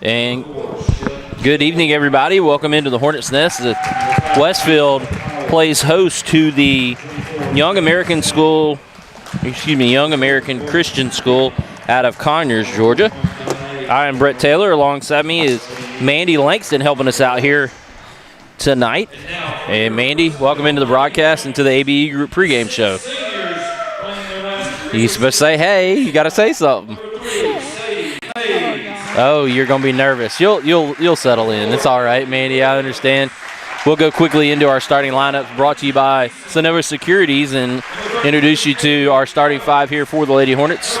And good evening, everybody. Welcome into the Hornets Nest. Westfield plays host to the Young American Christian School out of Conyers, Georgia. I am Brett Taylor. Alongside me is Mandy Langston helping us out here tonight. And Mandy, welcome into the broadcast and to the ABE Group pregame show. You're supposed to say, hey, you got to say something. Oh, you're going to be nervous. You'll settle in. It's all right, Mandy. I understand. We'll go quickly into our starting lineup brought to you by Sonova Securities and introduce you to our starting five here for the Lady Hornets.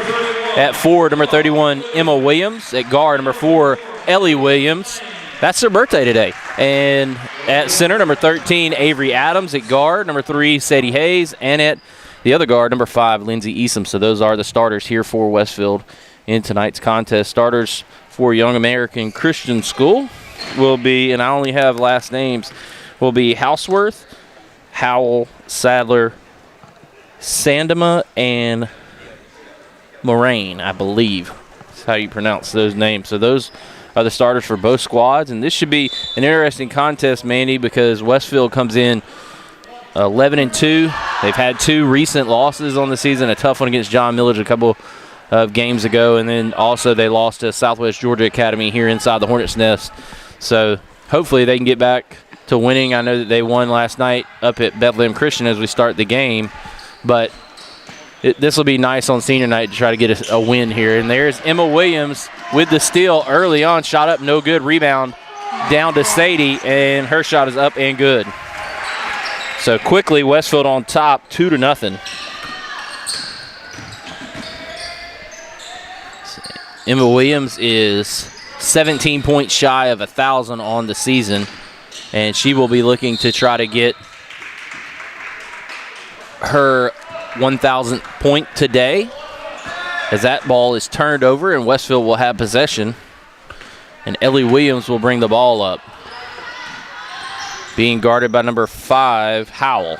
At 4, number 31, Emma Williams. At guard, number 4, Ellie Williams. That's their birthday today. And at center, number 13, Avery Adams. At guard, number 3, Sadie Hayes. And at the other guard, number 5, Lindsay Easom. So those are the starters here for Westfield in tonight's contest. Starters for Young American Christian School will be, and I only have last names, will be Houseworth, Howell, Sadler, Sandema, and Moraine, I believe. That's how you pronounce those names. So those are the starters for both squads, and this should be an interesting contest, Mandy, because Westfield comes in 11-2. They've had 2 recent losses on the season, a tough one against John Millage a couple of games ago, and then also they lost to Southwest Georgia Academy here inside the Hornets Nest. So hopefully they can get back to winning. I know that they won last night up at Bethlehem Christian as we start the game, but this will be nice on senior night to try to get a win here. And there's Emma Williams with the steal early on. Shot up, no good. Rebound down to Sadie, and her shot is up and good. So quickly, Westfield on top, 2-0. Emma Williams is 17 points shy of 1,000 on the season, and she will be looking to try to get her 1,000th point today as that ball is turned over and Westfield will have possession, and Ellie Williams will bring the ball up, being guarded by number 5, Howell.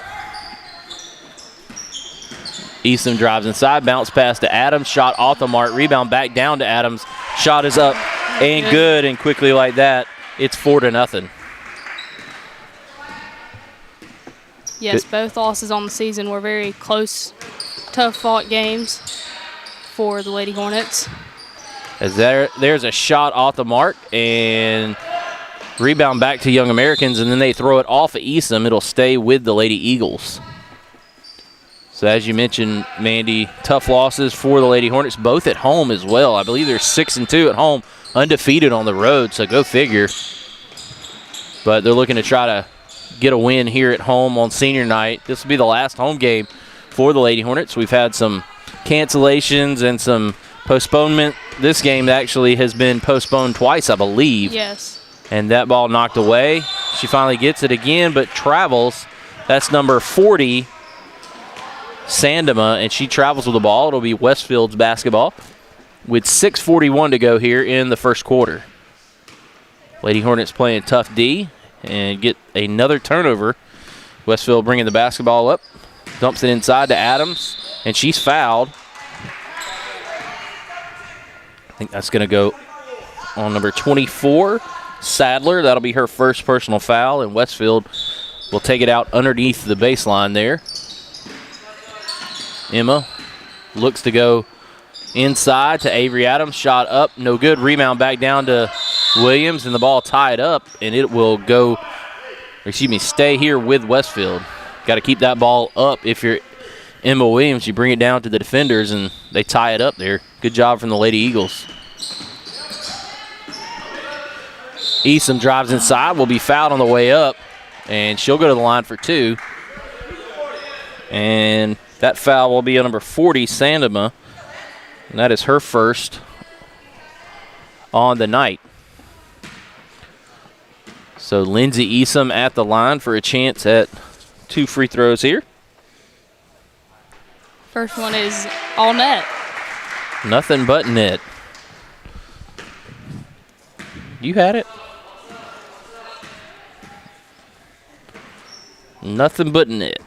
Easton drives inside, bounce pass to Adams, shot off the mark, rebound back down to Adams. Shot is up and good, and quickly like that, it's 4-0. Yes, both losses on the season were very close, tough-fought games for the Lady Hornets. As there's a shot off the mark, and rebound back to Young Americans, and then they throw it off of Easton. It'll stay with the Lady Eagles. So as you mentioned, Mandy, tough losses for the Lady Hornets, both at home as well. I believe they're 6-2 at home, undefeated on the road, so go figure. But they're looking to try to get a win here at home on senior night. This will be the last home game for the Lady Hornets. We've had some cancellations and some postponement. This game actually has been postponed twice, I believe. Yes. And that ball knocked away. She finally gets it again, but travels. That's number 40, Sandema, and she travels with the ball. It'll be Westfield's basketball with 6:41 to go here in the first quarter. Lady Hornets playing tough D and get another turnover. Westfield bringing the basketball up, dumps it inside to Adams, and she's fouled. I think that's going to go on number 24, Sadler. That'll be her first personal foul, and Westfield will take it out underneath the baseline there. Emma looks to go inside to Avery Adams. Shot up, no good. Rebound back down to Williams, and the ball tied up, and it will stay here with Westfield. Got to keep that ball up. If you're Emma Williams, you bring it down to the defenders, and they tie it up there. Good job from the Lady Eagles. Easton drives inside, will be fouled on the way up, and she'll go to the line for 2. And that foul will be on number 40, Sandema, and that is her first on the night. So Lindsay Easom at the line for a chance at 2 free throws here. First one is all net. Nothing but net. You had it. Nothing but net.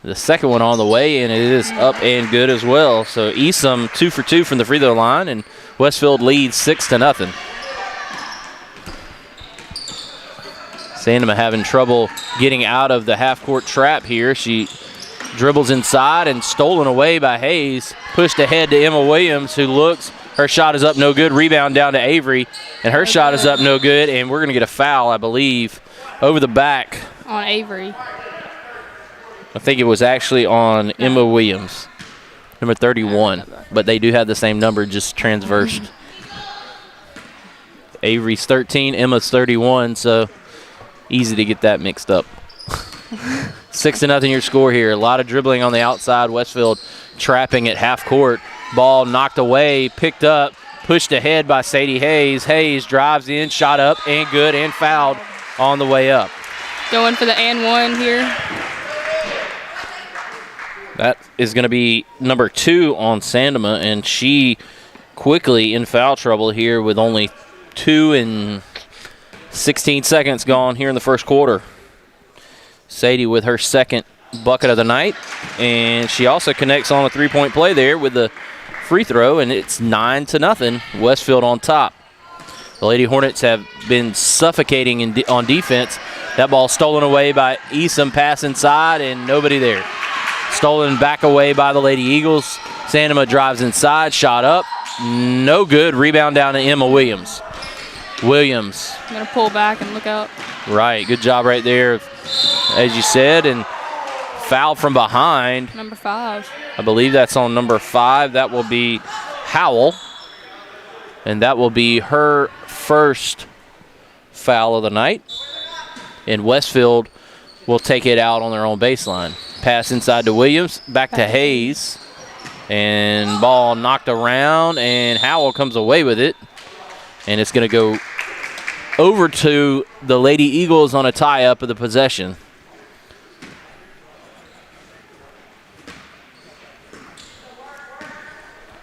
The second one on the way, and it is up and good as well. So Esom 2 for 2 from the free throw line, and Westfield leads 6-0. Sandema having trouble getting out of the half-court trap here. She dribbles inside and stolen away by Hayes. Pushed ahead to Emma Williams, who looks. Her shot is up, no good. Rebound down to Avery, and her shot is up, no good. And we're going to get a foul, I believe, over the back. On Avery. I think it was actually on Emma Williams, number 31. But they do have the same number, just transversed. Avery's 13, Emma's 31, so easy to get that mixed up. 6-0 your score here. A lot of dribbling on the outside. Westfield trapping at half court. Ball knocked away, picked up, pushed ahead by Sadie Hayes. Hayes drives in, shot up, and good, and fouled on the way up. Going for the and one here. That is going to be number 2 on Sandema, and she quickly in foul trouble here with only 2 and 16 seconds gone here in the first quarter. Sadie with her second bucket of the night, and she also connects on a three-point play there with the free throw, and it's 9-0. Westfield on top. The Lady Hornets have been suffocating on defense. That ball stolen away by Esom, pass inside, and nobody there. Stolen back away by the Lady Eagles. Sandema drives inside, shot up, no good. Rebound down to Emma Williams. Williams. I'm going to pull back and look out. Right, good job right there, as you said, and foul from behind. Number 5. I believe that's on number 5. That will be Howell, and that will be her first foul of the night. And Westfield will take it out on their own baseline. Pass inside to Williams, back to Hayes, and ball knocked around, and Howell comes away with it. And it's going to go over to the Lady Eagles on a tie-up of the possession.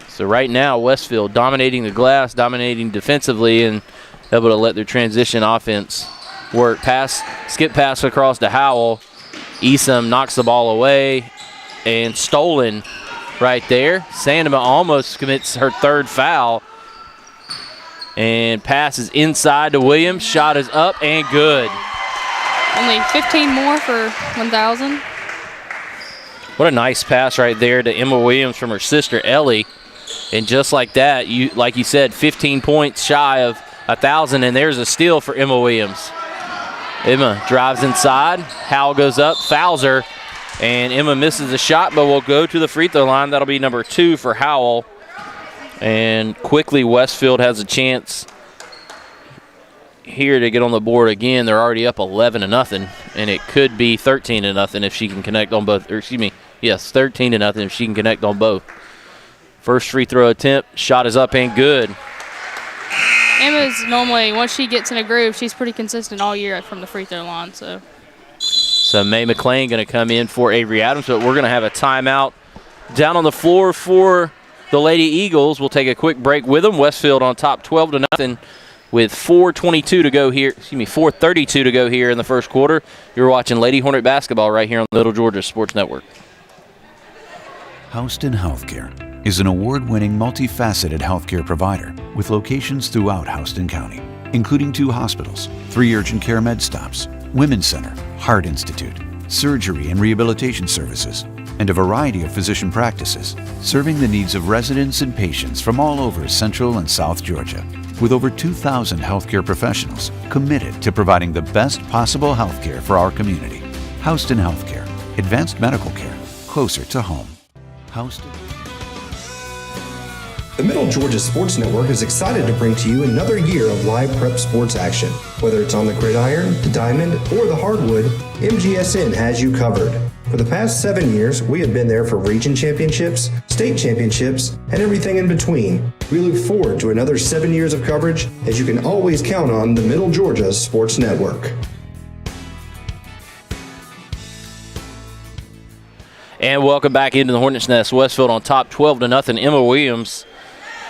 So right now, Westfield dominating the glass, dominating defensively, and able to let their transition offense work. Skip pass across to Howell. Esom knocks the ball away, and stolen right there. Sandema almost commits her third foul. And passes inside to Williams. Shot is up and good. Only 15 more for 1,000. What a nice pass right there to Emma Williams from her sister Ellie. And just like that, like you said, 15 points shy of 1,000, and there's a steal for Emma Williams. Emma drives inside. Howell goes up, fouls her, and Emma misses the shot, but will go to the free throw line. That'll be number 2 for Howell. And quickly, Westfield has a chance here to get on the board again. They're already up 11-0, and it could be 13-0 if she can connect on both. Or excuse me, yes, 13-0 if she can connect on both. First free throw attempt, shot is up and good. Emma's normally, once she gets in a groove, she's pretty consistent all year from the free throw line. So May McLean going to come in for Avery Adams, but we're going to have a timeout down on the floor for the Lady Eagles. We'll take a quick break with them. Westfield on top 12-0 with 4:22 to go here. 4:32 to go here in the first quarter. You're watching Lady Hornet basketball right here on Little Georgia Sports Network. Houston Healthcare is an award-winning, multifaceted healthcare provider with locations throughout Houston County, including 2 hospitals, 3 urgent care med stops, Women's Center, Heart Institute, surgery and rehabilitation services, and a variety of physician practices, serving the needs of residents and patients from all over Central and South Georgia, with over 2,000 healthcare professionals committed to providing the best possible healthcare for our community. Houston Healthcare, advanced medical care, closer to home. Houston. The Middle Georgia Sports Network is excited to bring to you another year of live prep sports action. Whether it's on the gridiron, the diamond, or the hardwood, MGSN has you covered. For the past 7 years, we have been there for region championships, state championships, and everything in between. We look forward to another 7 years of coverage, as you can always count on the Middle Georgia Sports Network. And welcome back into the Hornets Nest. Westfield on top 12-0. Emma Williams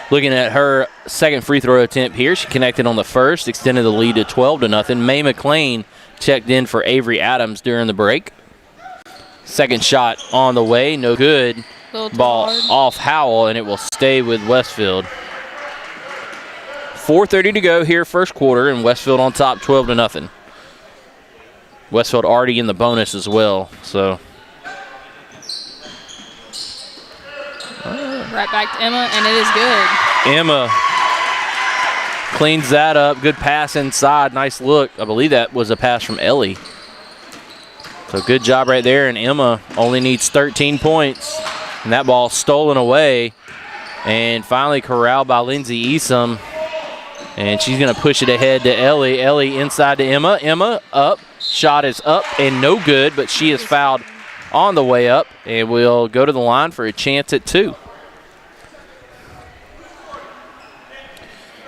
looking at her second free throw attempt here. She connected on the first, extended the lead to 12-0. May McLean checked in for Avery Adams during the break. Second shot on the way, no good. Ball hard. off Howell, and it will stay with Westfield. 4:30 to go here, first quarter, and Westfield on top 12-0. Westfield already in the bonus as well, so. Right back to Emma, and it is good. Emma cleans that up. Good pass inside. Nice look. I believe that was a pass from Ellie. So good job right there, and Emma only needs 13 points. And that ball stolen away and finally corralled by Lindsay Easom. And she's going to push it ahead to Ellie. Ellie inside to Emma. Emma up. Shot is up and no good, but she is fouled on the way up and will go to the line for a chance at 2.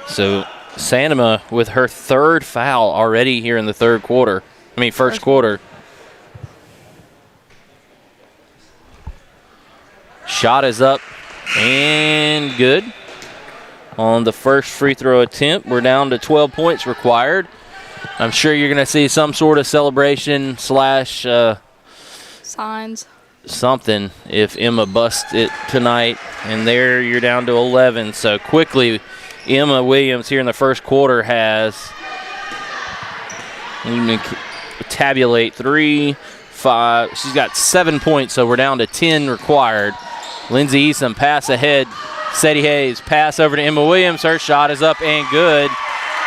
So Sanema with her third foul already here in the first quarter. Shot is up and good. On the first free throw attempt, we're down to 12 points required. I'm sure you're going to see some sort of celebration / signs. Something if Emma busts it tonight. And there you're down to 11. So quickly, Emma Williams here in the first quarter has, let me tabulate, 3, 5. She's got 7 points, so we're down to 10 required. Lindsay Easom pass ahead. Sadie Hayes pass over to Emma Williams. Her shot is up and good.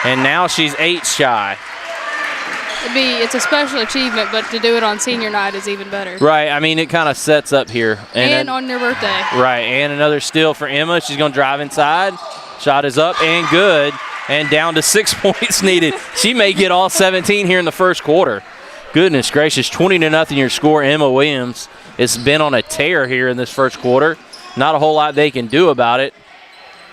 And now she's 8 shy. It's a special achievement, but to do it on senior night is even better. Right. I mean, it kind of sets up here. And on your birthday. Right. And another steal for Emma. She's going to drive inside. Shot is up and good. And down to 6 points needed. She may get all 17 here in the first quarter. Goodness gracious. 20-0 your score. Emma Williams has been on a tear here in this first quarter. Not a whole lot they can do about it.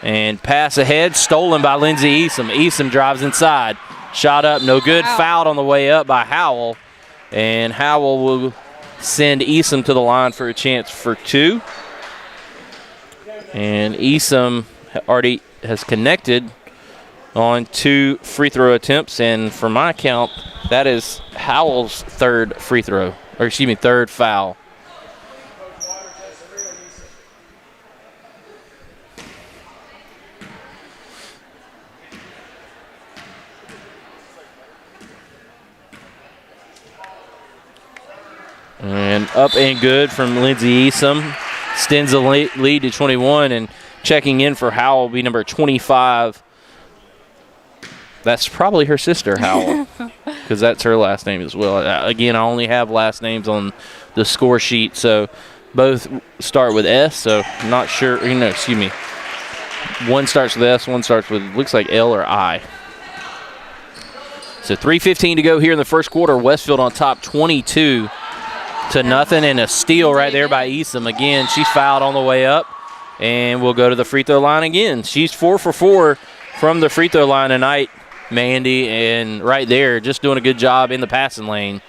And pass ahead, stolen by Lindsay Easom. Easom drives inside. Shot up, no good. Wow. Fouled on the way up by Howell. And Howell will send Easom to the line for a chance for 2. And Easom already has connected on 2 free throw attempts. And for my count, that is Howell's third foul. And up and good from Lindsay Easom. Extends the lead to 21, and checking in for Howell will be number 25. That's probably her sister, Howell, because that's her last name as well. Again, I only have last names on the score sheet, so both start with S, so I'm not sure. Excuse me. One starts with S, one starts with, looks like L or I. So 3:15 to go here in the first quarter. Westfield on top 22-0, and a steal right there by Easom. Again, she's fouled on the way up, and we'll go to the free throw line again. She's 4 for 4 from the free throw line tonight, Mandy, and right there, just doing a good job in the passing lane.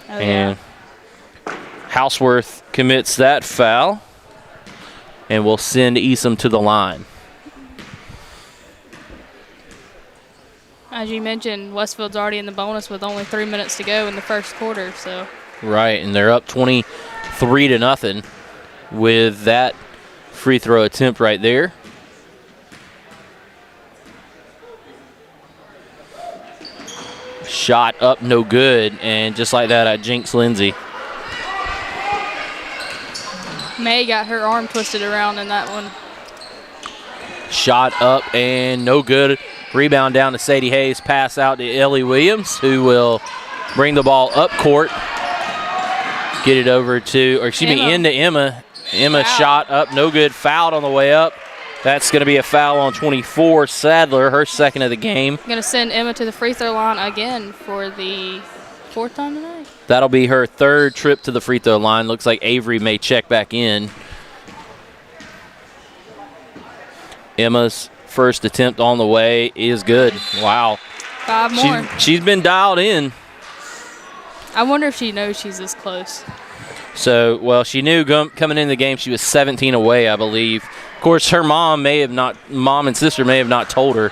And Houseworth commits that foul, and we'll send Easom to the line. As you mentioned, Westfield's already in the bonus with only 3 minutes to go in the first quarter, so. Right, and they're up 23-0 with that free throw attempt right there. Shot up, no good, and just like that, I jinxed Lindsay. May got her arm twisted around in that one. Shot up and no good. Rebound down to Sadie Hayes. Pass out to Ellie Williams, who will bring the ball up court. Get it over to, into Emma. Emma shot up, no good. Fouled on the way up. That's going to be a foul on 24, Sadler, her second of the game. Going to send Emma to the free throw line again for the 4th time tonight. That'll be her third trip to the free throw line. Looks like Avery may check back in. Emma's first attempt on the way is good. Wow. 5 more. She's been dialed in. I wonder if she knows she's this close. So, well, she knew coming into the game she was 17 away, I believe. Of course, her mom and sister may have not told her.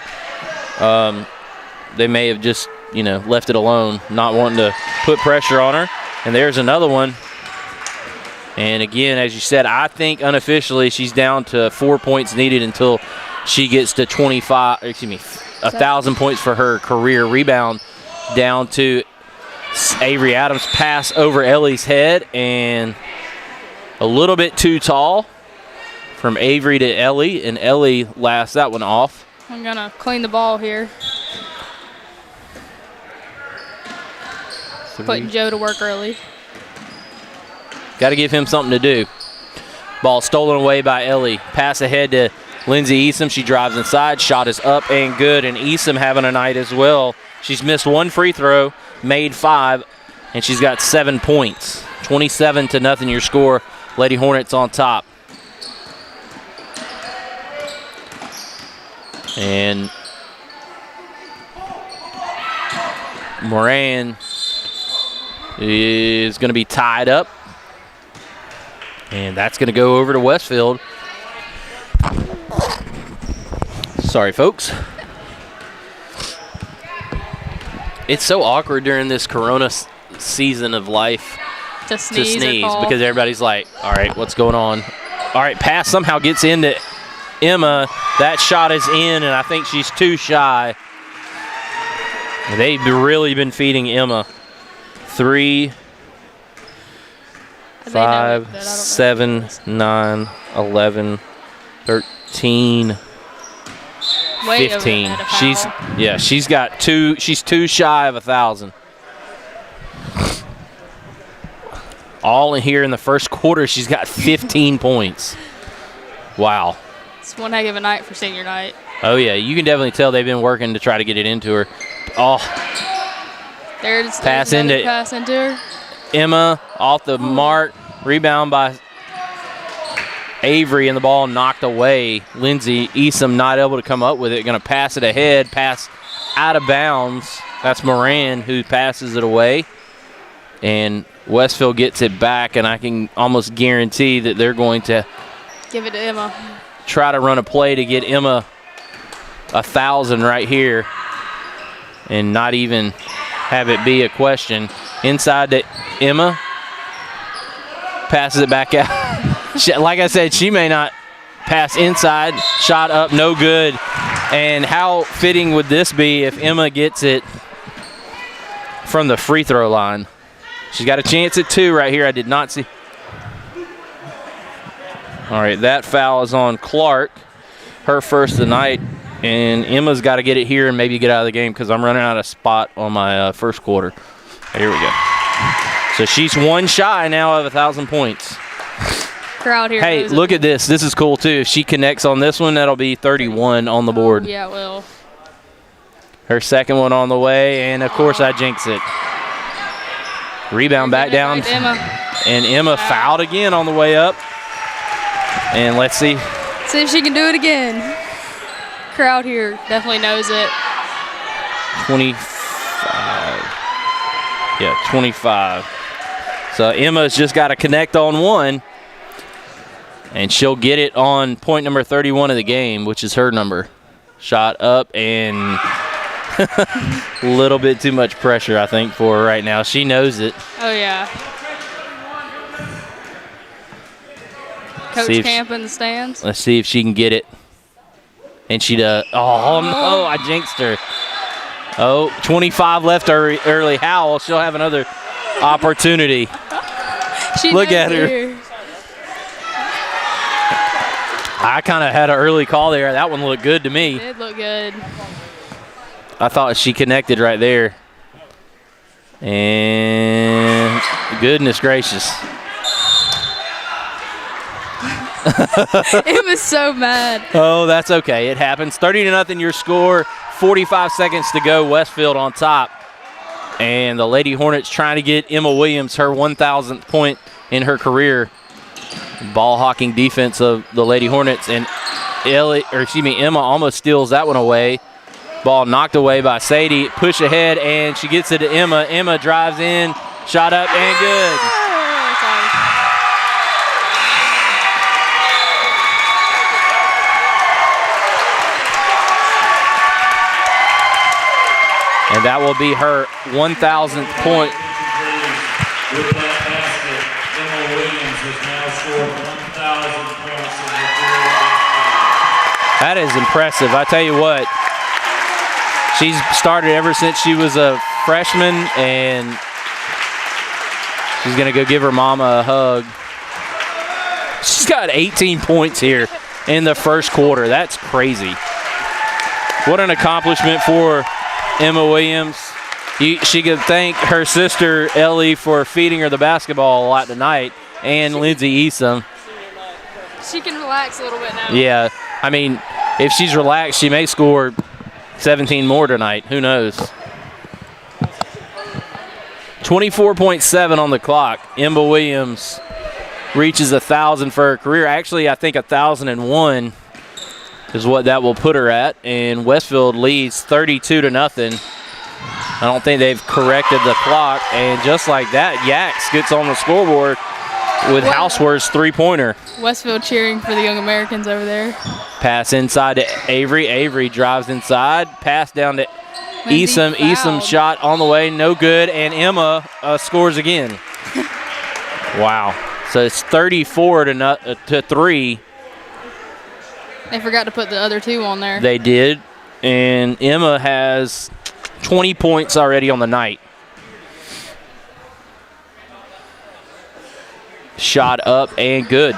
They may have just, left it alone, not wanting to put pressure on her. And there's another one. And again, as you said, I think unofficially she's down to 4 points needed until she gets to 1,000 points for her career. Rebound down to Avery Adams. Pass over Ellie's head and a little bit too tall from Avery to Ellie, and Ellie lasts that one off. I'm going to clean the ball here. Putting Joe to work early. Got to give him something to do. Ball stolen away by Ellie. Pass ahead to Lindsay Easom. She drives inside. Shot is up and good, and Easom having a night as well. She's missed one free throw, made 5, and she's got 7 points. 27-0 your score. Lady Hornets on top. And Moran is going to be tied up. And that's going to go over to Westfield. Sorry, folks. It's so awkward during this Corona season of life to sneeze because everybody's like, all right, what's going on? All right, pass somehow gets into Emma. That shot is in, and I think she's too shy. They've really been feeding Emma. 3, 5, 7, 9, 11, 13, 15. She's got 2. She's too shy of 1,000. All in here in the first quarter, she's got 15 points. Wow. It's one heck of a night for senior night. Oh, yeah. You can definitely tell they've been working to try to get it into her. Oh. There's pass into her. Emma off the mark. Rebound by Avery, and the ball knocked away. Lindsay Easom not able to come up with it. Going to pass it ahead. Pass out of bounds. That's Moran who passes it away. And Westfield gets it back, and I can almost guarantee that they're going to give it to Emma. Try to run a play to get Emma 1,000 right here and not even have it be a question. Inside to Emma. Passes it back out. Like I said, she may not pass inside. Shot up, no good. And how fitting would this be if Emma gets it from the free throw line? She's got a chance at 2 right here. I did not see. All right, that foul is on Clark, her first of the night. And Emma's got to get it here and maybe get out of the game because I'm running out of spot on my first quarter. Here we go. So she's 1 shy now of 1,000 points. Crowd here. Hey, look at this. This is cool, too. If she connects on this one, that'll be 31 on the board. Yeah, it will. Her second one on the way, and, of course, I jinx it. Rebound back down. Right, Emma. And Emma fouled again on the way up. And let's see. See if she can do it again. Crowd here definitely knows it. 25. Yeah, 25. So Emma's just got to connect on one. And she'll get it on point number 31 of the game, which is her number. Shot up and a little bit too much pressure, I think, for her right now. She knows it. Oh, yeah. Coach Camp in the stands. Let's see if she can get it. And she does. Oh, no, I jinxed her. Oh, 25 left early. Howell, she'll have another opportunity. Look at her. I kind of had an early call there. That one looked good to me. It did look good. I thought she connected right there. And goodness gracious. It was so mad. Oh, that's okay. It happens. 30-0 your score. 45 seconds to go. Westfield on top. And the Lady Hornets trying to get Emma Williams her 1,000th point in her career. Ball hawking defense of the Lady Hornets. And Emma almost steals that one away. Ball knocked away by Sadie. Push ahead, and she gets it to Emma. Emma drives in. Shot up and good. And that will be her 1,000th point. With that basket, Emma Williams is now That is impressive. I tell you what, she's started ever since she was a freshman, and she's going to go give her mama a hug. She's got 18 points here in the first quarter. That's crazy. What an accomplishment for Emma Williams. She could thank her sister Ellie for feeding her the basketball a lot tonight, and Lindsay Easom. She can relax a little bit now. Yeah, I mean, if she's relaxed, she may score 17 more tonight. Who knows? 24.7 on the clock. Emma Williams reaches 1,000 for her career. Actually, I think 1,001 is what that will put her at. And Westfield leads 32-0. I don't think they've corrected the clock. And just like that, Yax gets on the scoreboard with Houseworth's three-pointer. Westfield cheering for the young Americans over there. Pass inside to Avery. Avery drives inside. Pass down to Easom. Easom shot on the way, no good. And Emma scores again. Wow. So it's 34-3. They forgot to put the other two on there. They did. And Emma has 20 points already on the night. Shot up and good.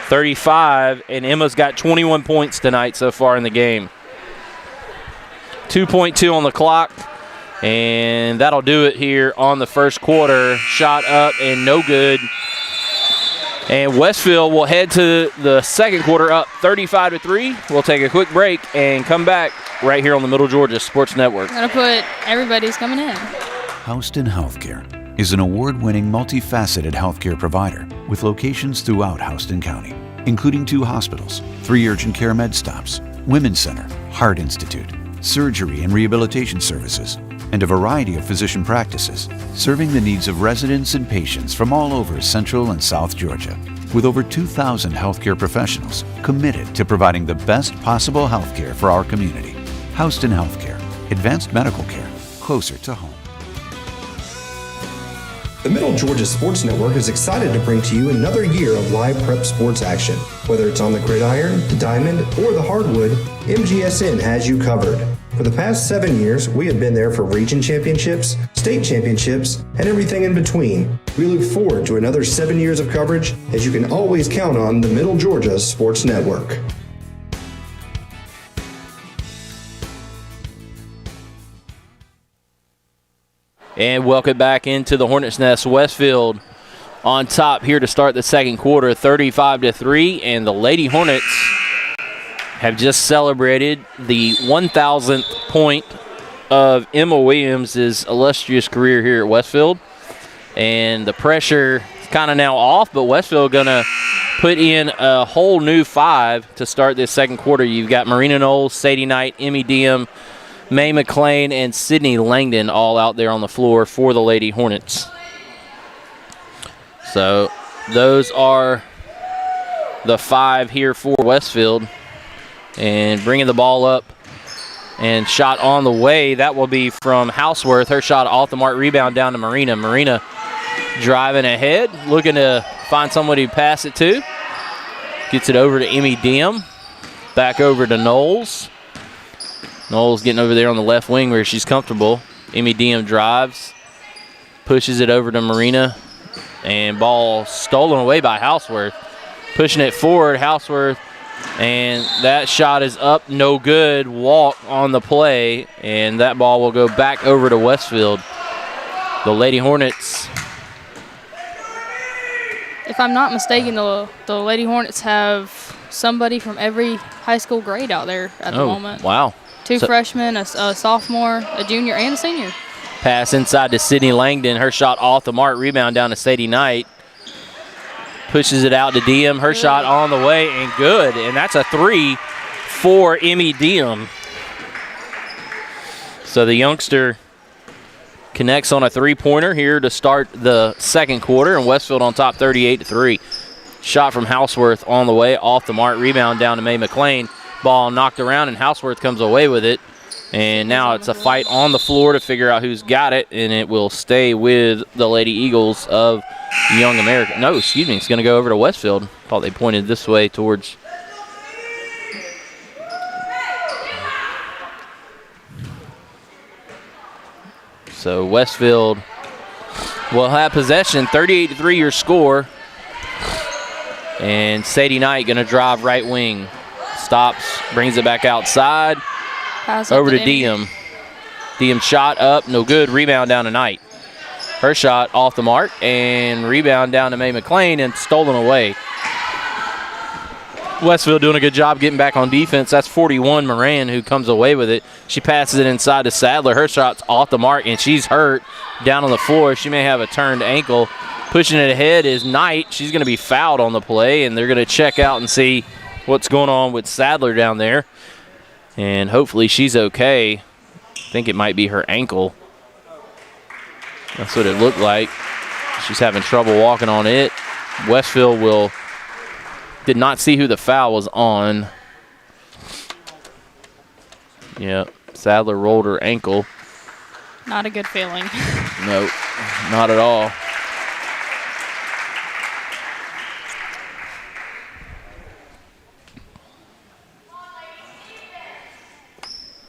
35, and Emma's got 21 points tonight so far in the game. 2.2 on the clock, and that'll do it here on the first quarter. Shot up and no good. And Westfield will head to the second quarter up 35-3. We'll take a quick break and come back right here on the Middle Georgia Sports Network. Gotta put everybody's coming in. Houston Healthcare is an award-winning multifaceted healthcare provider with locations throughout Houston County, including 2 hospitals, 3 urgent care med stops, Women's Center, Heart Institute, surgery and rehabilitation services, and a variety of physician practices, serving the needs of residents and patients from all over Central and South Georgia, with over 2,000 healthcare professionals committed to providing the best possible healthcare for our community. Houston Healthcare, advanced medical care, closer to home. The Middle Georgia Sports Network is excited to bring to you another year of live prep sports action. Whether it's on the gridiron, the diamond, or the hardwood, MGSN has you covered. For the past 7 years, we have been there for region championships, state championships, and everything in between. We look forward to another 7 years of coverage, as you can always count on the Middle Georgia Sports Network. And welcome back into the Hornets Nest. Westfield on top here to start the second quarter, 35-3, and the Lady Hornets have just celebrated the 1,000th point of Emma Williams' illustrious career here at Westfield. And the pressure is kind of now off, but Westfield going to put in a whole new 5 to start this second quarter. You've got Marina Knowles, Sadie Knight, Emmy Diem, May McLean, and Sydney Langdon all out there on the floor for the Lady Hornets. So those are the 5 here for Westfield. And bringing the ball up and shot on the way. That will be from Houseworth. Her shot off the mark, rebound down to Marina. Marina driving ahead, looking to find somebody to pass it to. Gets it over to Emmy Diem. Back over to Knowles. Knowles getting over there on the left wing where she's comfortable. Emmy Diem drives, pushes it over to Marina, and ball stolen away by Houseworth. Pushing it forward, Houseworth, and that shot is up, no good. Walk on the play, and that ball will go back over to Westfield. The Lady Hornets. If I'm not mistaken, the Lady Hornets have somebody from every high school grade out there at the moment. Wow. 2 freshmen, a sophomore, a junior, and a senior. Pass inside to Sydney Langdon. Her shot off the mark. Rebound down to Sadie Knight. Pushes it out to Diem. Her shot on the way and good. And that's a 3 for Emmy Diem. So the youngster connects on a 3-pointer here to start the second quarter. And Westfield on top 38-3. Shot from Houseworth on the way. Off the mark. Rebound down to May McLean. Ball knocked around, and Houseworth comes away with it. And now it's a fight on the floor to figure out who's got it, and it will stay with the Lady Eagles of Young American. No, excuse me. It's going to go over to Westfield. Thought they pointed this way towards. So Westfield will have possession. 38-3 your score. And Sadie Knight going to drive right wing. Stops, brings it back outside. Over to Diem. Diem shot up, no good. Rebound down to Knight. Her shot off the mark, and rebound down to Mae McLean and stolen away. Westfield doing a good job getting back on defense. That's 41 Moran who comes away with it. She passes it inside to Sadler. Her shot's off the mark, and she's hurt down on the floor. She may have a turned ankle. Pushing it ahead is Knight. She's going to be fouled on the play, and they're going to check out and see what's going on with Sadler down there. And hopefully she's okay. I think it might be her ankle. That's what it looked like. She's having trouble walking on it. Westfield did not see who the foul was on. Yeah, Sadler rolled her ankle. Not a good feeling. No, not at all.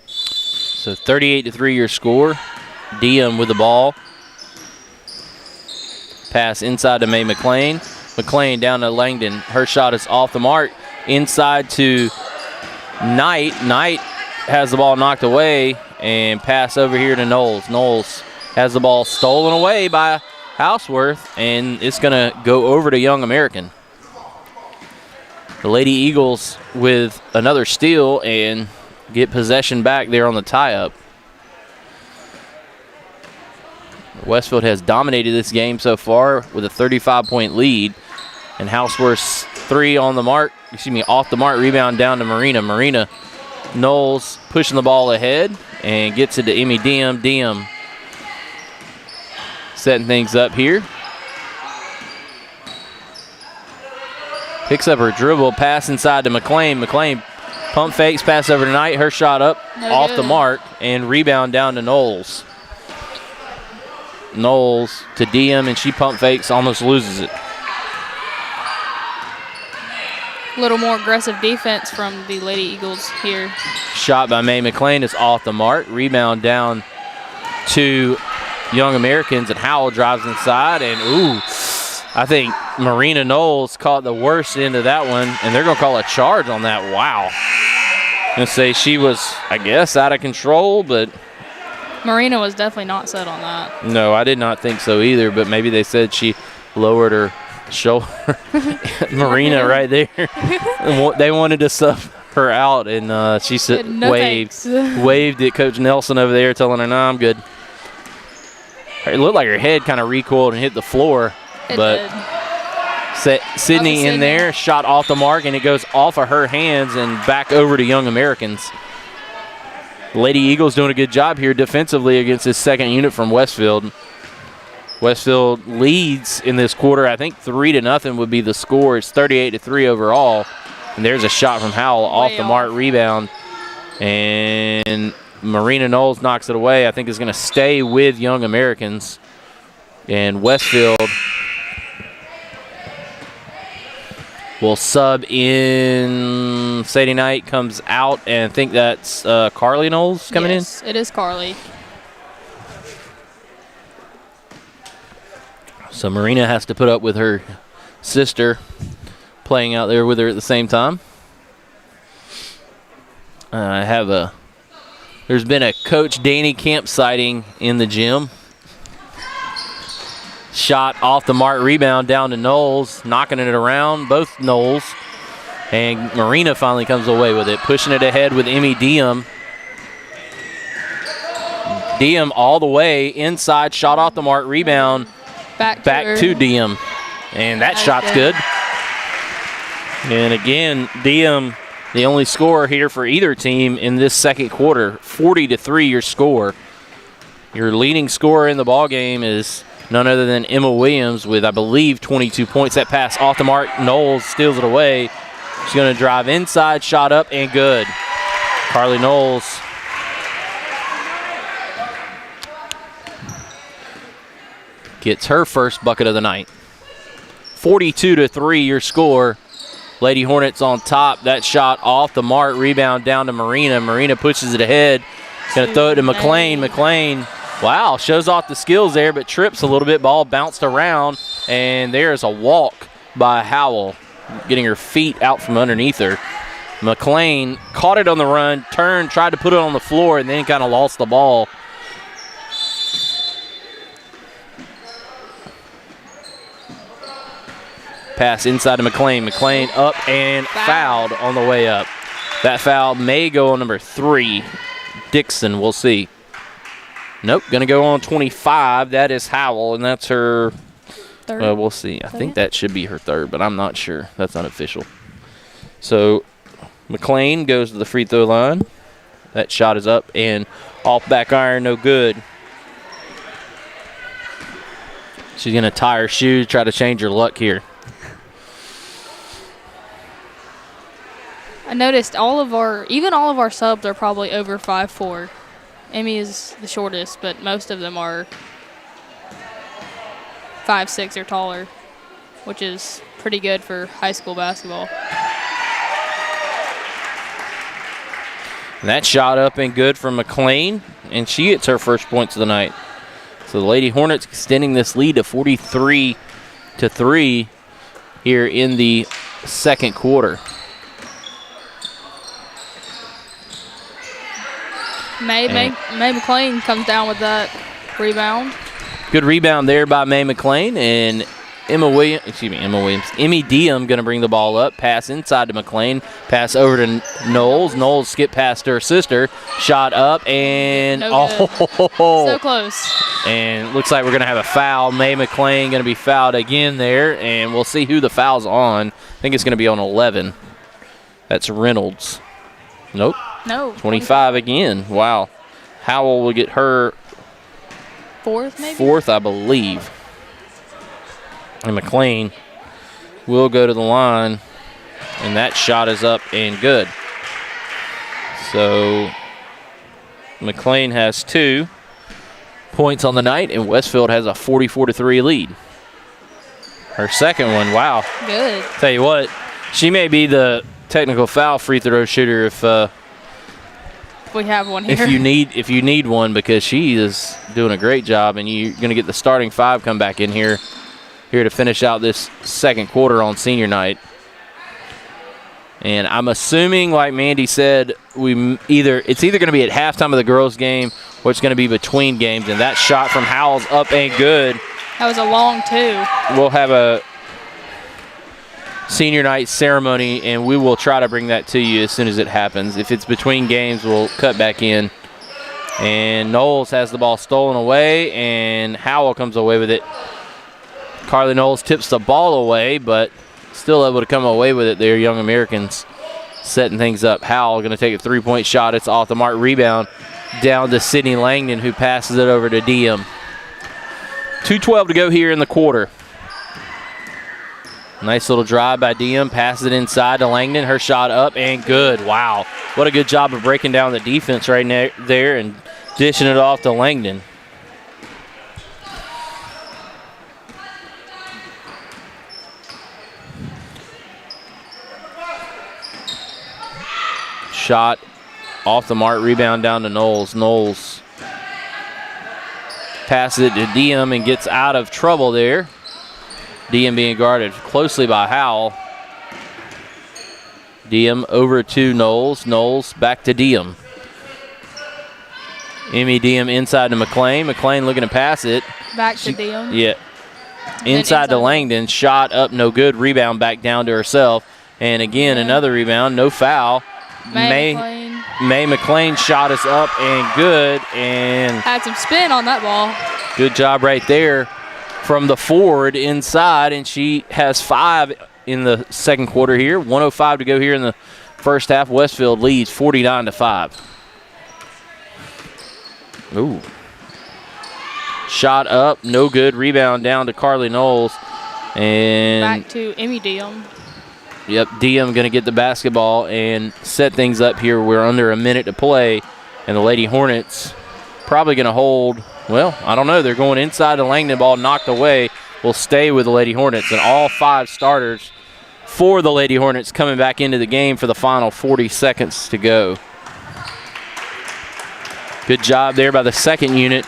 So 38-3 your score. Diem with the ball. Pass inside to Mae McLean. McLean down to Langdon. Her shot is off the mark. Inside to Knight. Knight has the ball knocked away and pass over here to Knowles. Knowles has the ball stolen away by Houseworth, and it's going to go over to Young American. The Lady Eagles with another steal and get possession back there on the tie-up. Westfield has dominated this game so far with a 35-point lead. And Houseworth's off the mark, rebound down to Marina. Marina Knowles pushing the ball ahead and gets it to Emmy Diem. Diem setting things up here. Picks up her dribble, pass inside to McLean. McLean pump fakes, pass over to Knight. Her shot up, off the mark, and rebound down to Knowles. Knowles to Diem, and she pump fakes, almost loses it. A little more aggressive defense from the Lady Eagles here. Shot by Mae McLean is off the mark. Rebound down to Young Americans, and Howell drives inside, and I think Marina Knowles caught the worst end of that one, and they're going to call a charge on that. Wow. I'm going to say she was, I guess, out of control, but Marina was definitely not set on that. No, I did not think so either, but maybe they said she lowered her shoulder. Marina right there. They wanted to sub her out, and she waved at Coach Nelson over there, telling her, "No, I'm good." It looked like her head kind of recoiled and hit the floor, but Sydney in there, shot off the mark, and it goes off of her hands and back over to Young Americans. Lady Eagles doing a good job here defensively against this second unit from Westfield. Westfield leads in this quarter. I think 3-0 would be the score. It's 38-3 overall. And there's a shot from Howell off the mark, rebound. And Marina Knowles knocks it away. I think is going to stay with Young Americans. And Westfield will sub in. Sadie Knight comes out, and I think that's Carly Knowles coming in. Yes, it is Carly. So Marina has to put up with her sister playing out there with her at the same time. There's been a Coach Danny Camp sighting in the gym. Shot off the mark, rebound down to Knowles, knocking it around, both Knowles. And Marina finally comes away with it, pushing it ahead with Emmy Diem. Diem all the way inside, shot off the mark, rebound. Back to Diem. And that shot's good. And again, Diem, the only scorer here for either team in this second quarter. 40-3 your score. Your leading scorer in the ballgame is none other than Emma Williams with, I believe, 22 points. That pass off the mark. Knowles steals it away. She's going to drive inside, shot up, and good. Carly Knowles gets her first bucket of the night. 42-3 your score. Lady Hornets on top. That shot off the mark. Rebound down to Marina. Marina pushes it ahead. Going to throw it to McLean. McLean, wow, shows off the skills there, but trips a little bit. Ball bounced around, and there's a walk by Howell, getting her feet out from underneath her. McLean caught it on the run, turned, tried to put it on the floor, and then kind of lost the ball. Pass inside to McLean. McLean up and fouled on the way up. That foul may go on number 3. Dixon, we'll see. Nope, going to go on 25. That is Howell, and that's her third. We'll see. I think that should be her third, but I'm not sure. That's unofficial. So McLean goes to the free throw line. That shot is up and off back iron, no good. She's going to tie her shoes, try to change her luck here. I noticed all of our subs are probably over 5'4". Emmy is the shortest, but most of them are 5'6" or taller, which is pretty good for high school basketball. And that shot up and good from McLean, and she gets her first points of the night. So the Lady Hornets extending this lead to 43-3 here in the second quarter. May McLean comes down with that rebound. Good rebound there by May McLean, and Emmy Diem going to bring the ball up. Pass inside to McLean. Pass over to Knowles. Knowles skip past her sister. Shot up and so close. And looks like we're going to have a foul. May McLean going to be fouled again there, and we'll see who the foul's on. I think it's going to be on 11. That's Reynolds. Nope. No. 25 again. Wow. Howell will get her fourth, I believe. And McLean will go to the line, and that shot is up and good. So McLean has 2 points on the night, and Westfield has a 44-3 lead. Her second one, wow. Good. Tell you what, she may be the technical foul free throw shooter if we have one here. If you need one, because she is doing a great job, and you're going to get the starting 5 come back in here to finish out this second quarter on senior night. And I'm assuming, like Mandy said, it's either going to be at halftime of the girls' game or it's going to be between games. And that shot from Howell's up and good. That was a long 2. We'll have a senior night ceremony, and we will try to bring that to you as soon as it happens. If it's between games, we'll cut back in. And Knowles has the ball stolen away, and Howell comes away with it. Carly Knowles tips the ball away, but still able to come away with it there. Young Americans setting things up. Howell going to take a 3-point shot. It's off the mark. Rebound down to Sydney Langdon, who passes it over to Diem. 2:12 to go here in the quarter. Nice little drive by Diem. Passes it inside to Langdon. Her shot up and good. Wow. What a good job of breaking down the defense right there and dishing it off to Langdon. Shot off the mark. Rebound down to Knowles. Knowles passes it to Diem and gets out of trouble there. Diem being guarded closely by Howell. Diem over to Knowles. Knowles back to Diem. Emmy Diem inside to McLean. McLean looking to pass it. Back to Diem. Yeah. Inside to Langdon. Shot up, no good. Rebound back down to herself. And again, another rebound. No foul. May McLean shot is up and good. And had some spin on that ball. Good job right there from the forward inside, and she has 5 in the second quarter here. 1:05 to go here in the first half. Westfield leads 49-5. Ooh. Shot up, no good. Rebound down to Carly Knowles. And back to Emmy Diem. Yep, Diem going to get the basketball and set things up here. We're under a minute to play, and the Lady Hornets probably going to hold. Well, I don't know. They're going inside the Langdon ball, knocked away. will stay with the Lady Hornets, and all 5 starters for the Lady Hornets coming back into the game for the final 40 seconds to go. Good job there by the second unit.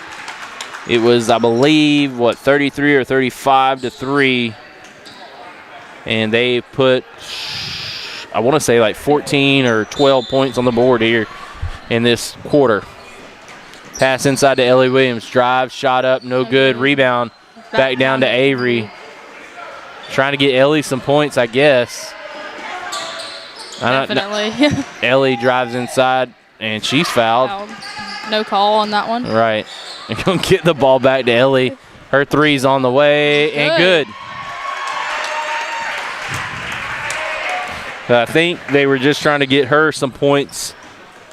It was, I believe, 33 or 35 to 3. And they put, I want to say, like 14 or 12 points on the board here in this quarter. Pass inside to Ellie Williams. Drive, shot up, no good. Rebound back down to Avery. Trying to get Ellie some points, I guess. Definitely. Ellie drives inside, and she's fouled. No call on that one. Right. And going to get the ball back to Ellie. Her three's on the way, and good. I think they were just trying to get her some points.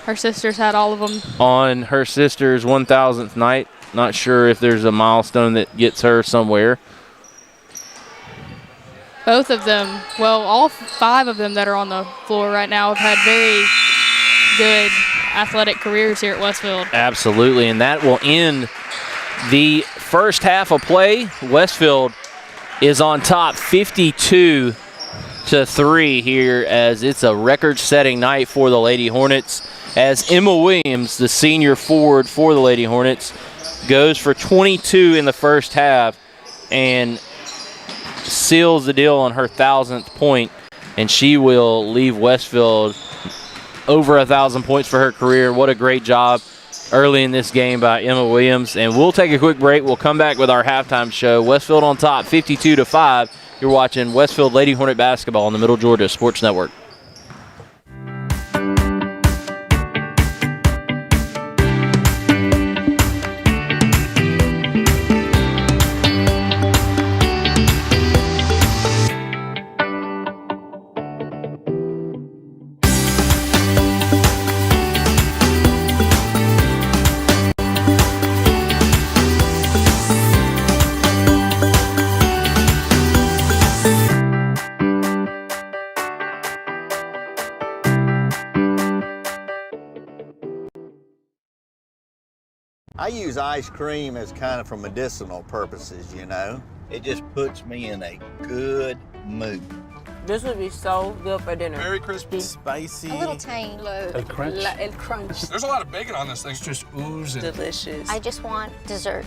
Her sisters had all of them. On her sister's 1,000th night. Not sure if there's a milestone that gets her somewhere. Both of them, well, all 5 of them that are on the floor right now have had very good athletic careers here at Westfield. Absolutely, and that will end the first half of play. Westfield is on top 52 to 3 here, as it's a record-setting night for the Lady Hornets, as Emma Williams, the senior forward for the Lady Hornets, goes for 22 in the first half and seals the deal on her 1,000th point, and she will leave Westfield over 1,000 points for her career. What a great job early in this game by Emma Williams. And we'll take a quick break. We'll come back with our halftime show. Westfield on top 52 to 5. You're watching Westfield Lady Hornet basketball on the Middle Georgia Sports Network. I use ice cream as kind of for medicinal purposes, you know. It just puts me in a good mood. This would be so good for dinner. Very crispy, spicy. A little tang. A crunch. El crunch. There's a lot of bacon on this thing. It's just oozing. Delicious. I just want dessert.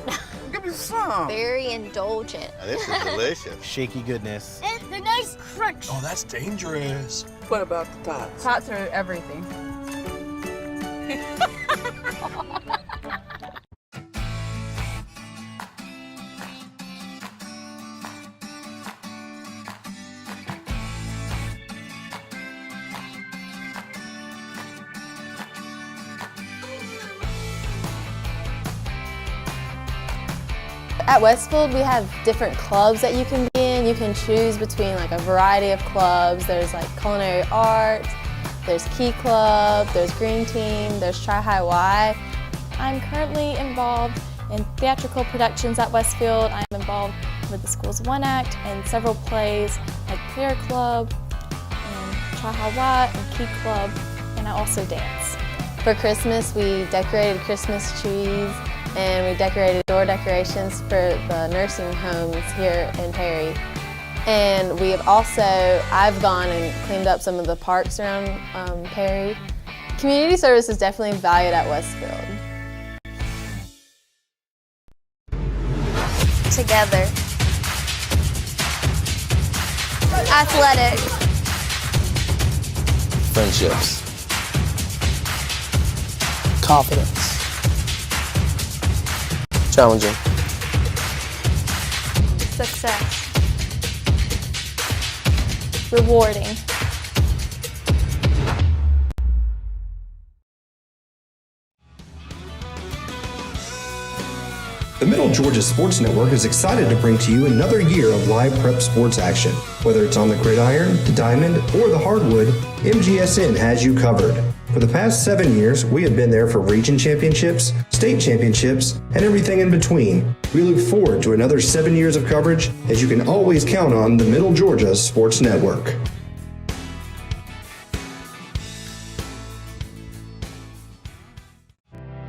Give me some. Very indulgent. Now, this is delicious. Shaky goodness. And the nice crunch. Oh, that's dangerous. What about the tots? Tots are everything. At Westfield, we have different clubs that you can be in. You can choose between like a variety of clubs. There's like culinary arts, there's Key Club, there's Green Team, there's Tri High Y. I'm currently involved in theatrical productions at Westfield. I'm involved with the Schools One Act and several plays like Prayer Club and Tri High Y and Key Club, and I also dance. For Christmas, we decorated Christmas trees and we decorated door decorations for the nursing homes here in Perry. And we have also, I've gone and cleaned up some of the parks around Perry. Community service is definitely valued at Westfield. Together. Athletic. Friendships. Confidence. Challenging. Success. Rewarding. The Middle Georgia Sports Network is excited to bring to you another year of live prep sports action. Whether it's on the gridiron, the diamond, or the hardwood, MGSN has you covered. For the past 7 years, we have been there for region championships, state championships, and everything in between. We look forward to another 7 years of coverage, as you can always count on the Middle Georgia Sports Network.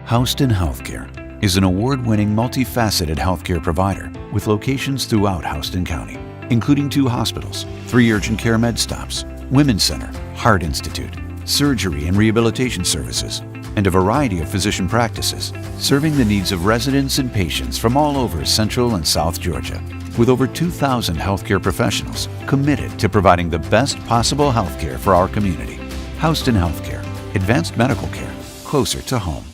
Houston Healthcare, is an award-winning multifaceted healthcare provider with locations throughout Houston County, including 2 hospitals, 3 urgent care med stops, Women's Center, Heart Institute, surgery and rehabilitation services, and a variety of physician practices, serving the needs of residents and patients from all over Central and South Georgia, with over 2,000 healthcare professionals committed to providing the best possible healthcare for our community. Houston Healthcare, advanced medical care, closer to home.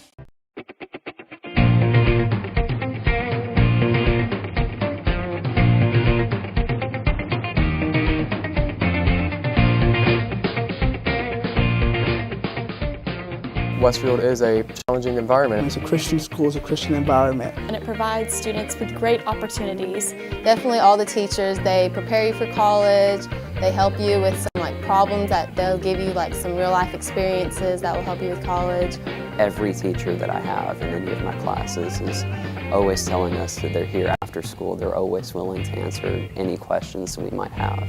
Westfield is a challenging environment. It's a Christian school, it's a Christian environment. And it provides students with great opportunities. Definitely all the teachers, they prepare you for college, they help you with some problems that they'll give you some real life experiences that will help you with college. Every teacher that I have in any of my classes is always telling us that they're here after school. They're always willing to answer any questions we might have.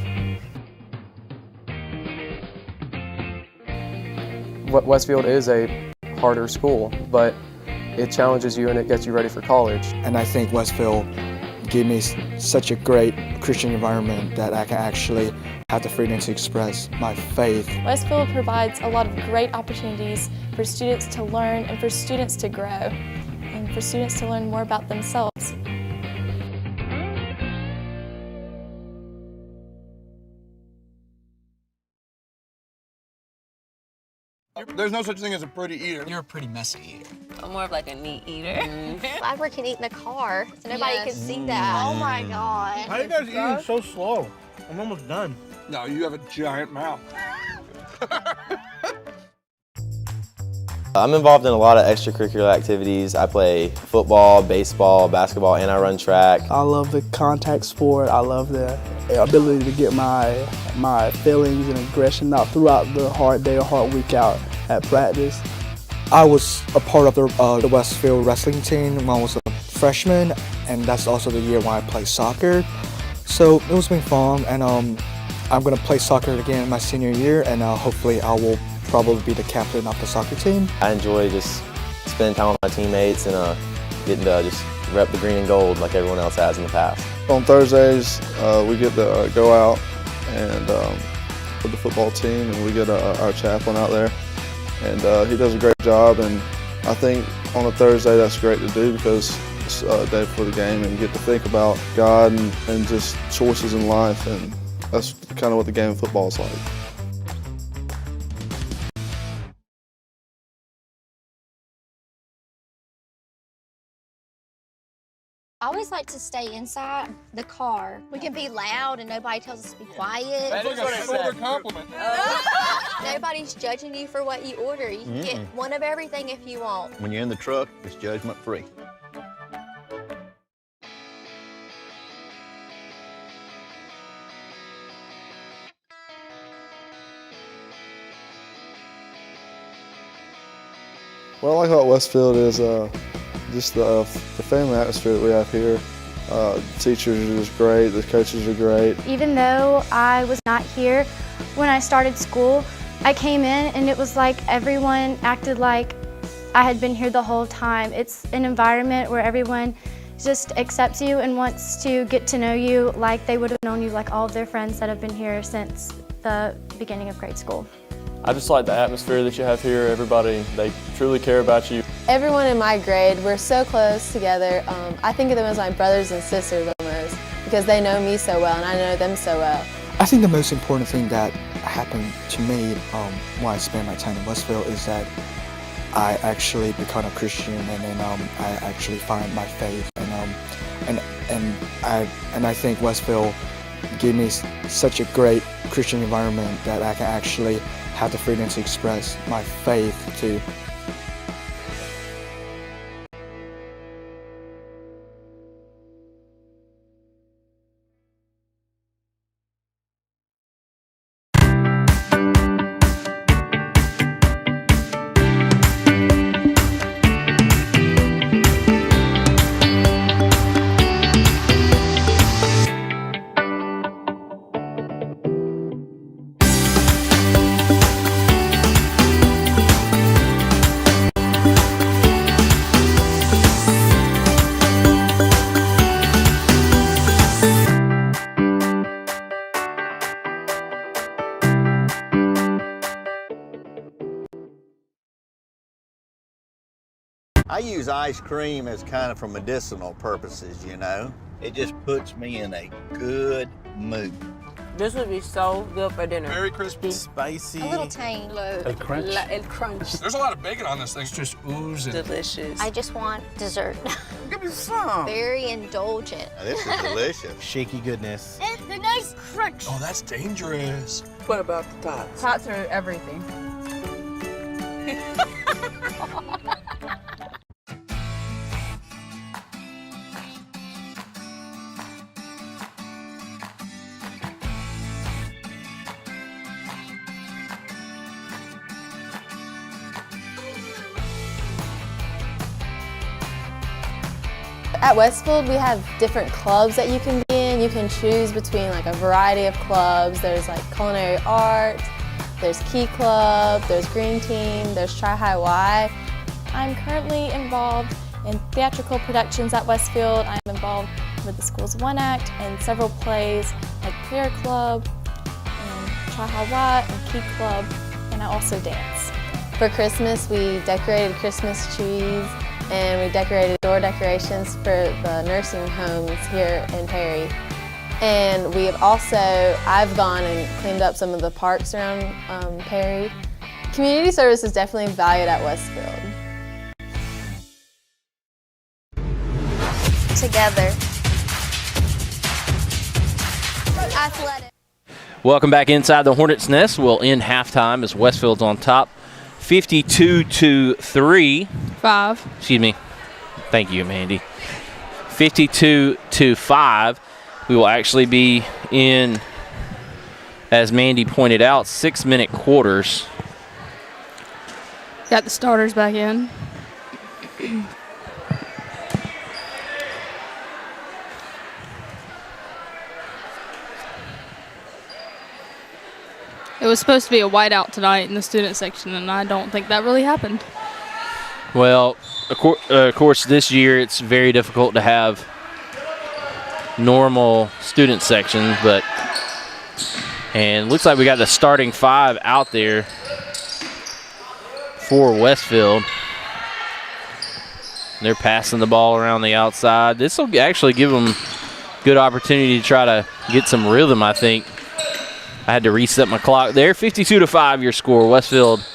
Westfield is a harder school, but it challenges you and it gets you ready for college. And I think Westfield gave me such a great Christian environment that I can actually have the freedom to express my faith. Westfield provides a lot of great opportunities for students to learn and for students to grow and for students to learn more about themselves. There's no such thing as a pretty eater. You're a pretty messy eater. I'm more of like a neat eater. I work and eat in the car, so nobody can see that. Oh my God. How are you guys eating so slow? I'm almost done. No, you have a giant mouth. I'm involved in a lot of extracurricular activities. I play football, baseball, basketball, and I run track. I love the contact sport. I love the ability to get my feelings and aggression out throughout the hard day or hard week out at practice. I was a part of the Westfield wrestling team when I was a freshman, and that's also the year when I played soccer. So it was been fun, and I'm going to play soccer again in my senior year, and hopefully I will probably be the captain of the soccer team. I enjoy just spending time with my teammates and getting to just rep the green and gold like everyone else has in the past. On Thursdays, we get to go out and with the football team, and we get our chaplain out there, and he does a great job. And I think on a Thursday that's great to do because it's a day before the game, and you get to think about God and just choices in life, and that's kind of what the game of football is like. I always like to stay inside the car. We can be loud and nobody tells us to be quiet. That's what I said. Compliment. Nobody's judging you for what you order. You can get one of everything if you want. When you're in the truck, it's judgment free. What I like about Westfield is just the family atmosphere that we have here. The teachers are just great, the coaches are great. Even though I was not here when I started school, I came in and it was like everyone acted like I had been here the whole time. It's an environment where everyone just accepts you and wants to get to know you like they would have known you, like all of their friends that have been here since the beginning of grade school. I just like the atmosphere that you have here. Everybody, they truly care about you. Everyone in my grade, we're so close together. I think of them as my brothers and sisters almost because they know me so well and I know them so well. I think the most important thing that happened to me when I spent my time in Westfield is that I actually become a Christian, and then I actually find my faith, and I think Westfield gave me such a great Christian environment that I can actually have the freedom to express my faith to I use ice cream as kind of for medicinal purposes, you know. It just puts me in a good mood. This would be so good for dinner. Very crispy. Spicy. A little tang. A crunch. El crunch. There's a lot of bacon on this thing. It's just oozing. Delicious. I just want dessert. Give me some. Very indulgent. Now, this is delicious. Shaky goodness. And the nice crunch. Oh, that's dangerous. What about the tots? Tots are everything. At Westfield, we have different clubs that you can be in. You can choose between like a variety of clubs. There's like culinary art, there's Key Club, there's Green Team, there's Tri High Y. I'm currently involved in theatrical productions at Westfield. I'm involved with the school's One Act and several plays like Prayer Club, and Tri High Y, and Key Club, and I also dance. For Christmas, we decorated Christmas trees, and we decorated door decorations for the nursing homes here in Perry. And we have also, I've gone and cleaned up some of the parks around Perry. Community service is definitely valued at Westfield. Together. Athletic. Welcome back inside the Hornets' nest. We'll end halftime as Westfield's on top, 52-3. 5. Excuse me. Thank you, Mandy. 52-5. We will actually be in, as Mandy pointed out, 6-minute quarters. Got the starters back in. It was supposed to be a whiteout tonight in the student section, and I don't think that really happened. Well, of course, this year it's very difficult to have normal student sections, and it looks like we got the starting 5 out there for Westfield. They're passing the ball around the outside. This will actually give them good opportunity to try to get some rhythm, I think. I had to reset my clock there. 52-5 your score. Westfield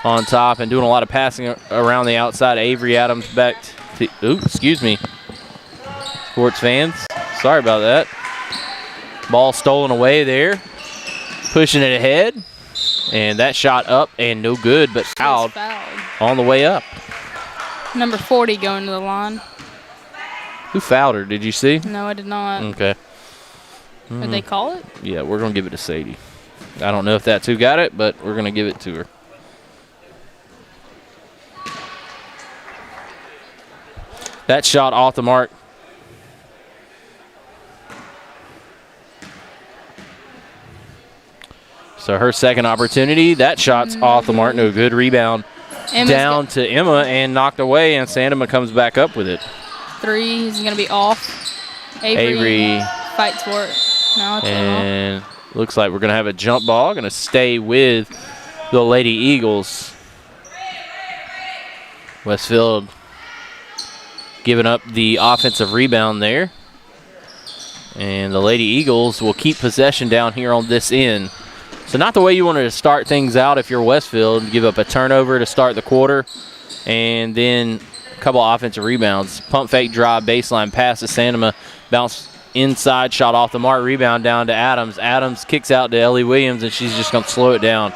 on top and doing a lot of passing around the outside. Avery Adams back to, excuse me, sports fans. Sorry about that. Ball stolen away there. Pushing it ahead. And that shot up and no good, but fouled on the way up. Number 40 going to the line. Who fouled her? Did you see? No, I did not. Okay. Did they call it? Yeah, we're going to give it to Sadie. I don't know if that's who got it, but we're going to give it to her. That shot off the mark. So her second opportunity. That shot's off the mark. No good. Rebound down to Emma and knocked away, and Sandema comes back up with it. 3 is going to be off. Avery fights for it. No, it's and looks like we're going to have a jump ball. Going to stay with the Lady Eagles. Westfield giving up the offensive rebound there. And the Lady Eagles will keep possession down here on this end. So not the way you wanted to start things out if you're Westfield. Give up a turnover to start the quarter. And then a couple offensive rebounds. Pump fake drive, baseline pass to Sandema. Bounce inside, shot off the mark, rebound down to Adams. Adams kicks out to Ellie Williams, and she's just going to slow it down.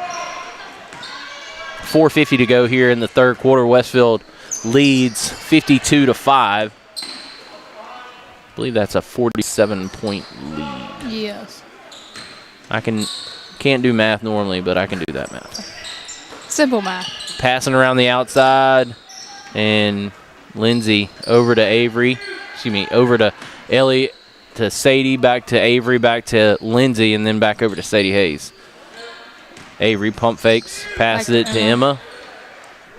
4:50 to go here in the third quarter. Westfield leads 52-5. I believe that's a 47-point lead. Yes. I can't do math normally, but I can do that math. Simple math. Passing around the outside, and Lindsay over to Avery. Excuse me, over to Ellie, to Sadie, back to Avery, back to Lindsay, and then back over to Sadie Hayes. Avery pump fakes, passes it to Emma,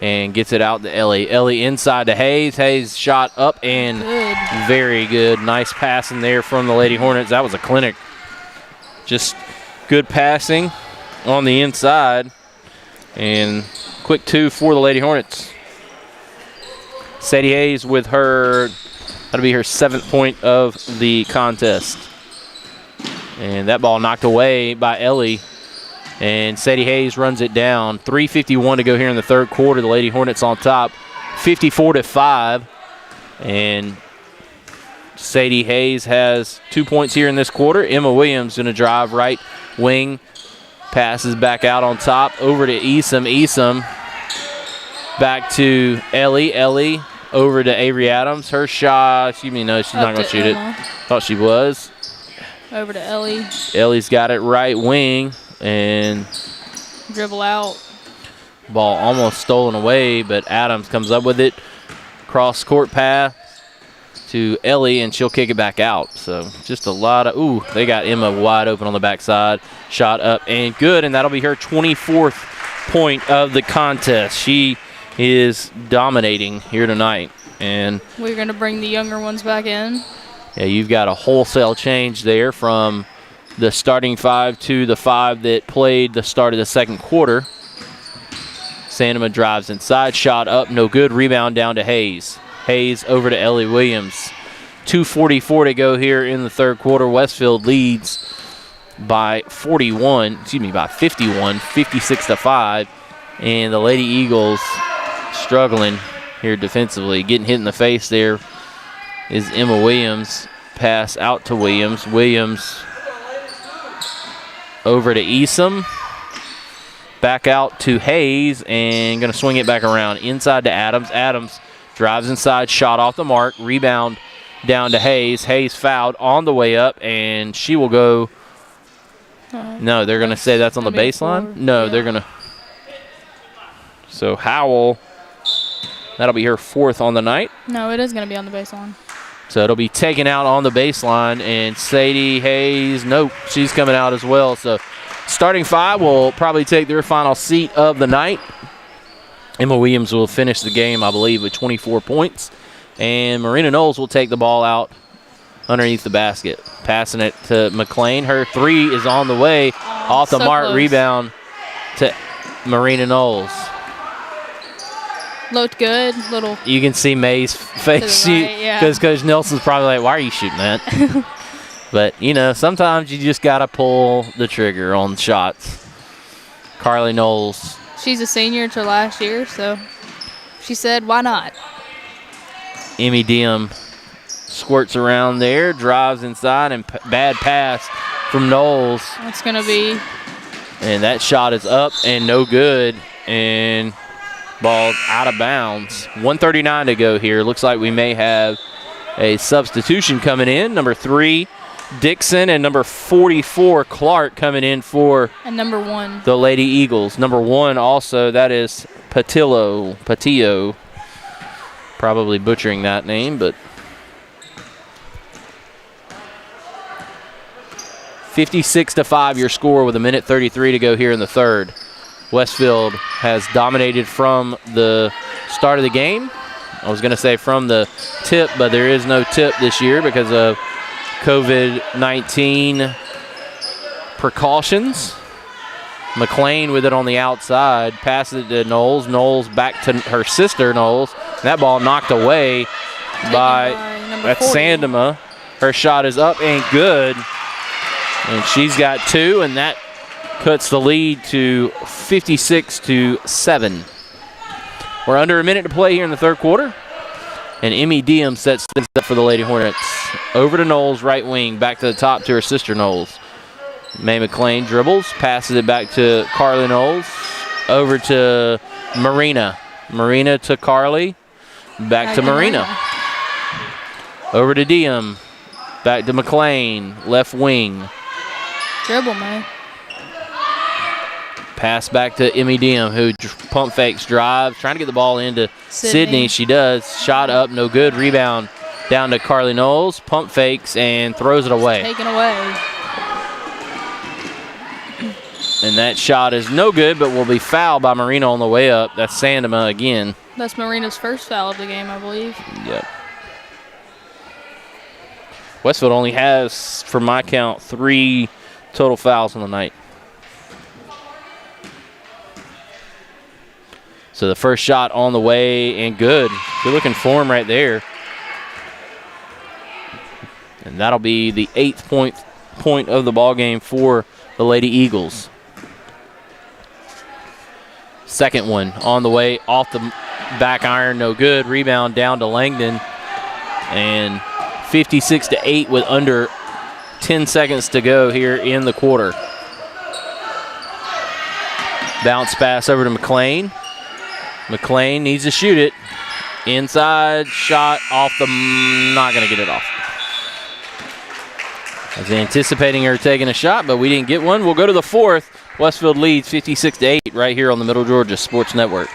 and gets it out to Ellie. Ellie inside to Hayes. Hayes shot up and very good. Nice passing there from the Lady Hornets. That was a clinic. Just good passing on the inside, and quick 2 for the Lady Hornets. Sadie Hayes with that'll be her 7th point of the contest. And that ball knocked away by Ellie. And Sadie Hayes runs it down. 3:51 to go here in the third quarter. The Lady Hornets on top, 54-5. And Sadie Hayes has 2 points here in this quarter. Emma Williams going to drive right wing. Passes back out on top over to Easom. Easom back to Ellie. Ellie over to Avery Adams. Her shot, no, she's not going to shoot Emma. it. Thought she was. Over to Ellie. Ellie's got it right wing and Dribble out. ball almost stolen away, but Adams comes up with it. Cross court pass to Ellie, and she'll kick it back out. So just a lot of, they got Emma wide open on the backside. Shot up and good, and that'll be her 24th point of the contest. She is dominating here tonight. And we're going to bring the younger ones back in. yeah, you've got a wholesale change there from the starting 5 to the 5 that played the start of the second quarter. Sandema drives inside, shot up, no good. Rebound down to Hayes. Hayes over to Ellie Williams. 2:44 to go here in the third quarter. Westfield leads by 51, by 51, 56-5. And the Lady Eagles struggling here defensively. Getting hit in the face there is Emma Williams. Pass out to Williams. Williams over to Easom. Back out to Hayes and going to swing it back around inside to Adams. Adams drives inside, shot off the mark. Rebound down to Hayes. Hayes fouled on the way up, and she will go. No, they're going to say that's on the baseline. No, they're going to. So Howell, that'll be her 4th on the night. No, it is going to be on the baseline. So it'll be taken out on the baseline, and Sadie Hayes, nope, she's coming out as well. So starting 5 will probably take their final seat of the night. Emma Williams will finish the game, I believe, with 24 points. And Marina Knowles will take the ball out underneath the basket. Passing it to McLean. Her 3 is on the way. Off the mark, close. Rebound to Marina Knowles. Looked good. Little. You can see May's face. Right, Because Coach Nelson's probably like, why are you shooting that? But, sometimes you just got to pull the trigger on shots. Carly Knowles. She's a senior to last year, so she said, why not? Emmy Diem squirts around there, drives inside, and bad pass from Knowles. That's going to be. And that shot is up and no good. And ball's out of bounds. 1:39 to go here. Looks like we may have a substitution coming in. Number 3, Dixon, and number 44, Clark, coming in for and number 1. the Lady Eagles. Number 1 also, that is Patillo. Probably butchering that name, but 56-5 your score with 1:33 to go here in the third. Westfield has dominated from the start of the game. I was going to say from the tip, but there is no tip this year because of COVID-19 precautions. McLean with it on the outside, passes it to Knowles. Knowles back to her sister, Knowles. That ball knocked away by Sandema. Her shot is up and good. And she's got 2, and that cuts the lead to 56-7. We're under a minute to play here in the third quarter. And Emmy Diem sets things up for the Lady Hornets. Over to Knowles, right wing, back to the top to her sister Knowles. May McLean dribbles, passes it back to Carly Knowles. Over to Marina. Marina to Carly. Back to Marina. Over to Diem. Back to McLean, left wing. Dribble, man. Pass back to Emmy Diem, who pump fakes, drives, trying to get the ball into Sydney. She does. Shot up, no good. Rebound down to Carly Knowles. Pump fakes and throws it away. Taken away. And that shot is no good, but will be fouled by Marina on the way up. That's Sandema again. That's Marina's first foul of the game, I believe. Yep. Westfield only has, for my count, 3 total fouls on the night. So the first shot on the way and good. Good looking form right there. And that'll be the 8th point of the ball game for the Lady Eagles. Second one on the way, off the back iron, no good. Rebound down to Langdon. And 56-8 with under 10 seconds to go here in the quarter. Bounce pass over to McLean. McLean needs to shoot it. Inside shot off the, not going to get it off. I was anticipating her taking a shot, but we didn't get one. We'll go to the fourth. Westfield leads 56-8 right here on the Middle Georgia Sports Network.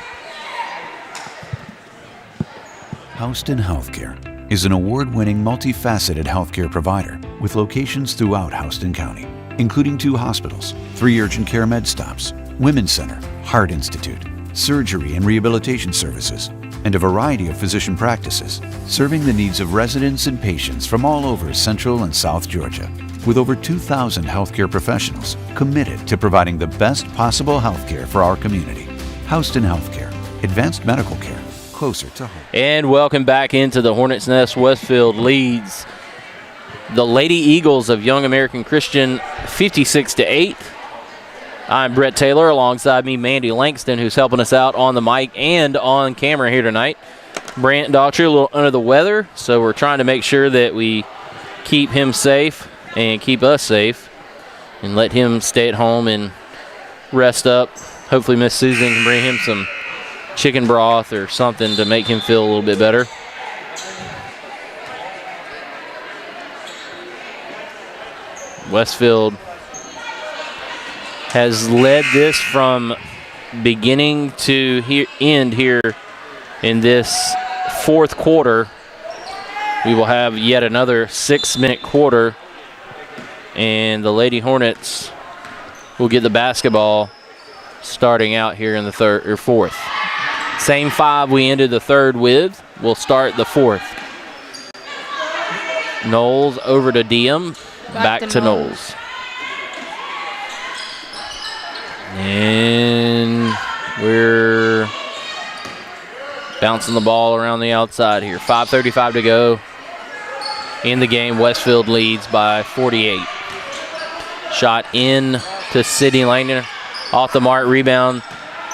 Houston Healthcare is an award-winning multifaceted healthcare provider with locations throughout Houston County, including 2 hospitals, 3 urgent care med stops, Women's Center, Heart Institute, surgery and rehabilitation services, and a variety of physician practices, serving the needs of residents and patients from all over Central and South Georgia, with over 2,000 healthcare professionals committed to providing the best possible healthcare for our community. Houston Healthcare, advanced medical care, closer to home. And welcome back into the Hornets Nest. Westfield leads the Lady Eagles of Young American Christian 56-8. I'm Brett Taylor, alongside me Mandy Langston, who's helping us out on the mic and on camera here tonight. Brant Daughtry a little under the weather, so we're trying to make sure that we keep him safe and keep us safe and let him stay at home and rest up. Hopefully Miss Susan can bring him some chicken broth or something to make him feel a little bit better. Westfield has led this from beginning to end here in this fourth quarter. We will have yet another 6-minute quarter, and the Lady Hornets will get the basketball starting out here in the third or fourth. Same 5 we ended the third with. We'll start the fourth. Knowles over to Diem, back to Knowles. And we're bouncing the ball around the outside here. 5:35 to go in the game. Westfield leads by 48. Shot in to Sydney Langdon. Off the mark, rebound.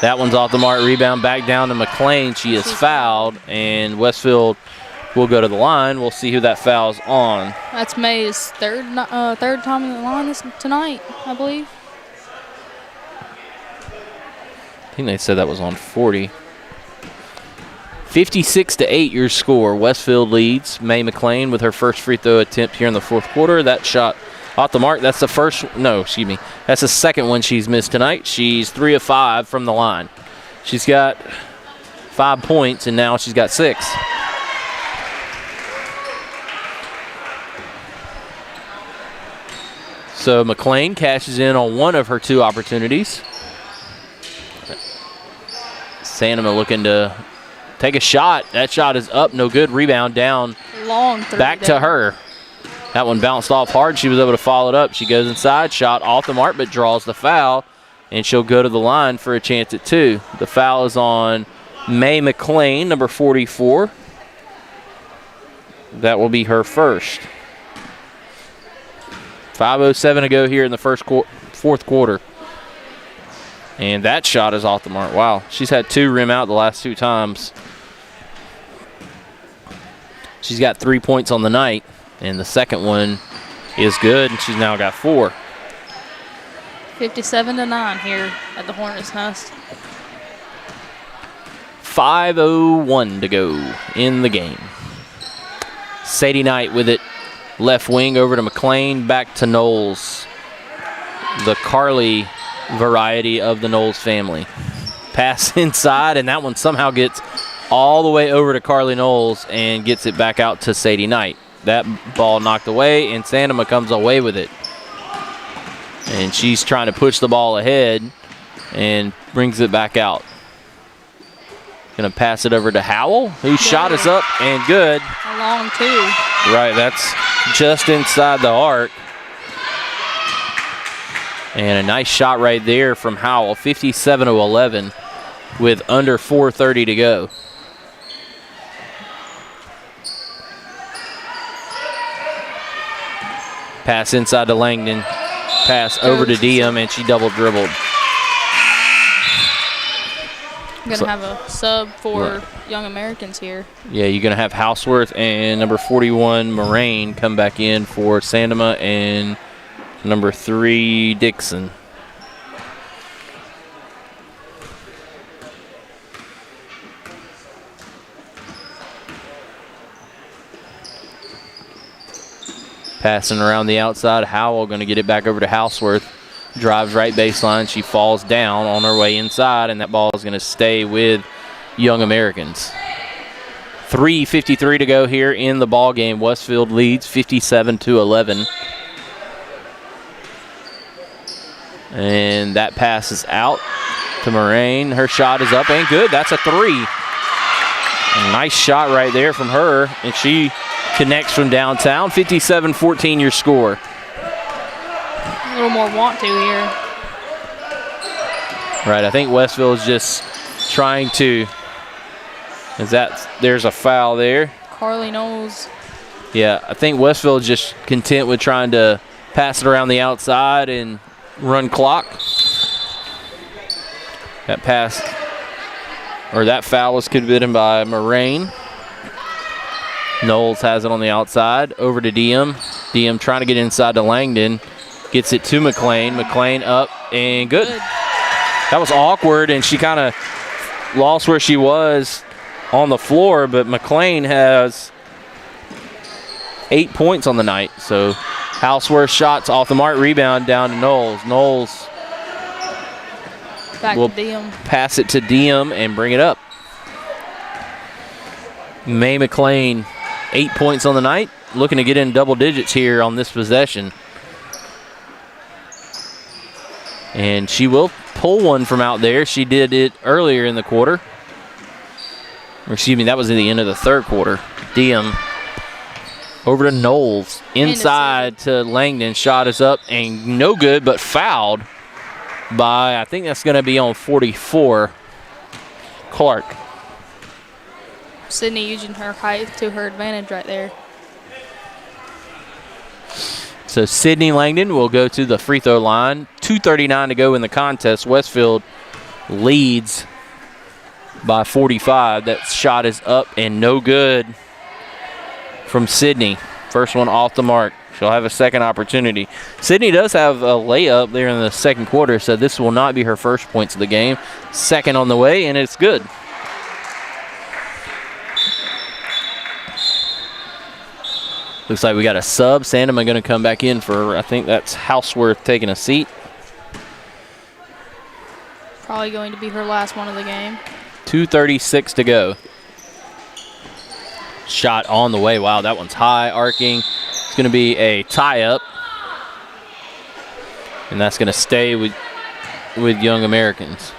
That one's off the mark, rebound back down to McLean. She is fouled, and Westfield will go to the line. We'll see who that foul's on. That's May's third time in the line tonight, I believe. I think they said that was on 40. 56-8 your score. Westfield leads. May McLean with her first free throw attempt here in the fourth quarter. That shot off the mark. That's the That's the second one she's missed tonight. She's 3 of 5 from the line. She's got 5 points, and now she's got 6. So McLean cashes in on one of her 2 opportunities. Sanema looking to take a shot. That shot is up, no good. Rebound down. Long three back to her. That one bounced off hard. She was able to follow it up. She goes inside, shot off the mark, but draws the foul, and she'll go to the line for a chance at 2. The foul is on May McLean, number 44. That will be her first. 5:07 to go here in the fourth quarter. And that shot is off the mark. Wow, she's had 2 rim out the last 2 times. She's got 3 points on the night, and the second one is good, and she's now got 4. 57-9 here at the Hornets Nest. 5:01 to go in the game. Sadie Knight with it. Left wing over to McLean, back to Knowles. The Carly variety of the Knowles family. Pass inside, and that one somehow gets all the way over to Carly Knowles and gets it back out to Sadie Knight. That ball knocked away, and Sanema comes away with it. And she's trying to push the ball ahead and brings it back out. Going to pass it over to Howell, whose shot is up and good. A long 2. Right, that's just inside the arc. And a nice shot right there from Howell, 57-11. with under 4:30 to go. Pass inside to Langdon. Pass over to Diem, and she double dribbled. I'm going to have a sub for Young Americans here. Yeah, you're going to have Houseworth and number 41, Moraine, come back in for Sandema and number 3, Dixon. Passing around the outside, Howell going to get it back over to Houseworth. Drives right baseline. She falls down on her way inside, and that ball is going to stay with Young Americans. 3:53 to go here in the ball game. Westfield leads 57-11. And that pass is out to Moraine. Her shot is up and good. That's a 3. A nice shot right there from her, and she connects from downtown. 57-14 your score. A little more want to here. Right, I think Westfield is just trying to, there's a foul there. Carly Knowles. Yeah, I think Westfield is just content with trying to pass it around the outside and run clock. That pass, or that foul was committed by Moraine. Knowles has it on the outside, over to Diem. Diem trying to get inside to Langdon. Gets it to McLean. McLean up and good. That was awkward, and she kind of lost where she was on the floor, but McLean has 8 points on the night. So Houseworth shots off the mark, rebound down to Knowles. Knowles Back will to Diem. pass it to Diem and bring it up. May McLean, 8 points on the night, looking to get in double digits here on this possession. And she will pull one from out there. She did it earlier in the quarter. Or excuse me, that was at the end of the third quarter. Diem over to Knowles. Inside to Langdon. Shot is up and no good, but fouled by, I think that's going to be on 44, Clark. Sydney using her height to her advantage right there. So Sydney Langdon will go to the free throw line. 2:39 to go in the contest. Westfield leads by 45. That shot is up and no good from Sydney. First one off the mark. She'll have a second opportunity. Sydney does have a layup there in the second quarter, so this will not be her first points of the game. Second on the way, and it's good. Looks like we got a sub. Sandema going to come back in for, I think that's Houseworth taking a seat. Probably going to be her last one of the game. 2:36 to go. Shot on the way. Wow, that one's high, arcing. It's going to be a tie-up. And that's going to stay with Young Americans.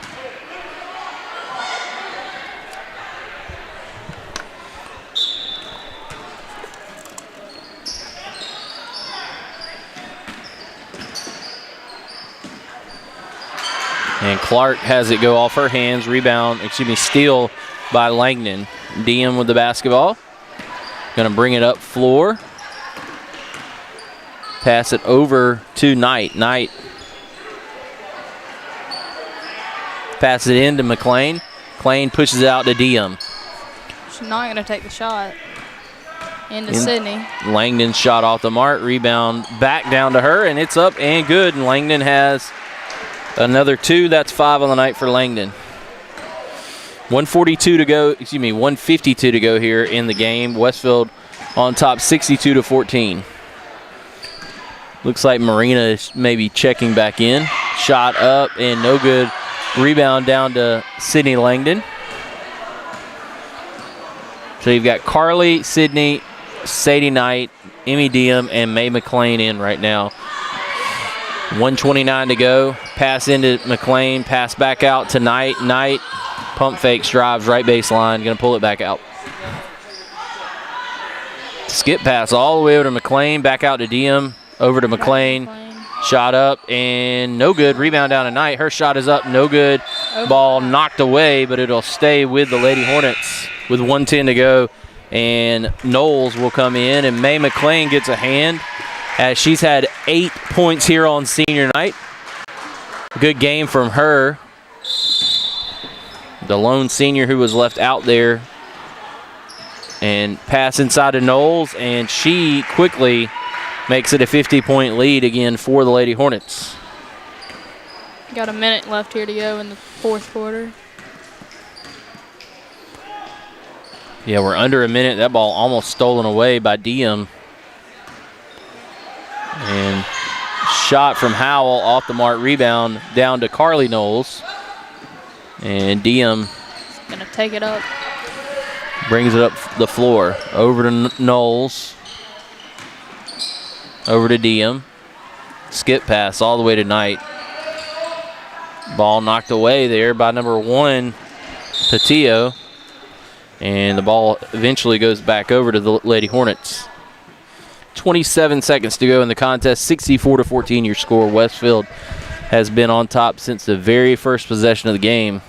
And Clark has it go off her hands. Steal by Langdon. Diem with the basketball. Going to bring it up floor. Pass it over to Knight. Knight passes it in to McLean. McLean pushes it out to Diem. She's not going to take the shot. Into Sydney. Langdon shot off the mark. Rebound back down to her, and it's up and good. And Langdon has another 2. That's 5 on the night for Langdon. 152 to go here in the game. Westfield on top 62-14. Looks like Marina is maybe checking back in. Shot up and no good. Rebound down to Sydney Langdon. So you've got Carly, Sydney, Sadie Knight, Emmy Diem, and May McLean in right now. 1:29 to go. Pass into McLean. Pass back out to Knight. Knight pump fakes, drives right baseline. Going to pull it back out. Skip pass all the way over to McLean. Back out to Diem. Over to McLean. Shot up and no good. Rebound down to Knight. Her shot is up, no good. Ball knocked away, but it'll stay with the Lady Hornets with 1:10 to go. And Knowles will come in, and May McLean gets a hand as she's had 8 points here on senior night. Good game from her. The lone senior who was left out there. And pass inside to Knowles, and she quickly makes it a 50-point lead again for the Lady Hornets. Got a minute left here to go in the fourth quarter. Yeah, we're under a minute. That ball almost stolen away by Diem. And shot from Howell off the mark, rebound down to Carly Knowles. And Diem gonna take it up. Brings it up the floor. Over to Knowles. Over to Diem. Skip pass all the way to Knight. Ball knocked away there by number 1, Patillo. And the ball eventually goes back over to the Lady Hornets. 27 seconds to go in the contest. 64-14 your score. Westfield has been on top since the very first possession of the game.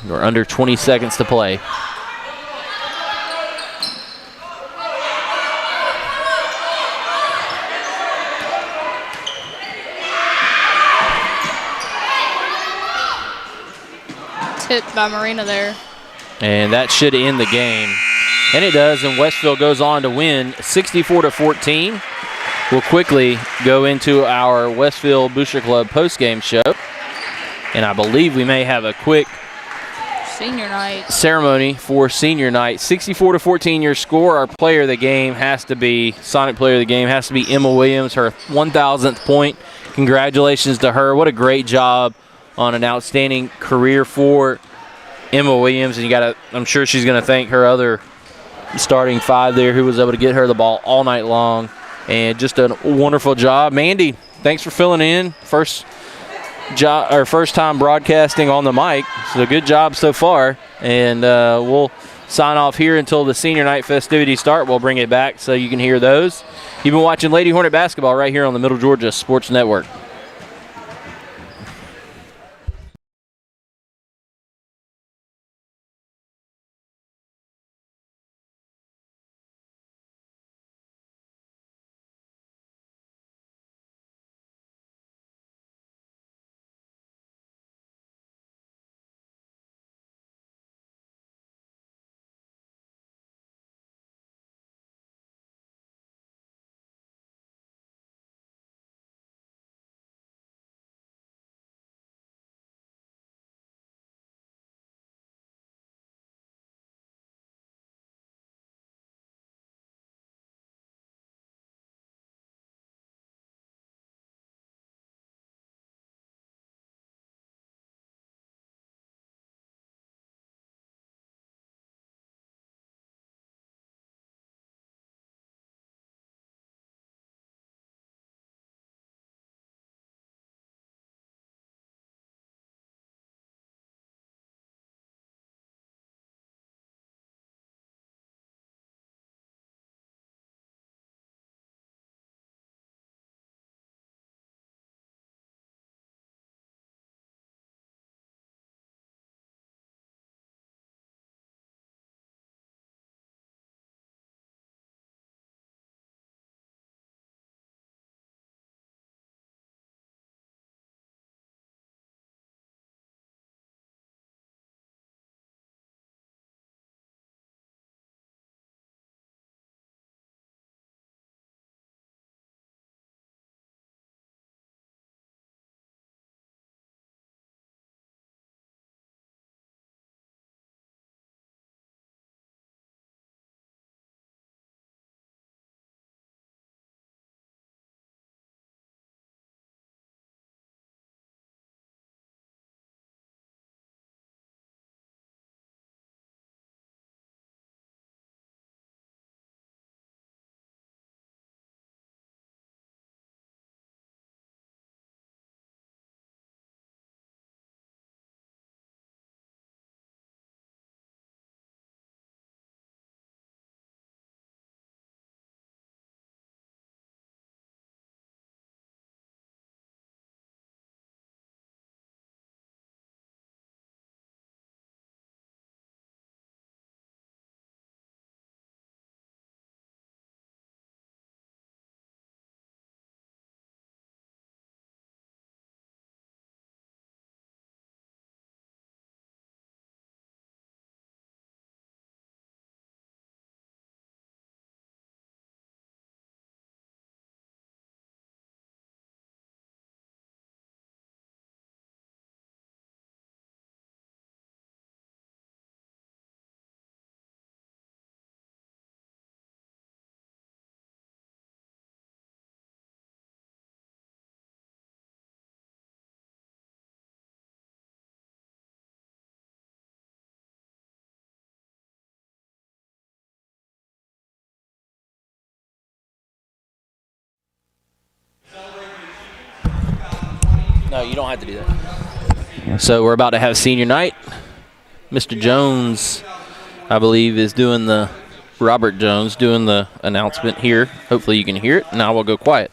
We're under 20 seconds to play. Tipped by Marina there. And that should end the game. And it does, and Westfield goes on to win 64-14. We'll quickly go into our Westfield Booster Club postgame show. And I believe we may have a quick senior night ceremony for senior night. 64-14 your score. Our player of the game has to be, Sonic player of the game has to be Emma Williams, her 1,000th point. Congratulations to her. What a great job on an outstanding career for Emma Williams. And I'm sure she's going to thank her other starting 5 there who was able to get her the ball all night long. And just a wonderful job. Mandy, thanks for filling in. First time broadcasting on the mic. So good job so far. And we'll sign off here until the senior night festivities start. We'll bring it back so you can hear those. You've been watching Lady Hornet basketball right here on the Middle Georgia Sports Network. No, you don't have to do that. So we're about to have senior night. Mr. Jones, I believe, is doing the Robert Jones doing the announcement here. Hopefully you can hear it. Now we'll go quiet.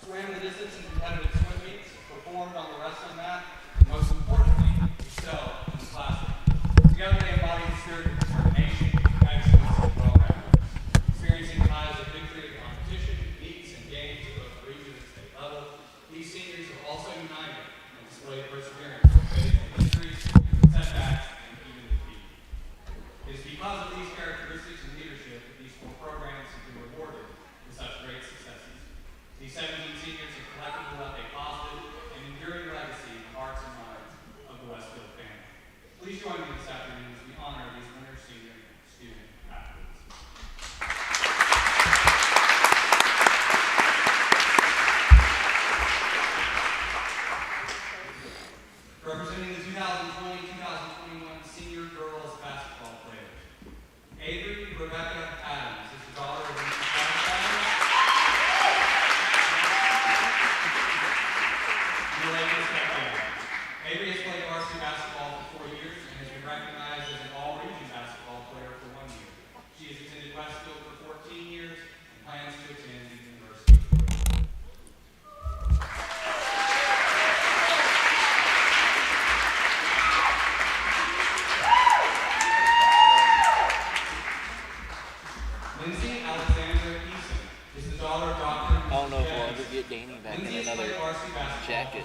Jacket.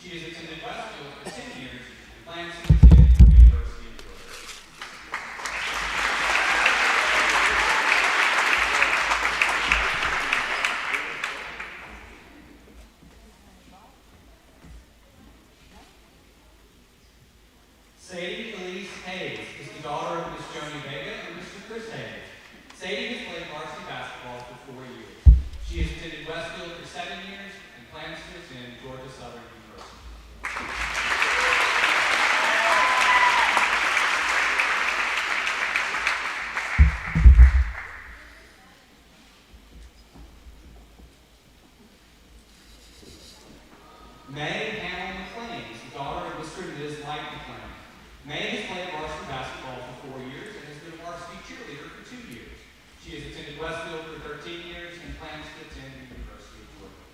She has attended Westfield for 10 years and plans to attend the University of Georgia. Sadie Elise Hayes is the daughter of Miss Joni Vega and Mr. Chris Hayes. Sadie has played varsity basketball for 4 years. She has attended Westfield for 7 years and plans to attend Georgia Southern University. May Hannah McLean is the daughter of Mr. and Ms. Mike McLean. May has played varsity basketball for 4 years and has been a varsity cheerleader for 2 years. She has attended Westfield for 13 years and plans to attend the University of Georgia.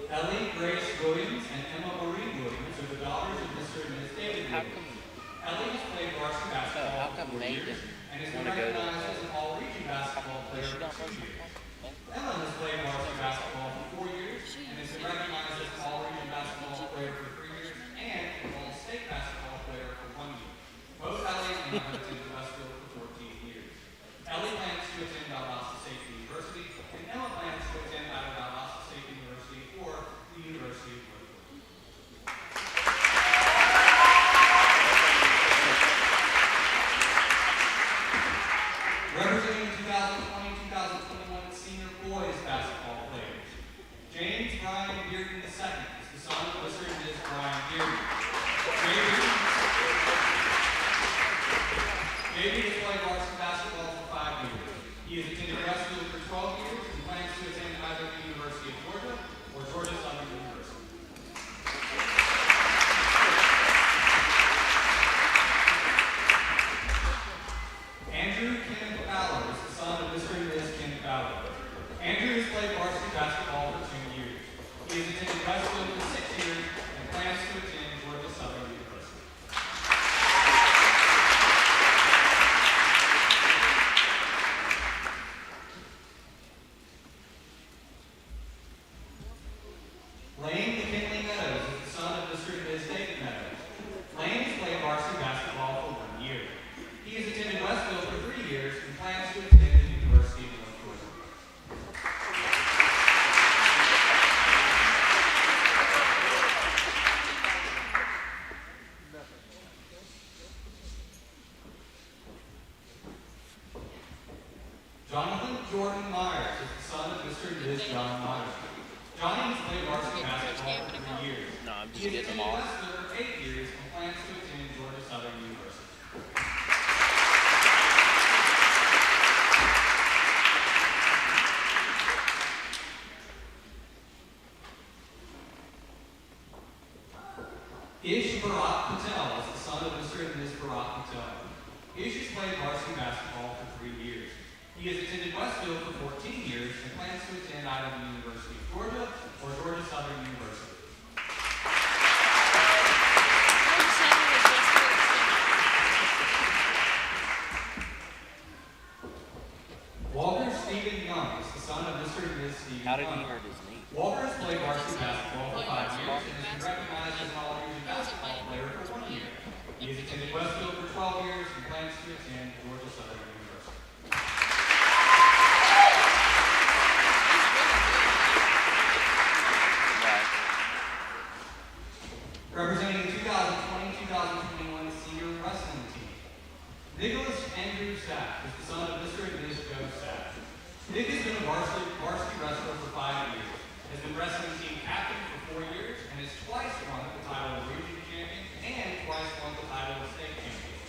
Ellie Grace Williams and Emma Marie Williams are the daughters of Mr. and Ms. David Williams. Ellie has played varsity basketball for 4 years and has been recognized as an all-region basketball player for 2 years. Emma has played varsity basketball for 4 years and has been recognized as an all-region basketball player for 3 years and an all-state basketball player for 1 year. Both Ellie and Emma have attended Westfield for 14 years. Ellie plans to attend Valdosta State University and Emma plans to attend either Valdosta State University or the University of Georgia. Representing the 2020-2021 senior boys basketball players, James Brian Bearden II is the son of Mr. and Ms. Brian Bearden. David has played varsity basketball for 5 years. He has attended Westfield for 12 years and plans to attend either the University of Georgia or Georgia Southern University. Andrew Kenneth Fowler is the son of Mr. and Ms. Kenneth Fowler. Andrew has played varsity basketball for 2 years. He has attended Westfield for 6 years and plans to attend Georgia Southern University. Lane McKinley Meadows is the son of Mr. and Ms. David Meadows. Lane has played varsity basketball for 1 year. He has attended Westfield for 3 years and plans to attend the University of North Georgia. Jonathan Jordan Myers is the son of Mr. and Ms. John Myers. Johnny has played varsity basketball for 3 years. He has attended Westfield for 8 years and plans to attend Georgia Southern University. He has attended Westfield for 14 years and plans to attend either the University of Georgia or Georgia Southern University. Walker Stephen Young is the son of Mr. and Ms. Stephen Young. How did he hurt his knee? Walker has played varsity basketball for 5 years and has been recognized as an all-region basketball player for 1 year. He has attended Westfield for 12 years and plans to attend Georgia Southern University. Representing the 2020-2021 senior wrestling team, Nicholas Andrew Sack is the son of Mr. and Ms. Joe Sack. Nick has been a varsity wrestler for 5 years, has been wrestling team captain for 4 years, and has twice won the title of region champion and twice won the title of state champion.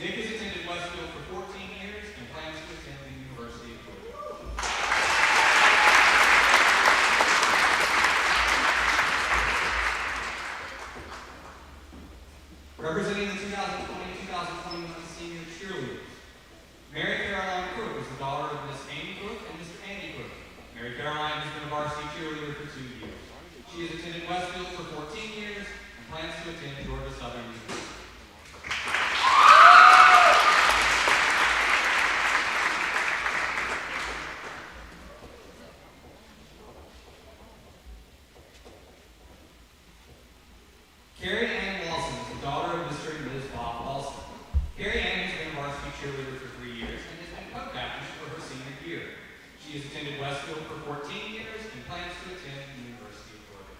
Nick has attended Westfield for 14 years and plans to attend the University of Georgia. Representing the 2020-2021 senior cheerleaders, Mary Caroline Crook is the daughter of Miss Amy Crook and Mr. Andy Crook. Mary Caroline has been a varsity cheerleader for 2 years. She has attended Westfield for 14 years and plans to attend Georgia Southern University. Carrie Ann Lawson is the daughter of Mr. and Ms. Bob Lawson. Carrie Ann has been a varsity cheerleader for 3 years and has been co-captain for her senior year. She has attended Westfield for 14 years and plans to attend the University of Georgia.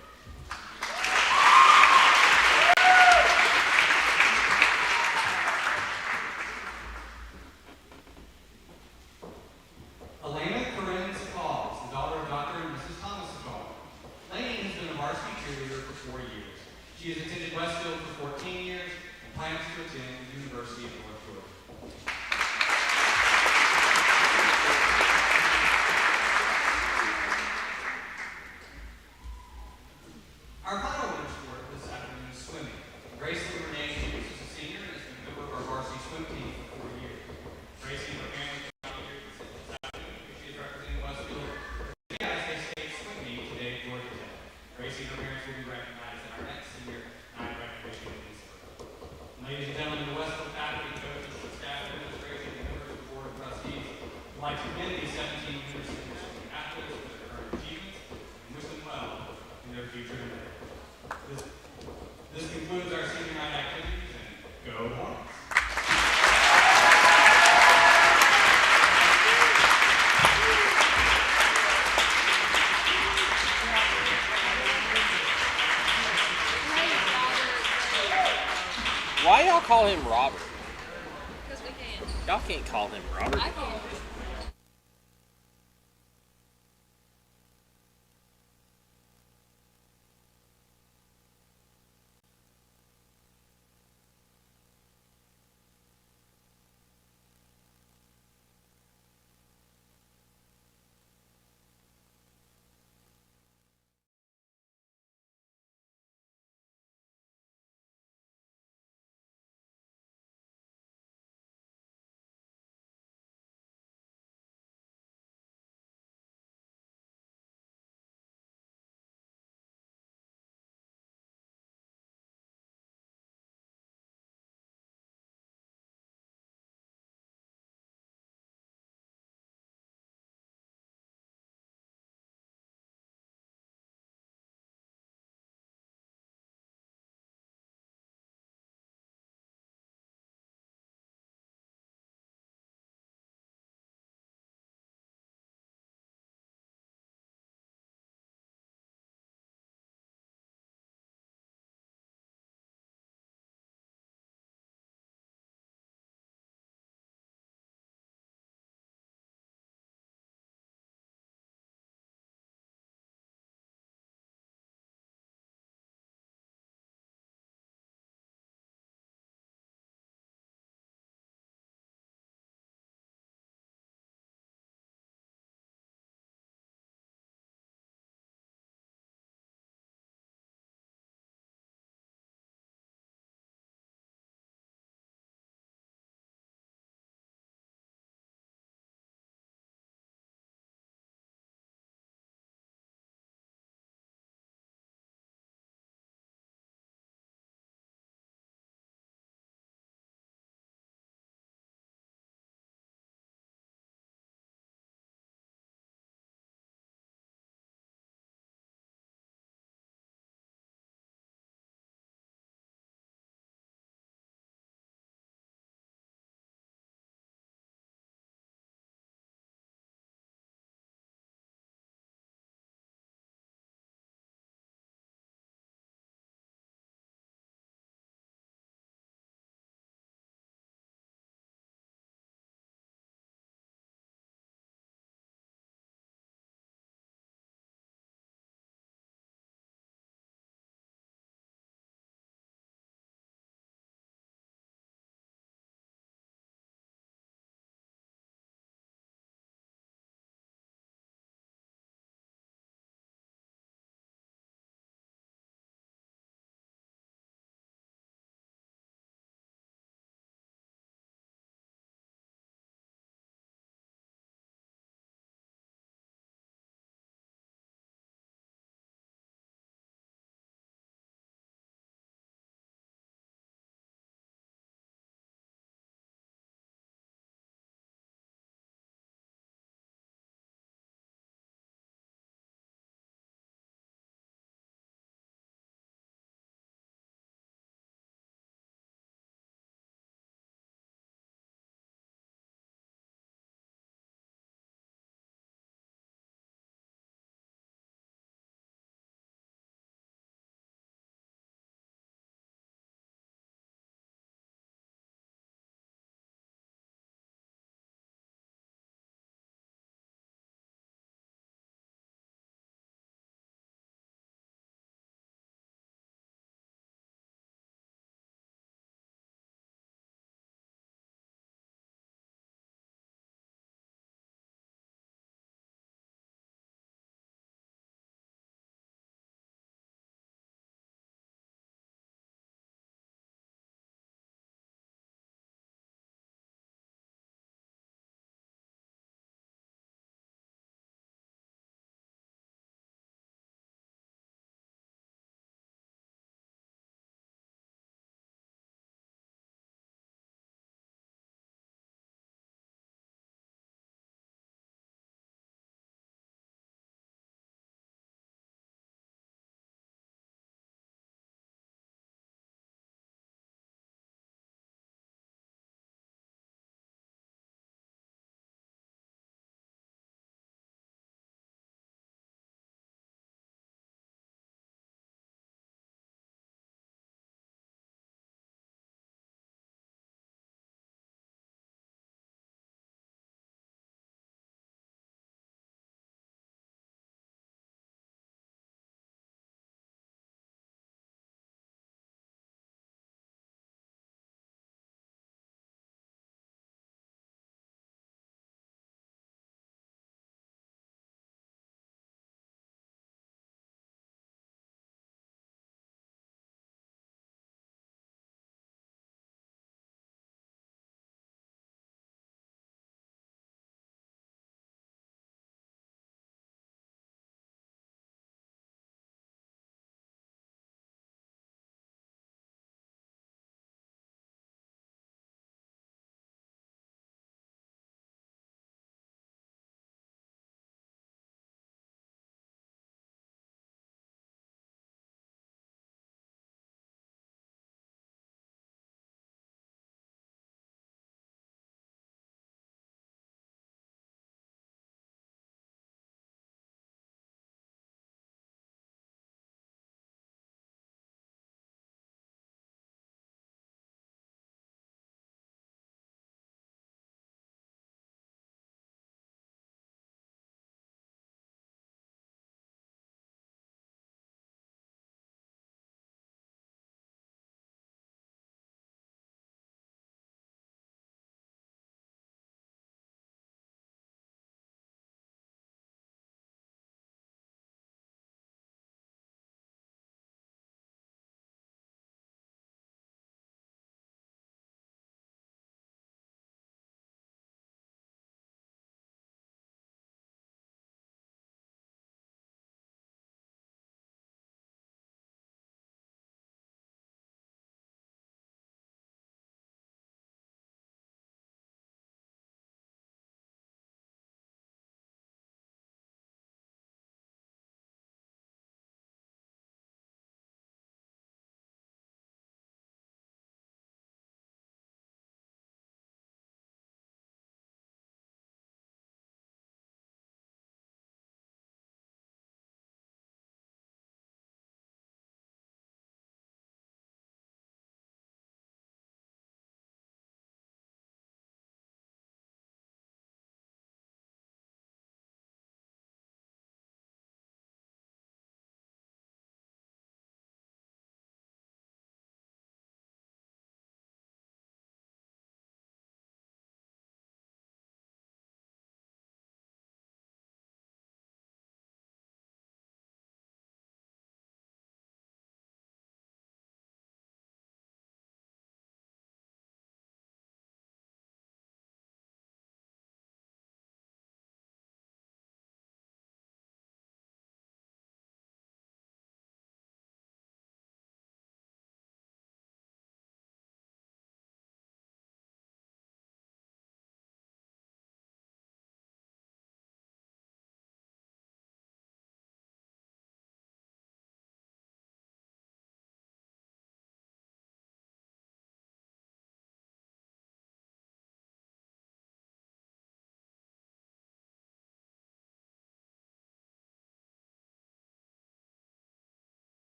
Elena Corinne Sakal is the daughter of Dr. and Mrs. Thomas Sakal. Lainey has been a varsity cheerleader for 4 years. She has attended Westfield for 14 years and plans to attend the University of North Georgia. Our final winner sport this afternoon is swimming. Gracie Renee Hughes is a senior and has been a member of our varsity swim team for 4 years. Gracie and her family came out here this afternoon because she is representing Westfield as they state swim meet today at Georgia Tech. Gracie and her parents will be recognized in our next senior night recognition of these. Ladies and gentlemen, the Westfield faculty, coaches, staff, administration, and members of the Board of Trustees would like to commend these 17 university athletes for their current achievements and wish them well in their future endeavors. This concludes our senior night activities, and go Hornets! Why y'all call him Robert? Because we can. Y'all can't call him Robert. I can.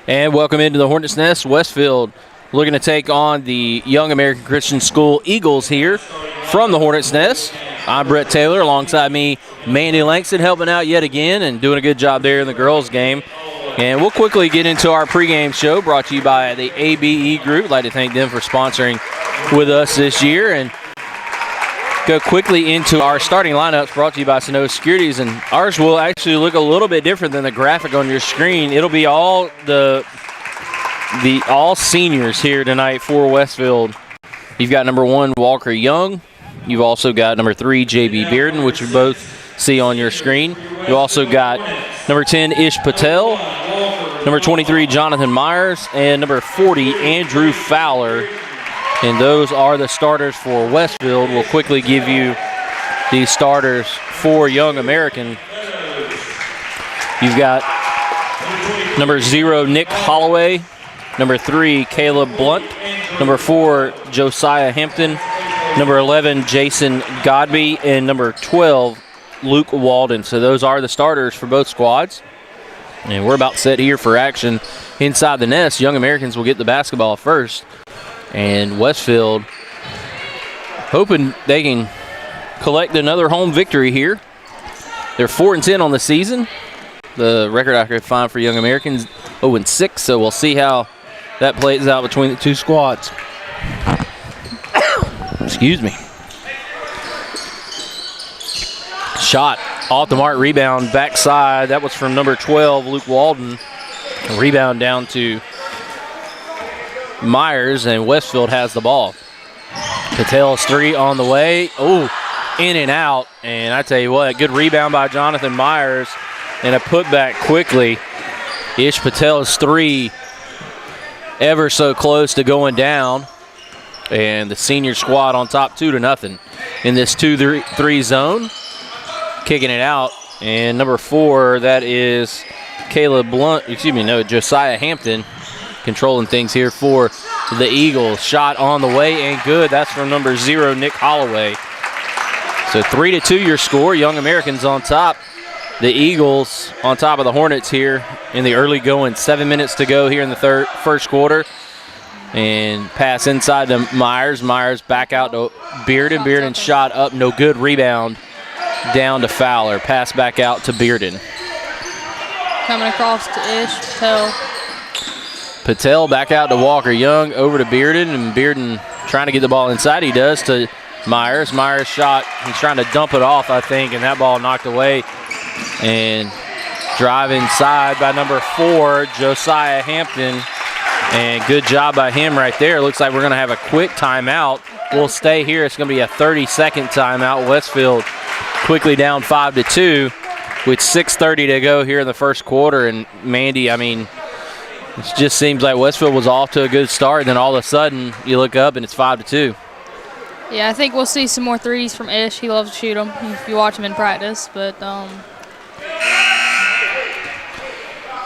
And welcome into the Hornets Nest. Westfield looking to take on the Young American Christian School Eagles here from the Hornets Nest. I'm Brett Taylor. Alongside me, Mandy Langston, helping out yet again and doing a good job there in the girls' game. And we'll quickly get into our pregame show brought to you by the ABE Group. I'd like to thank them for sponsoring with us this year. And go quickly into our starting lineups brought to you by Sonoma Securities. And ours will actually look a little bit different than the graphic on your screen. It'll be all all seniors here tonight for Westfield. You've got number 1, Walker Young. You've also got number 3, J.B. Bearden, which you both see on your screen. You also got number 10, Ish Patel, number 23, Jonathan Myers, and number 40, Andrew Fowler. And those are the starters for Westfield. We'll quickly give you the starters for Young American. You've got number 0, Nick Holloway, number 3, Caleb Blunt, number 4, Josiah Hampton, number 11, Jason Godby, and number 12, Luke Walden. So those are the starters for both squads. And we're about set here for action inside the nest. Young Americans will get the basketball first. And Westfield hoping they can collect another home victory here. They're 4-10 on the season. The record I could find for Young Americans, 0-6. So we'll see how that plays out between the two squads. Excuse me. Shot off the mark, rebound, backside. That was from number 12, Luke Walden. A rebound down to Myers, and Westfield has the ball. Patel's 3 on the way. Oh, in and out. And I tell you what, good rebound by Jonathan Myers and a putback quickly. Ish Patel's 3 ever so close to going down. And the senior squad on top 2-0 in this 2-3 zone. Kicking it out, and number 4, that is Josiah Hampton controlling things here for the Eagles. Shot on the way and good. That's from number 0, Nick Holloway. So 3-2 your score. Young Americans on top. The Eagles on top of the Hornets here in the early going. 7 minutes to go here in the first quarter. And pass inside to Myers. Myers back out to Bearden. Bearden shot up, no good. Rebound down to Fowler. Pass back out to Bearden. Coming across to Ish Patel. Patel back out to Walker Young, over to Bearden, and Bearden trying to get the ball inside. He does to Myers. Myers shot. He's trying to dump it off, I think, and that ball knocked away. And drive inside by number 4, Josiah Hampton. And good job by him right there. Looks like we're going to have a quick timeout. We'll stay here. It's going to be a 30-second timeout. Westfield quickly down 5-2 with 6:30 to go here in the first quarter. And Mandy, I mean, it just seems like Westfield was off to a good start, and then all of a sudden you look up and it's 5-2. Yeah, I think we'll see some more threes from Ish. He loves to shoot them if you watch him in practice. But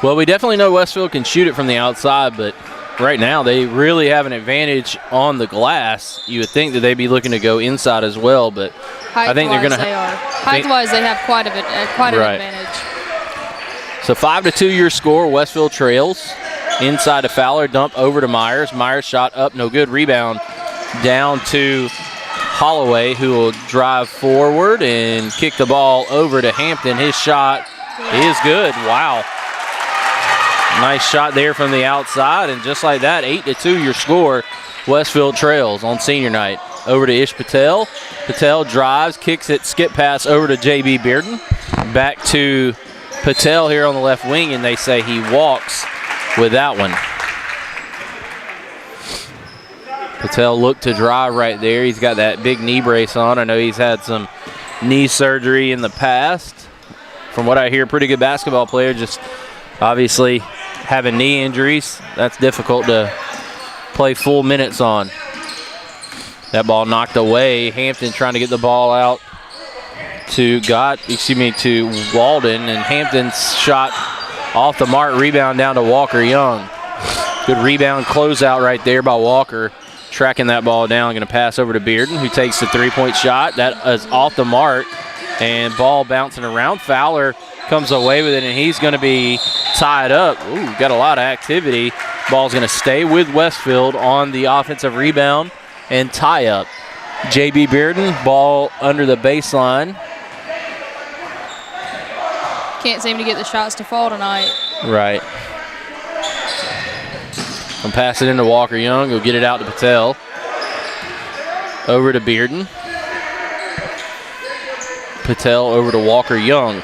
well, we definitely know Westfield can shoot it from the outside, but right now they really have an advantage on the glass. You would think that they'd be looking to go inside as well, but I think they're going to. Height-wise, they have quite an advantage. So 5-2 your score. Westfield trails. Inside to Fowler, dump over to Myers. Myers shot up, no good. Rebound down to Holloway, who will drive forward and kick the ball over to Hampton. His shot is good. Wow. Nice shot there from the outside, and just like that, 8-2 your score. Westfield trails on senior night. Over to Ish Patel. Patel drives, kicks it, skip pass over to J.B. Bearden. Back to Patel here on the left wing, and they say he walks with that one. Patel looked to drive right there. He's got that big knee brace on. I know he's had some knee surgery in the past. From what I hear, pretty good basketball player, just obviously having knee injuries. That's difficult to play full minutes on. That ball knocked away. Hampton trying to get the ball out to Walden, and Hampton's shot off the mark, rebound down to Walker Young. Good rebound closeout right there by Walker. Tracking that ball down, going to pass over to Bearden, who takes the three-point shot. That is off the mark, and ball bouncing around. Fowler comes away with it, and he's going to be tie it up. Ooh, got a lot of activity. Ball's going to stay with Westfield on the offensive rebound and tie up. J.B. Bearden, ball under the baseline. Can't seem to get the shots to fall tonight. Right. I'm passing into Walker Young. He'll get it out to Patel. Over to Bearden. Patel over to Walker Young.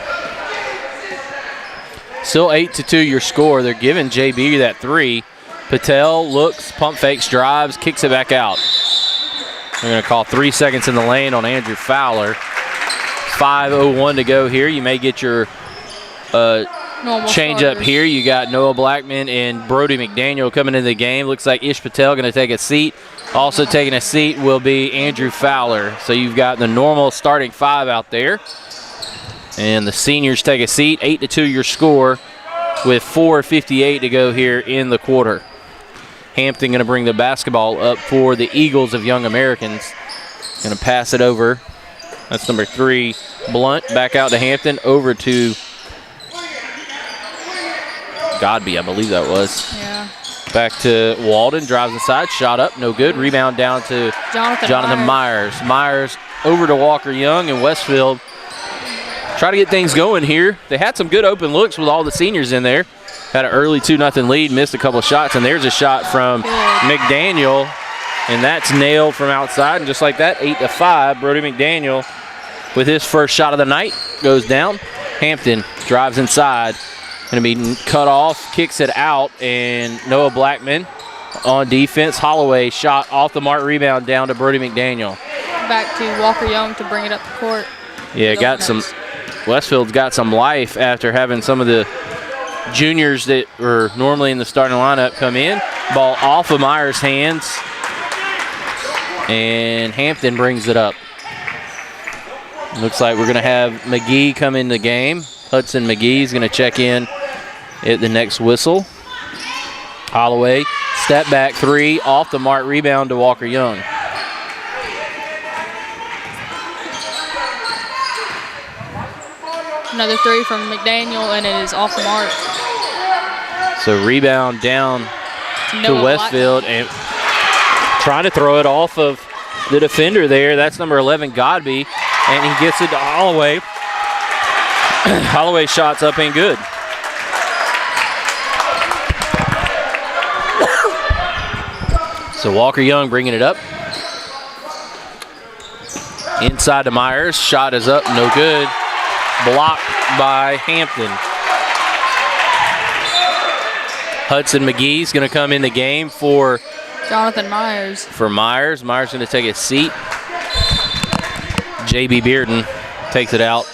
Still 8-2 your score. They're giving JB that three. Patel looks, pump fakes, drives, kicks it back out. They're going to call 3 seconds in the lane on Andrew Fowler. 5:01 to go here. You may get your change up here. You got Noah Blackman and Brody McDaniel coming into the game. Looks like Ish Patel going to take a seat. Also taking a seat will be Andrew Fowler. So you've got the normal starting five out there. And the seniors take a seat. 8-2 your score with 4:58 to go here in the quarter. Hampton going to bring the basketball up for the Eagles of Young Americans. Going to pass it over. That's number 3, Blunt. Back out to Hampton. Over to Godby, I believe that was. Yeah. Back to Walden. Drives inside. Shot up. No good. Rebound down to Jonathan Myers. Myers over to Walker Young, and Westfield try to get things going here. They had some good open looks with all the seniors in there. Had an early 2-0 lead, missed a couple of shots, and there's a shot from McDaniel, and that's nailed from outside. And just like that, 8-5, Brody McDaniel with his first shot of the night goes down. Hampton drives inside, going to be cut off, kicks it out, and Noah Blackman on defense. Holloway shot off the mark, rebound down to Brody McDaniel. Back to Walker Young to bring it up the court. Yeah, got some. Westfield's got some life after having some of the juniors that were normally in the starting lineup come in. Ball off of Myers' hands, and Hampton brings it up. Looks like we're going to have McGee come in the game. Hudson McGee's going to check in at the next whistle. Holloway, step back three, off the mark, rebound to Walker Young. Another three from McDaniel, and it is off the mark. So rebound down to Westfield, and trying to throw it off of the defender there. That's number 11, Godby, and he gets it to Holloway. Holloway shots up ain't good. So Walker Young bringing it up. Inside to Myers, shot is up, no good. Blocked by Hampton. Hudson McGee's going to come in the game for Jonathan Myers. For Myers. Myers going to take a seat. J.B. Bearden takes it out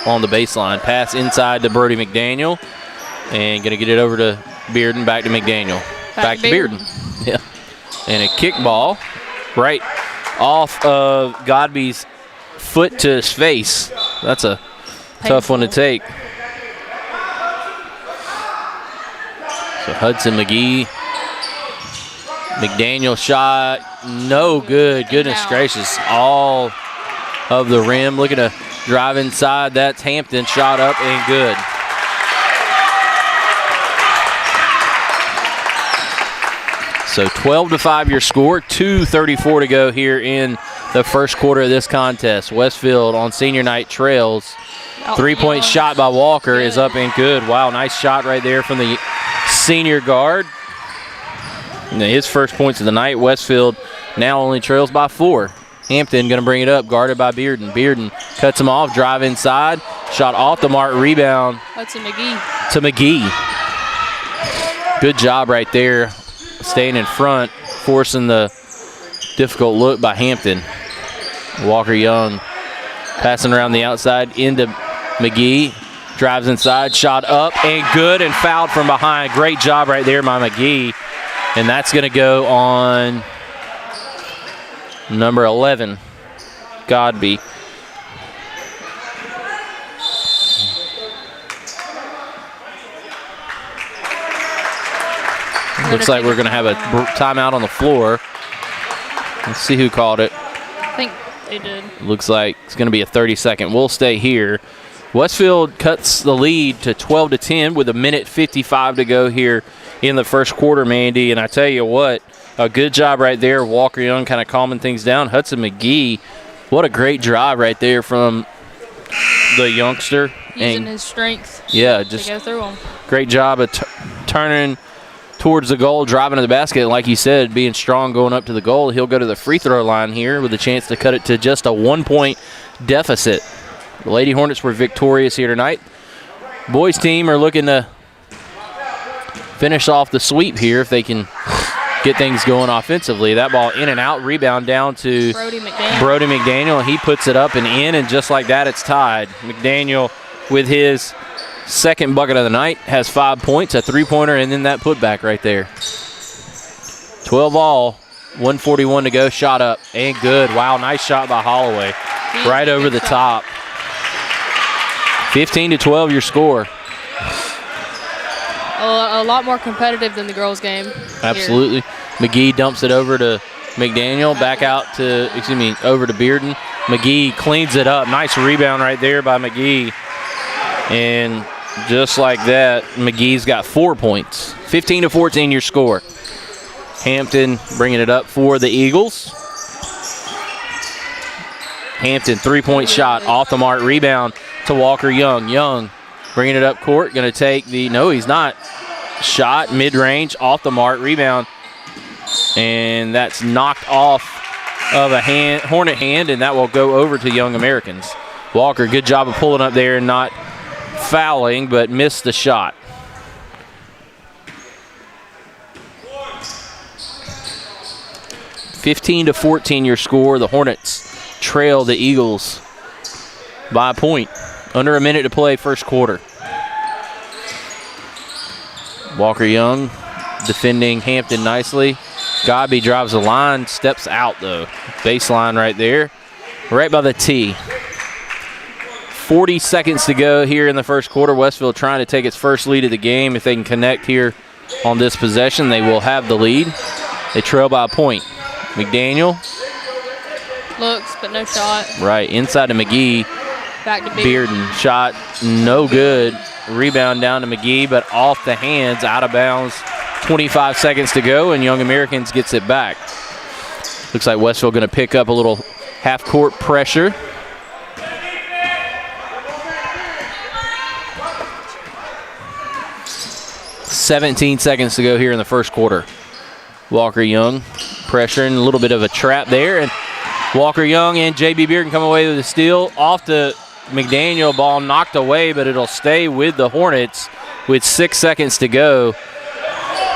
on the baseline. Pass inside to Brody McDaniel. And going to get it over to Bearden, back to McDaniel. Back to Bearden. Yeah. And a kickball right off of Godby's foot to his face. That's a tough one to take. So Hudson McGee. McDaniel shot, no good. Goodness gracious. All of the rim. Looking to drive inside. That's Hampton. Shot up and good. So 12-5 your score. 2:34 to go here in the first quarter of this contest. Westfield on senior night trails. 3-point shot by Walker is up and good. Wow, nice shot right there from the senior guard. His first points of the night. Westfield now only trails by 4. Hampton going to bring it up, guarded by Bearden. Bearden cuts him off, drive inside. Shot off the mark, rebound. That's McGee. To McGee. Good job right there, staying in front, forcing the difficult look by Hampton. Walker Young passing around the outside into McGee. Drives inside, shot up and good, and fouled from behind. Great job right there by McGee. And that's going to go on number 11, Godby. Looks like we're going to have a timeout on the floor. Let's see who called it. I think they did. Looks like it's going to be a 30-second. We'll stay here Westfield cuts the lead to 12-10 with 1:55 to go here in the first quarter, Mandy. And I tell you what, a good job right there. Walker Young kind of calming things down. Hudson McGee, what a great drive right there from the youngster. Using his strength to go through him. Great job of turning towards the goal, driving to the basket. Like you said, being strong going up to the goal. He'll go to the free throw line here with a chance to cut it to just a 1-point deficit. The Lady Hornets were victorious here tonight. Boys team are looking to finish off the sweep here if they can get things going offensively. That ball in and out, rebound down to Brody McDaniel. He puts it up and in, and just like that, it's tied. McDaniel with his second bucket of the night has 5 points, a three-pointer, and then that putback right there. 12 all, 1:41 to go. Shot up and good. Wow, nice shot by Holloway. Right over the top. 15-12 your score. A lot more competitive than the girls' game. Absolutely. Here. McGee dumps it over to McDaniel, over to Bearden. McGee cleans it up. Nice rebound right there by McGee. And just like that, McGee's got 4 points. 15-14 your score. Hampton bringing it up for the Eagles. Hampton, three-point shot off the mark. Rebound to Walker Young. Young bringing it up court. Going to take no, he's not. Shot mid-range off the mark. Rebound. And that's knocked off of a Hornet hand, and that will go over to Young Americans. Walker, good job of pulling up there and not fouling, but missed the shot. (15-14) your score. The Hornets trail the Eagles by a point. Under a minute to play, first quarter. Walker Young defending Hampton nicely. Godby drives the line, steps out though. Baseline right there, right by the tee. 40 seconds to go here in the first quarter. Westfield trying to take its first lead of the game. If they can connect here on this possession, they will have the lead. They trail by a point. McDaniel. Looks, but no shot. Right, inside to McGee. Back to Bearden. Shot no good. Rebound down to McGee, but off the hands, out of bounds. 25 seconds to go, and Young Americans gets it back. Looks like Westfield going to pick up a little half-court pressure. .17 seconds to go here in the first quarter. Walker Young pressuring, a little bit of a trap there, and Walker Young and J.B. Bearden come away with a steal. Off to McDaniel, ball knocked away, but it'll stay with the Hornets with 6 seconds to go.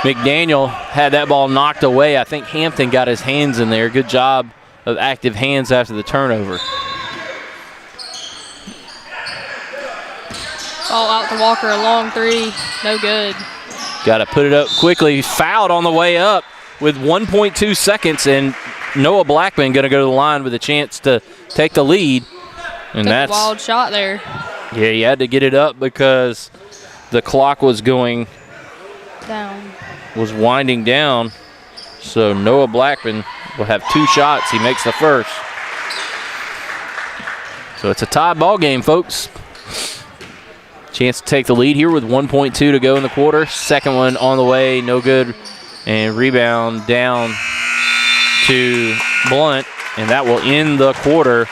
McDaniel had that ball knocked away. I think Hampton got his hands in there. Good job of active hands after the turnover. Ball out to Walker, a long three, no good. Got to put it up quickly. Fouled on the way up with 1.2 seconds, and Noah Blackman going to go to the line with a chance to take the lead. And that's a wild shot there. Yeah, he had to get it up because the clock was going down. Was winding down. So Noah Blackman will have 2 shots. He makes the first. So it's a tie ball game, folks. Chance to take the lead here with 1.2 to go in the quarter. Second one on the way, no good. And rebound down to Blunt, and that will end the quarter.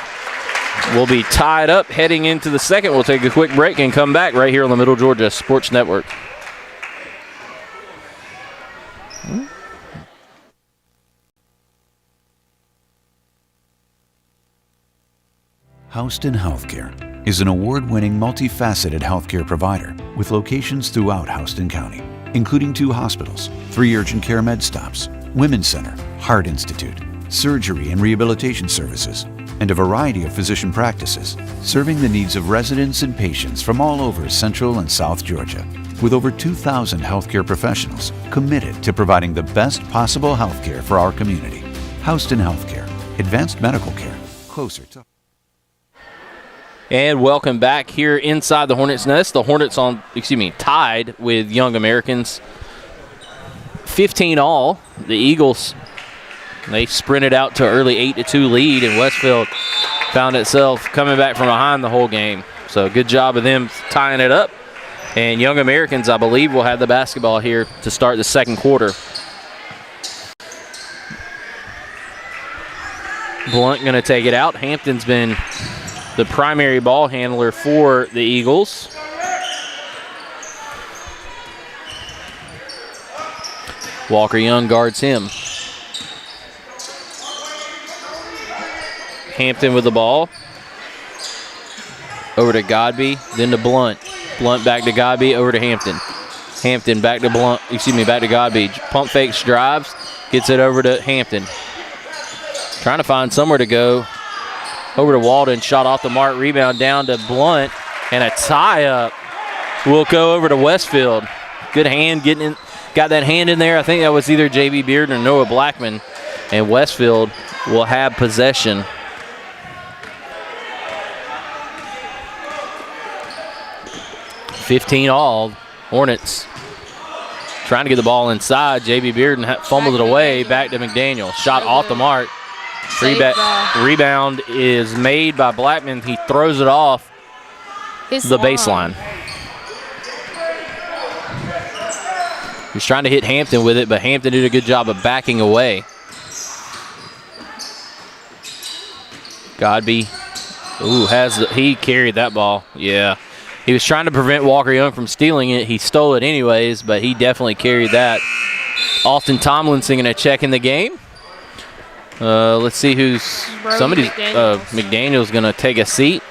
We'll be tied up heading into the second. We'll take a quick break and come back right here on the Middle Georgia Sports Network. Houston Healthcare is an award-winning, multifaceted healthcare provider with locations throughout Houston County, including 2 hospitals, 3 urgent care med stops, Women's Center, Heart Institute, surgery and rehabilitation services, and a variety of physician practices, serving the needs of residents and patients from all over Central and South Georgia, with over 2,000 healthcare professionals committed to providing the best possible healthcare for our community. Houston Healthcare, advanced medical care, closer to... And welcome back here inside the Hornets' nest. The Hornets tied with Young Americans. 15 all. The Eagles, they sprinted out to early 8-2 lead, and Westfield found itself coming back from behind the whole game. So good job of them tying it up. And Young Americans, I believe, will have the basketball here to start the second quarter. Blunt going to take it out. Hampton's been the primary ball handler for the Eagles. Walker Young guards him. Hampton with the ball. Over to Godby, then to Blunt. Blunt back to Godby, over to Hampton. Hampton back to Blunt, back to Godby. Pump fakes, drives, gets it over to Hampton. Trying to find somewhere to go. Over to Walden, shot off the mark, rebound down to Blunt, and a tie-up will go over to Westfield. Good hand getting in, got that hand in there. I think that was either J.B. Bearden or Noah Blackman, and Westfield will have possession. $15 Hornets trying to get the ball inside. J.B. Bearden fumbled it away. Back to McDaniel. Shot off the mark. Rebound is made by Blackman. He throws it off the baseline. He's trying to hit Hampton with it, but Hampton did a good job of backing away. Godby, he carried that ball. Yeah. He was trying to prevent Walker Young from stealing it. He stole it anyways, but he definitely carried that. Austin Tomlinson going to check in the game. Let's see who's McDaniel's going to take a seat.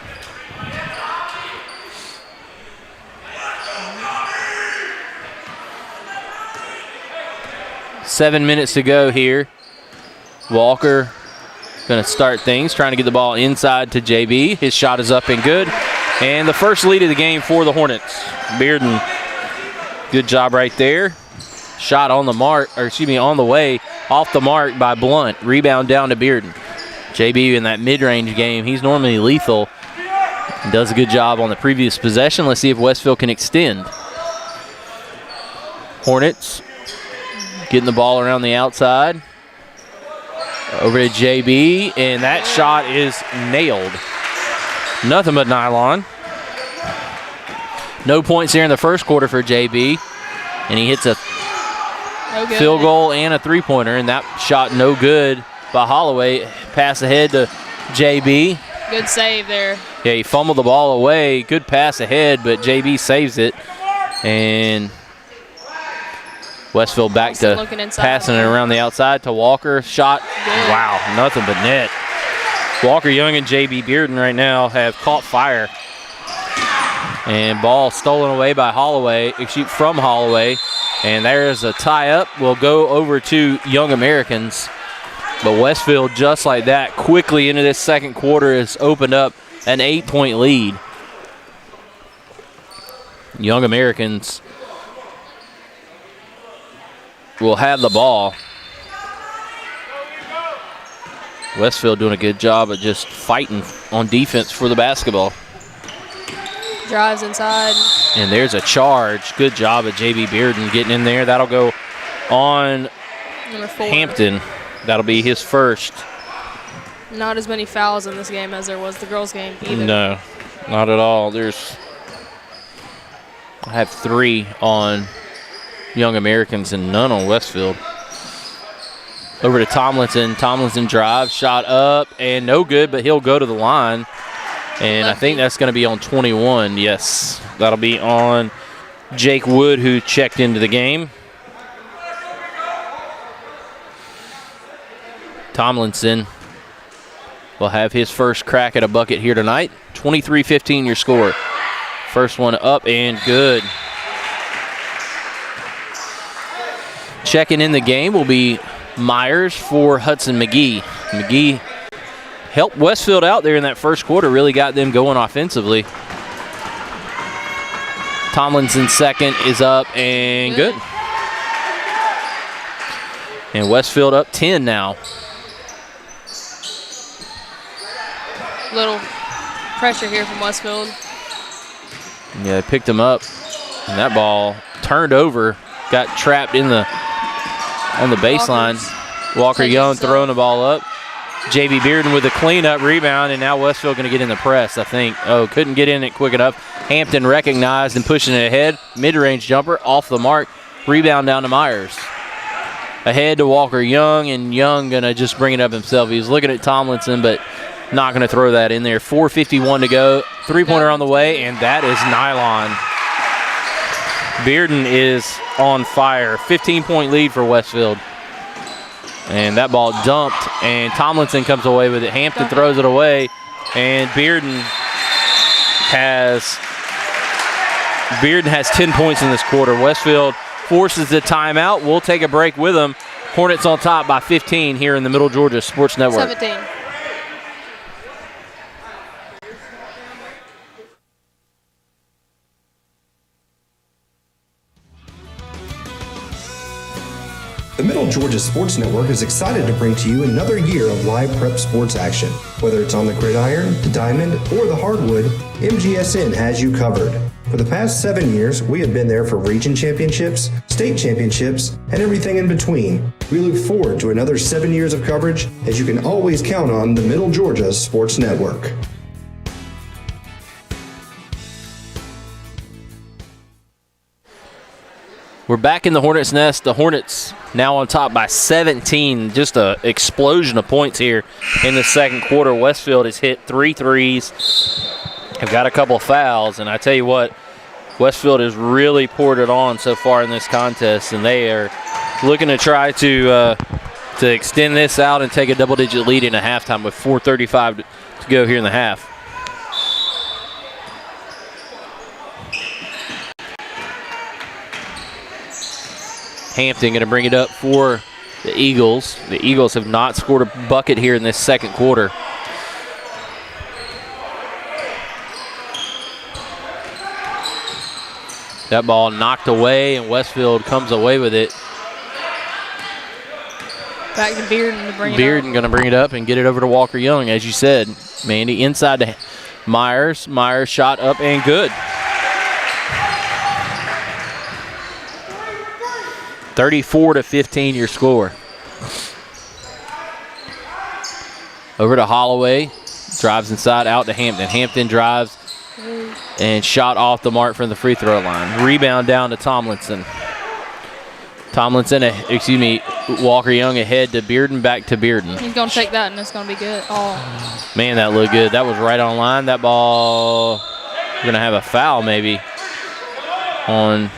Seven minutes to go here. Walker going to start things, trying to get the ball inside to JB. His shot is up and good. And the first lead of the game for the Hornets. Bearden, good job right there. Shot on the mark, on the way, off the mark by Blunt. Rebound down to Bearden. JB in that mid-range game, he's normally lethal. Does a good job on the previous possession. Let's see if Westfield can extend. Hornets getting the ball around the outside. Over to JB, and that shot is nailed. Nothing but nylon. No points here in the first quarter for JB. And he hits a field goal and a three-pointer, and that shot no good by Holloway. Pass ahead to JB. Good save there. Yeah, he fumbled the ball away. Good pass ahead, but JB saves it. And Westfield back to passing it around the outside to Walker. Shot. Good. Wow, nothing but net. Walker Young and J.B. Bearden right now have caught fire. And ball stolen away by Holloway, from Holloway. And there's a tie-up. We'll go over to Young Americans. But Westfield, just like that, quickly into this second quarter has opened up an 8-point lead. Young Americans will have the ball. Westfield doing a good job of just fighting on defense for the basketball. Drives inside. And there's a charge. Good job of J.B. Bearden getting in there. That'll go on Number 4. Hampton. That'll be his first. Not as many fouls in this game as there was the girls' game either. No, not at all. I have 3 on Young Americans and none on Westfield. Over to Tomlinson. Tomlinson drives, shot up, and no good, but he'll go to the line. And I think that's going to be on 21. Yes, that'll be on Jake Wood, who checked into the game. Tomlinson will have his first crack at a bucket here tonight. 23-15 your score. First one up and good. Checking in the game will be Myers for Hudson McGee. McGee helped Westfield out there in that first quarter, really got them going offensively. Tomlinson's second is up and good. And Westfield up 10 now. Little pressure here from Westfield. Yeah, they picked him up, and that ball turned over, got trapped on the baseline. Walker Young throwing the ball up. J.B. Bearden with a cleanup rebound, and now Westfield going to get in the press, I think. Oh, couldn't get in it quick enough. Hampton recognized and pushing it ahead. Mid-range jumper off the mark. Rebound down to Myers. Ahead to Walker Young, and Young going to just bring it up himself. He was looking at Tomlinson, but not going to throw that in there. 4:51 to go. Three-pointer on the way, and that is nylon. Bearden is on fire. 15-point lead for Westfield. And that ball dumped, and Tomlinson comes away with it. Hampton throws it away, and Bearden has 10 points in this quarter. Westfield forces the timeout. We'll take a break with them. Hornets on top by 15 here in the Middle Georgia Sports Network. 17. The Middle Georgia Sports Network is excited to bring to you another year of live prep sports action. Whether it's on the gridiron, the diamond, or the hardwood, MGSN has you covered. For the past 7 years, we have been there for region championships, state championships, and everything in between. We look forward to another 7 years of coverage, as you can always count on the Middle Georgia Sports Network. We're back in the Hornets' nest. The Hornets now on top by 17. Just an explosion of points here in the second quarter. Westfield has hit 3 threes. Have got a couple of fouls, and I tell you what, Westfield has really poured it on so far in this contest, and they are looking to try to extend this out and take a double-digit lead in a halftime with 4:35 to go here in the half. Hampton going to bring it up for the Eagles. The Eagles have not scored a bucket here in this second quarter. That ball knocked away, and Westfield comes away with it. Back to Bearden to bring it up. Bearden going to bring it up and get it over to Walker Young, as you said, Mandy. Inside to Myers. Myers shot up and good. 34-15 your score. Over to Holloway. Drives inside out to Hampton. Hampton drives and shot off the mark from the free throw line. Rebound down to Tomlinson. Walker Young ahead to Bearden, back to Bearden. He's going to take that, and it's going to be good. Oh. Man, that looked good. That was right on line. That ball, we're going to have a foul maybe on...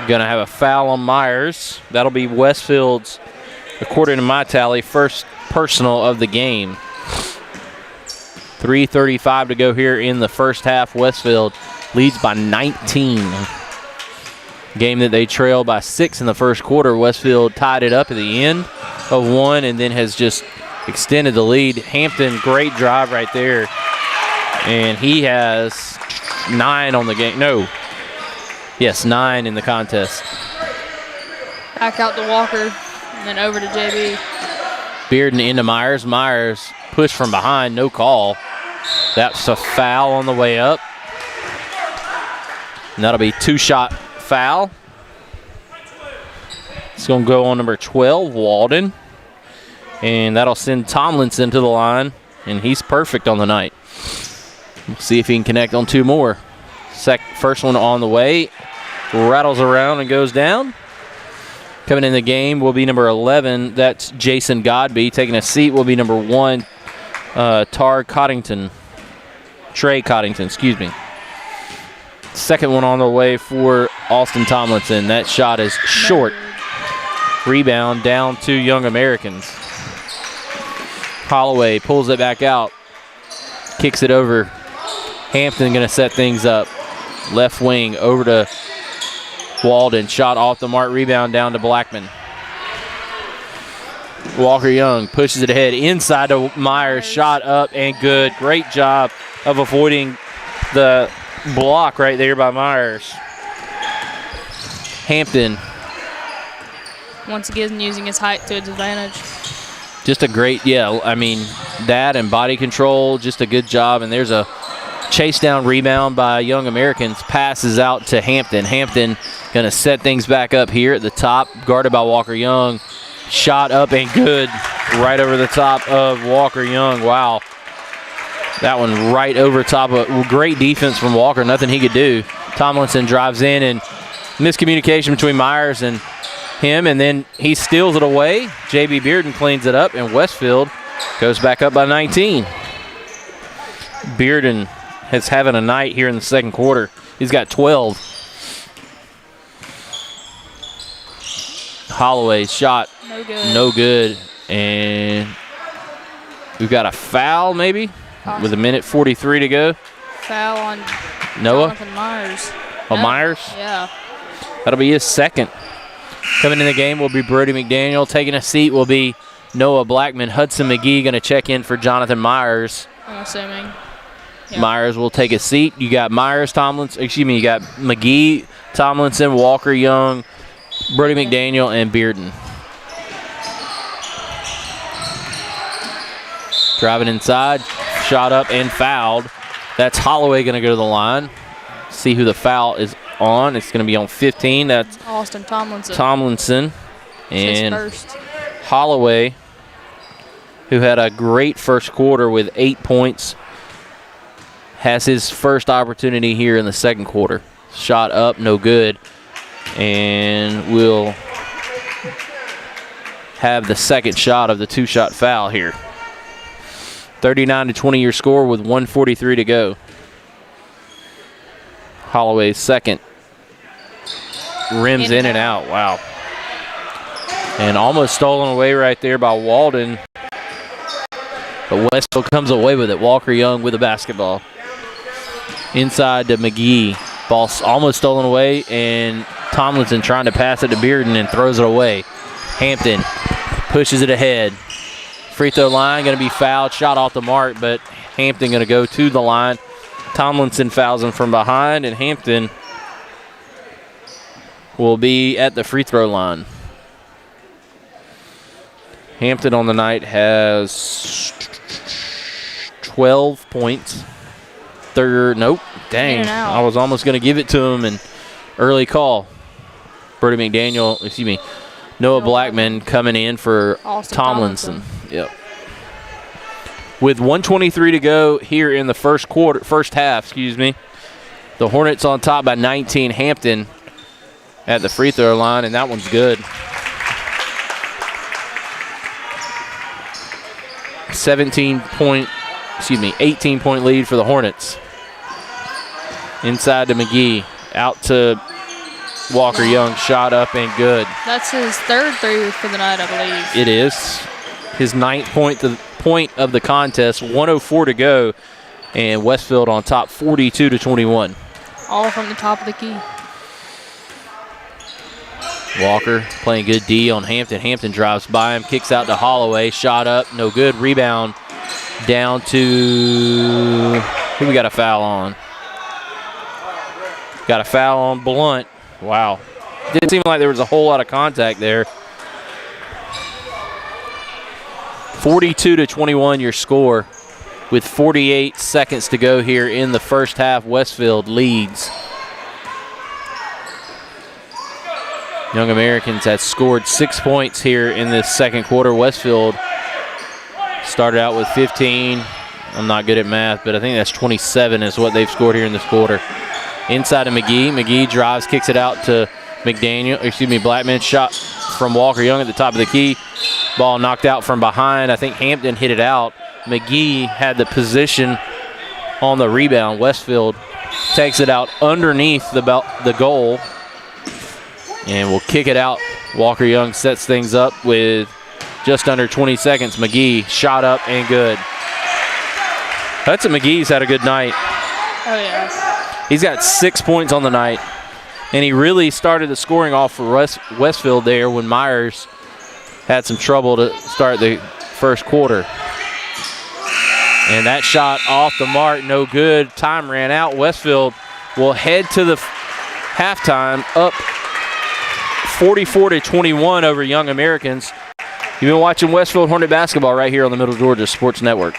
Going to have a foul on Myers. That'll be Westfield's, according to my tally, first personal of the game. 3:35 to go here in the first half. Westfield leads by 19. Game that they trailed by 6 in the first quarter. Westfield tied it up at the end of one and then has just extended the lead. Hampton, great drive right there. And he has 9 on the game. No. Yes, 9 in the contest. Back out to Walker, and then over to JB. Bearden into Myers. Myers pushed from behind, no call. That's a foul on the way up. And that'll be 2-shot foul. It's going to go on number 12, Walden. And that'll send Tomlinson to the line, and he's perfect on the night. We'll see if he can connect on 2 more. First one on the way. Rattles around and goes down. Coming in the game will be number 11. That's Jason Godby. Taking a seat will be number 1, Trey Coddington, excuse me. Second one on the way for Austin Tomlinson. That shot is short. Rebound down to Young Americans. Holloway pulls it back out. Kicks it over. Hampton going to set things up. Left wing over to Walden. Shot off the mark. Rebound down to Blackman. Walker Young pushes it ahead. Inside to Myers. Shot up and good. Great job of avoiding the block right there by Myers. Hampton. Once again, using his height to its advantage. Just a great, that and body control, just a good job. And there's a chase down rebound by Young Americans, passes out to Hampton. Hampton going to set things back up here at the top, guarded by Walker Young. Shot up and good, right over the top of Walker Young. Wow. That one right over top of great defense from Walker, nothing he could do. Tomlinson drives in, and miscommunication between Myers and him, and then he steals it away. J.B. Bearden cleans it up, and Westfield goes back up by 19. Bearden is having a night here in the second quarter. He's got 12. Holloway's shot, no good. And we've got a foul maybe with 1:43 to go. Foul on Noah. Jonathan Myers. Oh, Myers? Yeah. That'll be his second. Coming in the game will be Brody McDaniel. Taking a seat will be Noah Blackman. Hudson McGee going to check in for Jonathan Myers. I'm assuming. Yep. Myers will take a seat. You got Myers, Tomlinson, you got McGee, Tomlinson, Walker Young, Brody McDaniel, and Bearden. Driving inside, shot up and fouled. That's Holloway going to go to the line. See who the foul is on. It's going to be on 15. That's Austin Tomlinson. And his first. Holloway, who had a great first quarter with 8 points, has his first opportunity here in the second quarter. Shot up, no good. And will have the second shot of the two-shot foul here. 39-20 your score with 1:43 to go. Holloway's second. Rims in and out. Wow. And almost stolen away right there by Walden. But Westfield comes away with it. Walker Young with the basketball. Inside to McGee. Ball almost stolen away, and Tomlinson trying to pass it to Bearden and throws it away. Hampton pushes it ahead. Free throw line going to be fouled. Shot off the mark, but Hampton going to go to the line. Tomlinson fouls him from behind, and Hampton will be at the free throw line. Hampton on the night has 12 points. Nope. Dang. I was almost going to give it to him, and early call. Brody McDaniel, Noah Blackman coming in for Tomlinson. Yep. With 1:23 to go here in the first half, the Hornets on top by 19. Hampton at the free throw line, and that one's good. 18-point lead for the Hornets. Inside to McGee, out to Walker Young, shot up and good. That's his third three for the night, I believe. It is. His ninth point of the contest, 1:04 to go, and Westfield on top 42-21. All from the top of the key. Walker playing good D on Hampton. Hampton drives by him, kicks out to Holloway, shot up, no good. Rebound down to, who we got a foul on? Got a foul on Blunt. Wow. Didn't seem like there was a whole lot of contact there. 42-21 your score with 48 seconds to go here in the first half. Westfield leads. Young Americans has scored 6 points here in this second quarter. Westfield started out with 15. I'm not good at math, but I think that's 27 is what they've scored here in this quarter. Inside of McGee. McGee drives, kicks it out to Blackman. Shot from Walker Young at the top of the key. Ball knocked out from behind. I think Hampton hit it out. McGee had the position on the rebound. Westfield takes it out underneath the goal and will kick it out. Walker Young sets things up with just under 20 seconds. McGee shot up and good. Hudson McGee's had a good night. Oh, yeah. He's got 6 points on the night, and he really started the scoring off for Westfield there when Myers had some trouble to start the first quarter. And that shot off the mark, no good. Time ran out. Westfield will head to the halftime up 44-21 over Young Americans. You've been watching Westfield Hornet basketball right here on the Middle Georgia Sports Network.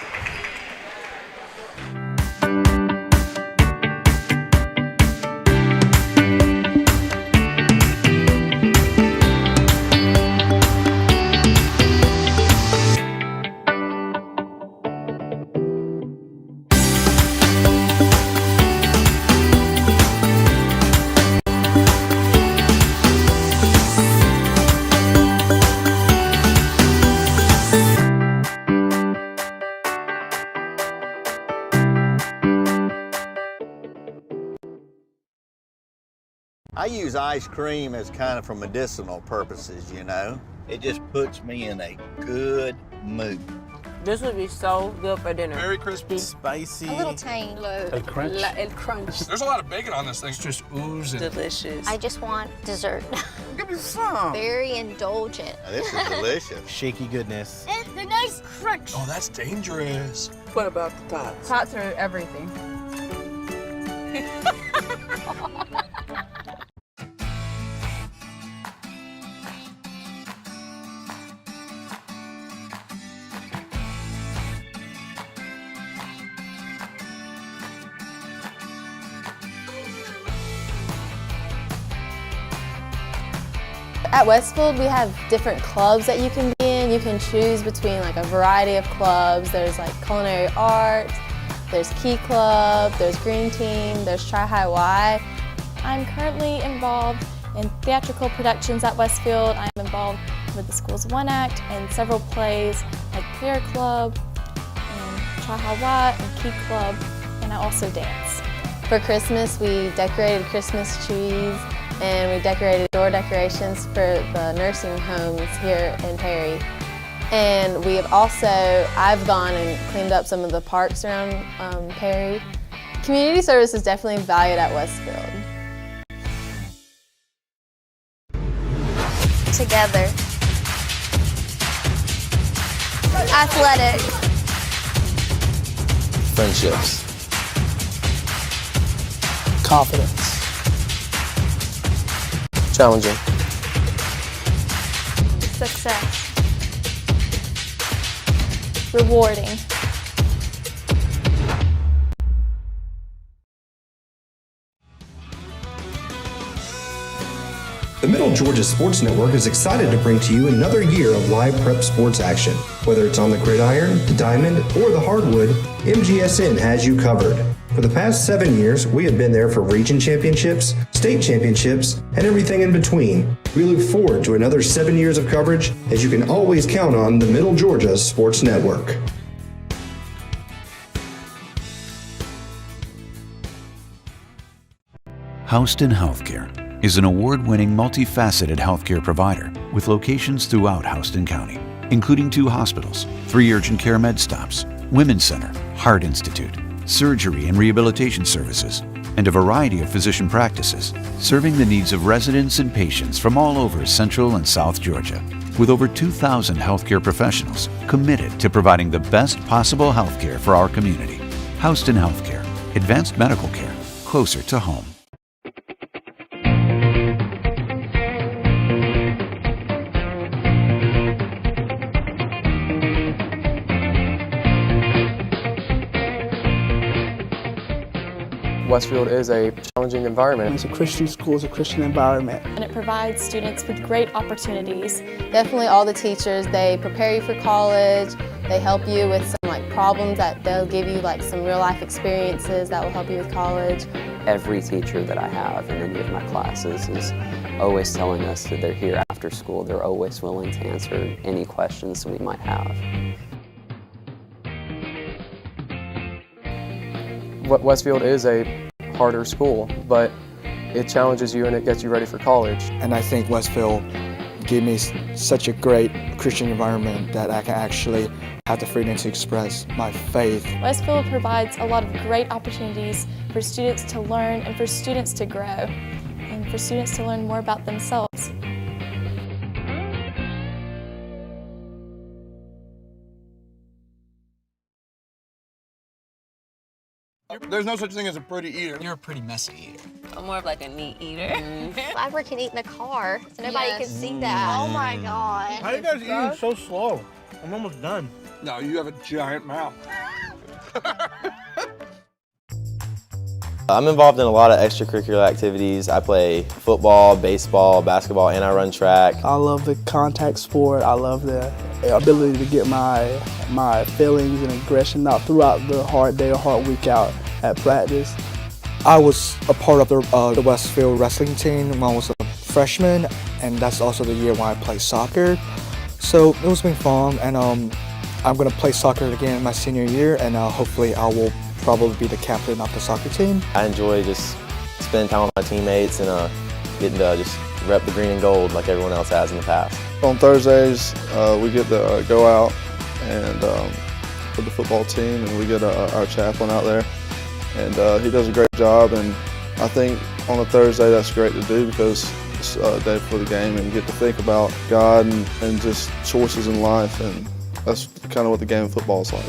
I use ice cream as kind of for medicinal purposes, you know. It just puts me in a good mood. This would be so good for dinner. Very crispy. Spicy. A little tang. A crunch. El crunch. There's a lot of bacon on this thing. It's just oozing. Delicious. I just want dessert. Give me some. Very indulgent. Now, this is delicious. Shaky goodness. And the nice crunch. Oh, that's dangerous. What about the tots? Tots are everything. At Westfield, we have different clubs that you can be in. You can choose between like a variety of clubs. There's like culinary arts, there's Key Club, there's Green Team, there's Tri High Y. I'm currently involved in theatrical productions at Westfield. I'm involved with the school's One Act and several plays like Prayer Club and Tri High Y and Key Club, and I also dance. For Christmas, we decorated Christmas trees and we decorated door decorations for the nursing homes here in Perry. And we have also, I've gone and cleaned up some of the parks around Perry. Community service is definitely valued at Westfield. Together. Athletic. Friendships. Confidence. Challenging. Success. Rewarding. The Middle Georgia Sports Network is excited to bring to you another year of live prep sports action. Whether it's on the gridiron, the diamond, or the hardwood, MGSN has you covered. For the past 7 years, we have been there for region championships, state championships, and everything in between. We look forward to another 7 years of coverage, as you can always count on the Middle Georgia Sports Network. Houston Healthcare is an award-winning multifaceted healthcare provider with locations throughout Houston County, including 2 hospitals, 3 urgent care med stops, Women's Center, Heart Institute, surgery and rehabilitation services, and a variety of physician practices, serving the needs of residents and patients from all over Central and South Georgia, with over 2,000 healthcare professionals committed to providing the best possible healthcare for our community. Houston Healthcare, advanced medical care, closer to home. Westfield is a challenging environment. It's a Christian school, it's a Christian environment. And it provides students with great opportunities. Definitely all the teachers, they prepare you for college, they help you with some like problems that they'll give you like some real life experiences that will help you with college. Every teacher that I have in any of my classes is always telling us that they're here after school. They're always willing to answer any questions we might have. Westfield is a harder school, but it challenges you and it gets you ready for college. And I think Westfield gave me such a great Christian environment that I can actually have the freedom to express my faith. Westfield provides a lot of great opportunities for students to learn and for students to grow and for students to learn more about themselves. There's no such thing as a pretty eater. You're a pretty messy eater. I'm more of like a neat eater. Glad we can eat in the car, so nobody can see that. Oh my God. How are you guys eating so slow? I'm almost done. No, you have a giant mouth. I'm involved in a lot of extracurricular activities. I play football, baseball, basketball, and I run track. I love the contact sport. I love the ability to get my feelings and aggression out throughout the hard day or hard week out at practice. I was a part of the Westfield wrestling team when I was a freshman, and that's also the year when I played soccer. So it was been fun, and I'm going to play soccer again my senior year, and hopefully I will probably be the captain of the soccer team. I enjoy just spending time with my teammates and getting to just rep the green and gold like everyone else has in the past. On Thursdays, we get to go out and with the football team, and we get our chaplain out there, and he does a great job. And I think on a Thursday that's great to do because it's a day before the game, and you get to think about God and just choices in life, and that's kind of what the game of football is like.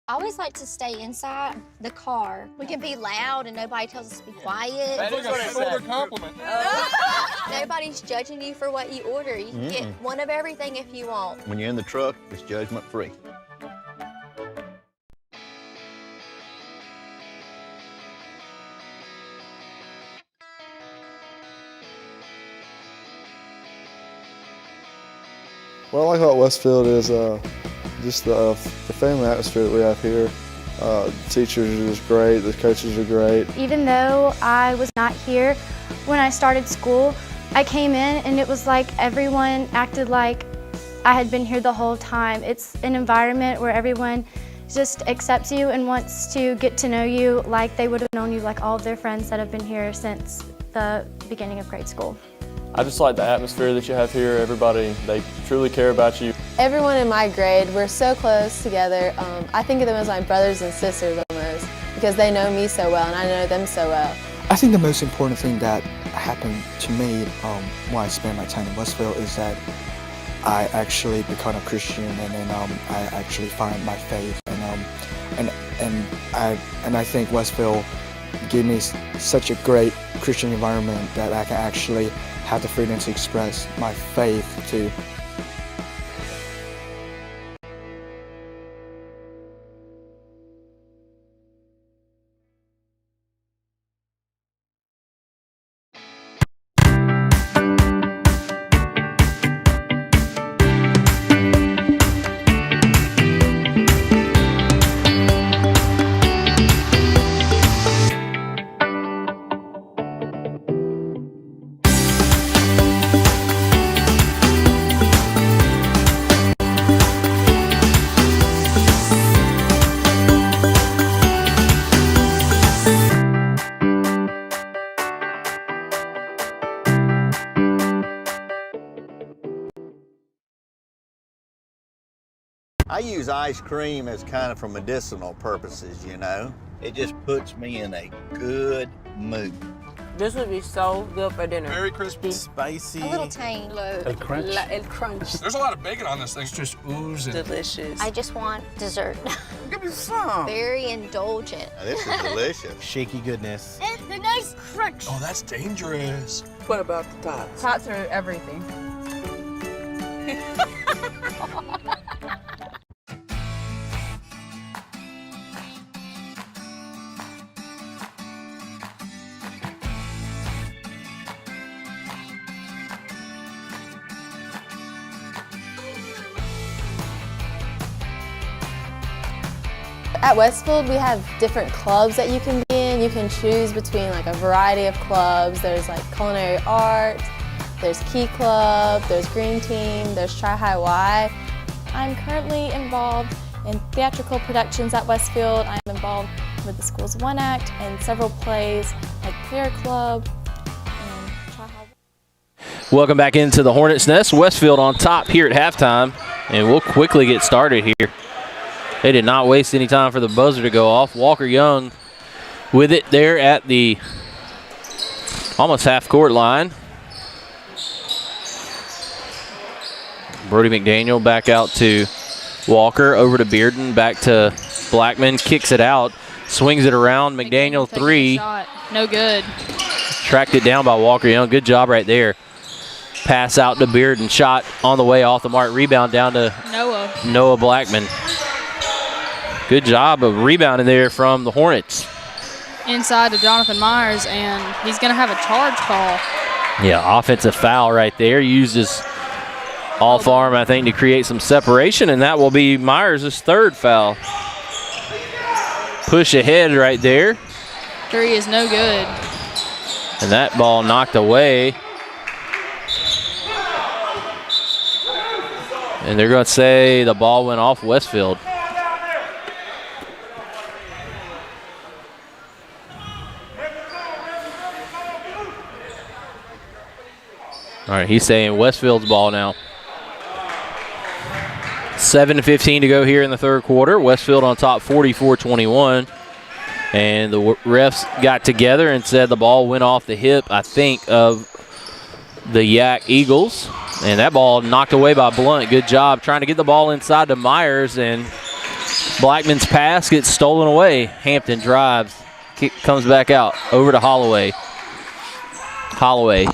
I always like to stay inside the car. We can be loud and nobody tells us to be quiet. That is a compliment. Nobody's judging you for what you order. You can get one of everything if you want. When you're in the truck, it's judgment free. What I like about Westfield is just the family atmosphere that we have here. The teachers are just great, the coaches are great. Even though I was not here when I started school, I came in and it was like everyone acted like I had been here the whole time. It's an environment where everyone just accepts you and wants to get to know you like they would have known you, like all of their friends that have been here since the beginning of grade school. I just like the atmosphere that you have here. Everybody, they truly care about you. Everyone in my grade, we're so close together. I think of them as my brothers and sisters almost because they know me so well and I know them so well. I think the most important thing that happened to me when I spent my time in Westfield is that I actually become a Christian, and then I actually find my faith, and I think Westfield gave me such a great Christian environment that I can actually have the freedom to express my faith to. I use ice cream as kind of for medicinal purposes, you know. It just puts me in a good mood. This would be so good for dinner. Very crispy. Spicy. A little tang. El crunch. El crunch. There's a lot of bacon on this thing. It's just oozing. Delicious. I just want dessert. Give me some. Very indulgent. Now, this is delicious. Shaky goodness. And the nice crunch. Oh, that's dangerous. What about the tots? Tots are everything. At Westfield, we have different clubs that you can be in. You can choose between like a variety of clubs. There's like culinary arts, there's Key Club, there's Green Team, there's Tri High Y. I'm currently involved in theatrical productions at Westfield. I'm involved with the school's One Act and several plays like Prayer Club and Tri High Y. Welcome back into the Hornets' Nest. Westfield on top here at halftime, and we'll quickly get started here. They did not waste any time for the buzzer to go off. Walker Young with it there at the almost half-court line. Brody McDaniel back out to Walker, over to Bearden, back to Blackman, kicks it out, swings it around. McDaniel three. Shot. No good. Tracked it down by Walker Young. Good job right there. Pass out to Bearden, shot on the way off the mark. Rebound down to Noah Blackman. Good job of rebounding there from the Hornets. Inside to Jonathan Myers, and he's going to have a charge call. Yeah, offensive foul right there. Used his off arm, I think, to create some separation, and that will be Myers' third foul. Push ahead right there. Three is no good. And that ball knocked away. And they're going to say the ball went off Westfield. All right, he's saying Westfield's ball now. 7:15 to go here in the third quarter. Westfield on top 44-21. And the refs got together and said the ball went off the hip, I think, of the Yak Eagles. And that ball knocked away by Blunt. Good job trying to get the ball inside to Myers. And Blackman's pass gets stolen away. Hampton drives. Kick comes back out. Over to Holloway. Holloway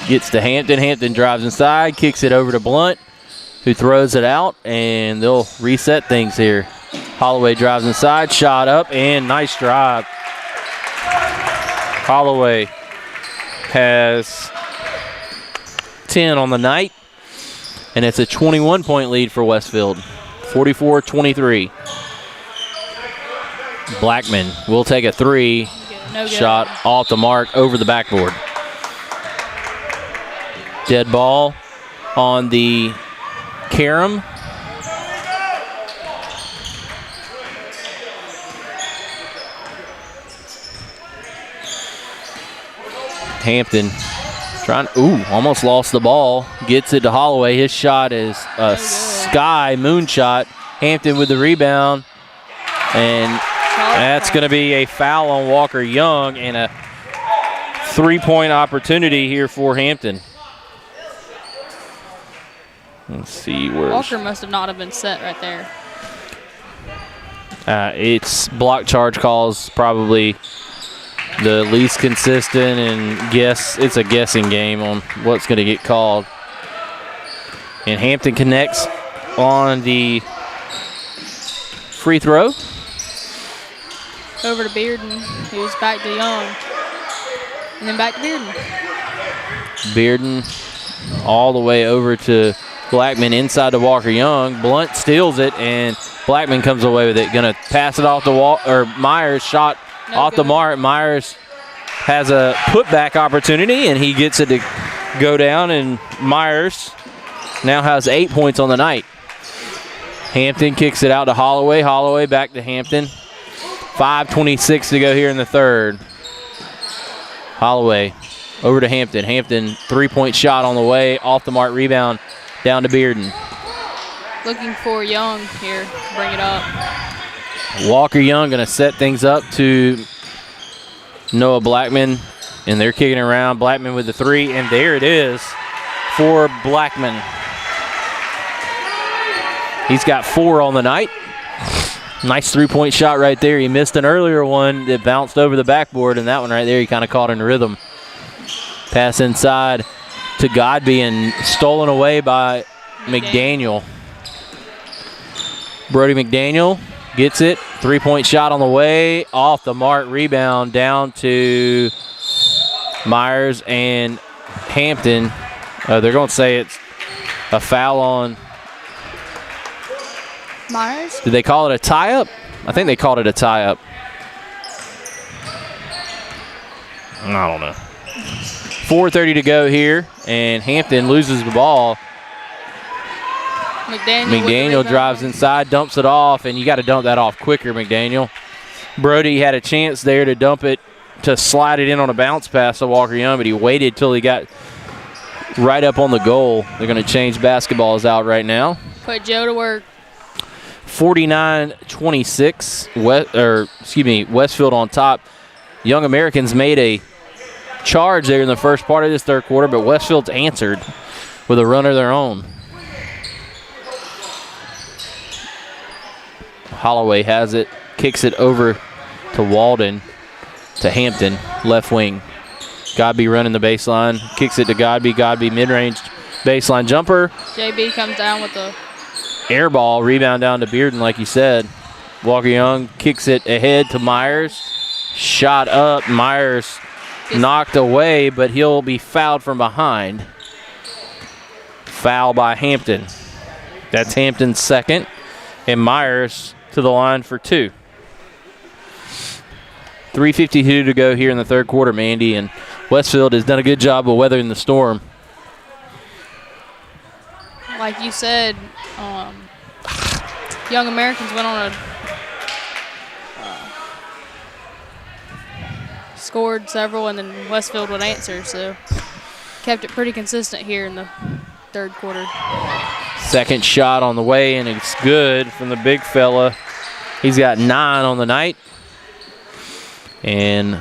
gets to Hampton. Hampton drives inside, kicks it over to Blunt, who throws it out, and they'll reset things here. Holloway drives inside, shot up, and nice drive. Holloway has 10 on the night, and it's a 21-point lead for Westfield, 44-23. Blackman will take a three. No good. Shot off the mark over the backboard. Dead ball on the carom. Hampton trying, almost lost the ball. Gets it to Holloway. His shot is a sky moonshot. Hampton with the rebound. And that's going to be a foul on Walker Young and a three-point opportunity here for Hampton. Let's see where Walker must have not have been set right there. It's block charge calls, probably the least consistent, and it's a guessing game on what's going to get called. And Hampton connects on the free throw. Over to Bearden, who's back to Young. And then back to Bearden. Bearden all the way over to Blackman inside to Walker Young. Blunt steals it, and Blackman comes away with it. Going to pass it off to Myers. Shot off the mark. Myers has a putback opportunity, and he gets it to go down, and Myers now has 8 points on the night. Hampton kicks it out to Holloway. Holloway back to Hampton. 5:26 to go here in the third. Holloway over to Hampton. Hampton three-point shot on the way. Off the mark rebound down to Bearden. Looking for Young here. Bring it up. Walker Young going to set things up to Noah Blackman. And they're kicking around. Blackman with the three. And there it is for Blackman. He's got 4 on the night. Nice three-point shot right there. He missed an earlier one that bounced over the backboard, and that one right there he kind of caught in rhythm. Pass inside to Godby and stolen away by McDaniel. Brody McDaniel gets it. Three-point shot on the way. Off the mark. Rebound down to Myers and Hampton. They're going to say it's a foul on Myers? Did they call it a tie-up? I think they called it a tie-up. I don't know. 4:30 to go here, and Hampton loses the ball. McDaniel drives inside, dumps it off, and you got to dump that off quicker, McDaniel. Brody had a chance there to dump it, to slide it in on a bounce pass to Walker Young, but he waited till he got right up on the goal. They're going to change basketballs out right now. Put Joe to work. 49-26, Westfield on top. Young Americans made a charge there in the first part of this third quarter, but Westfield's answered with a run of their own. Holloway has it, kicks it over to Walden, to Hampton, left wing. Godby running the baseline, kicks it to Godby. Godby mid-range baseline jumper. JB comes down with the air ball, rebound down to Bearden, like you said. Walker Young kicks it ahead to Myers. Shot up. Myers knocked away, but he'll be fouled from behind. Foul by Hampton. That's Hampton's second. And Myers to the line for 2. 3:52 to go here in the third quarter, Mandy. And Westfield has done a good job of weathering the storm. like you said, Young Americans went on scored several, and then Westfield would answer, so kept it pretty consistent here in the third quarter. Second shot on the way, and it's good from the big fella. He's got 9 on the night. And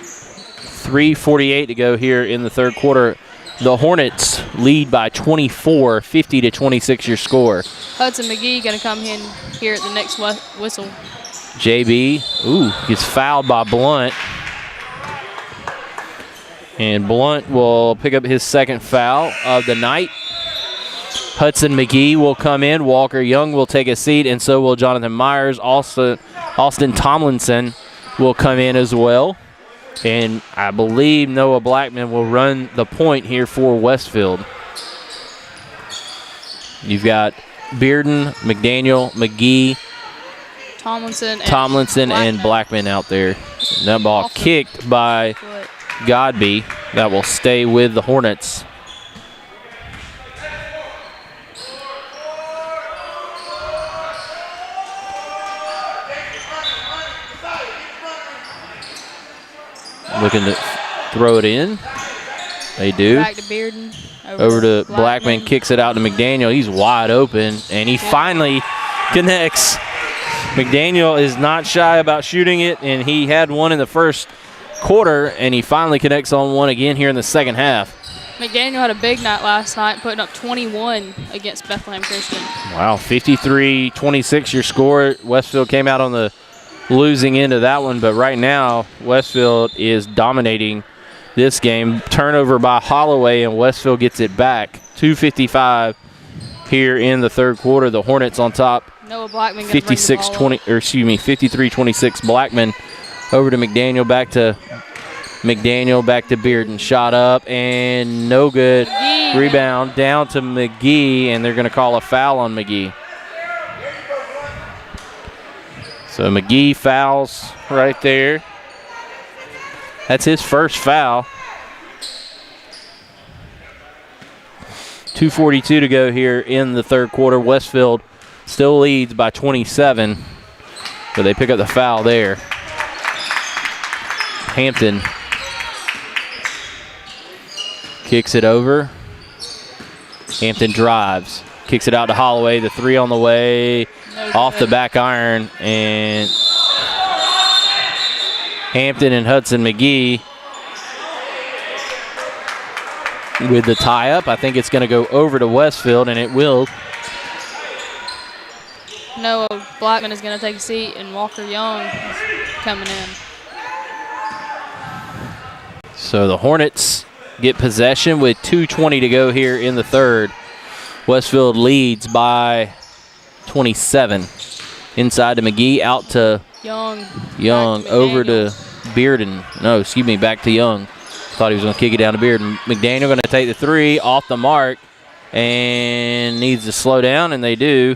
3:48 to go here in the third quarter. The Hornets lead by 24, 50-26 your score. Hudson McGee going to come in here at the next whistle. JB, gets fouled by Blunt. And Blunt will pick up his second foul of the night. Hudson McGee will come in. Walker Young will take a seat, and so will Jonathan Myers. Also, Austin Tomlinson will come in as well. And I believe Noah Blackman will run the point here for Westfield. You've got Bearden, McDaniel, McGee, Tomlinson and Blackman out there. And that ball kicked by Godby. That will stay with the Hornets. Looking to throw it in. They do. Back to Bearden. Over to Blackman, kicks it out to McDaniel. He's wide open, and he finally connects. McDaniel is not shy about shooting it, and he had one in the first quarter, and he finally connects on one again here in the second half. McDaniel had a big night last night, putting up 21 against Bethlehem Christian. Wow, 53-26 your score. Westfield came out on the losing end of that one, but right now Westfield is dominating this game. Turnover by Holloway, and Westfield gets it back. 2:55 here in the third quarter. The Hornets on top. Noah Blackman 53-26. Blackman over to McDaniel, back to Bearden. Shot up and no good. McGee. Rebound down to McGee, and they're going to call a foul on McGee. So McGee fouls right there. That's his first foul. 2:42 to go here in the third quarter. Westfield still leads by 27, but they pick up the foul there. Hampton kicks it over. Hampton drives, kicks it out to Holloway. The three on the way, off the back iron, and Hampton and Hudson McGee with the tie-up. I think it's going to go over to Westfield, and it will. Noah Blackman is going to take a seat, and Walker Young is coming in. So the Hornets get possession with 2:20 to go here in the third. Westfield leads by 27. Inside to McGee, out to Young, over to Bearden. No, excuse me, back to Young. Thought he was going to kick it down to Bearden. McDaniel going to take the three off the mark and needs to slow down, and they do.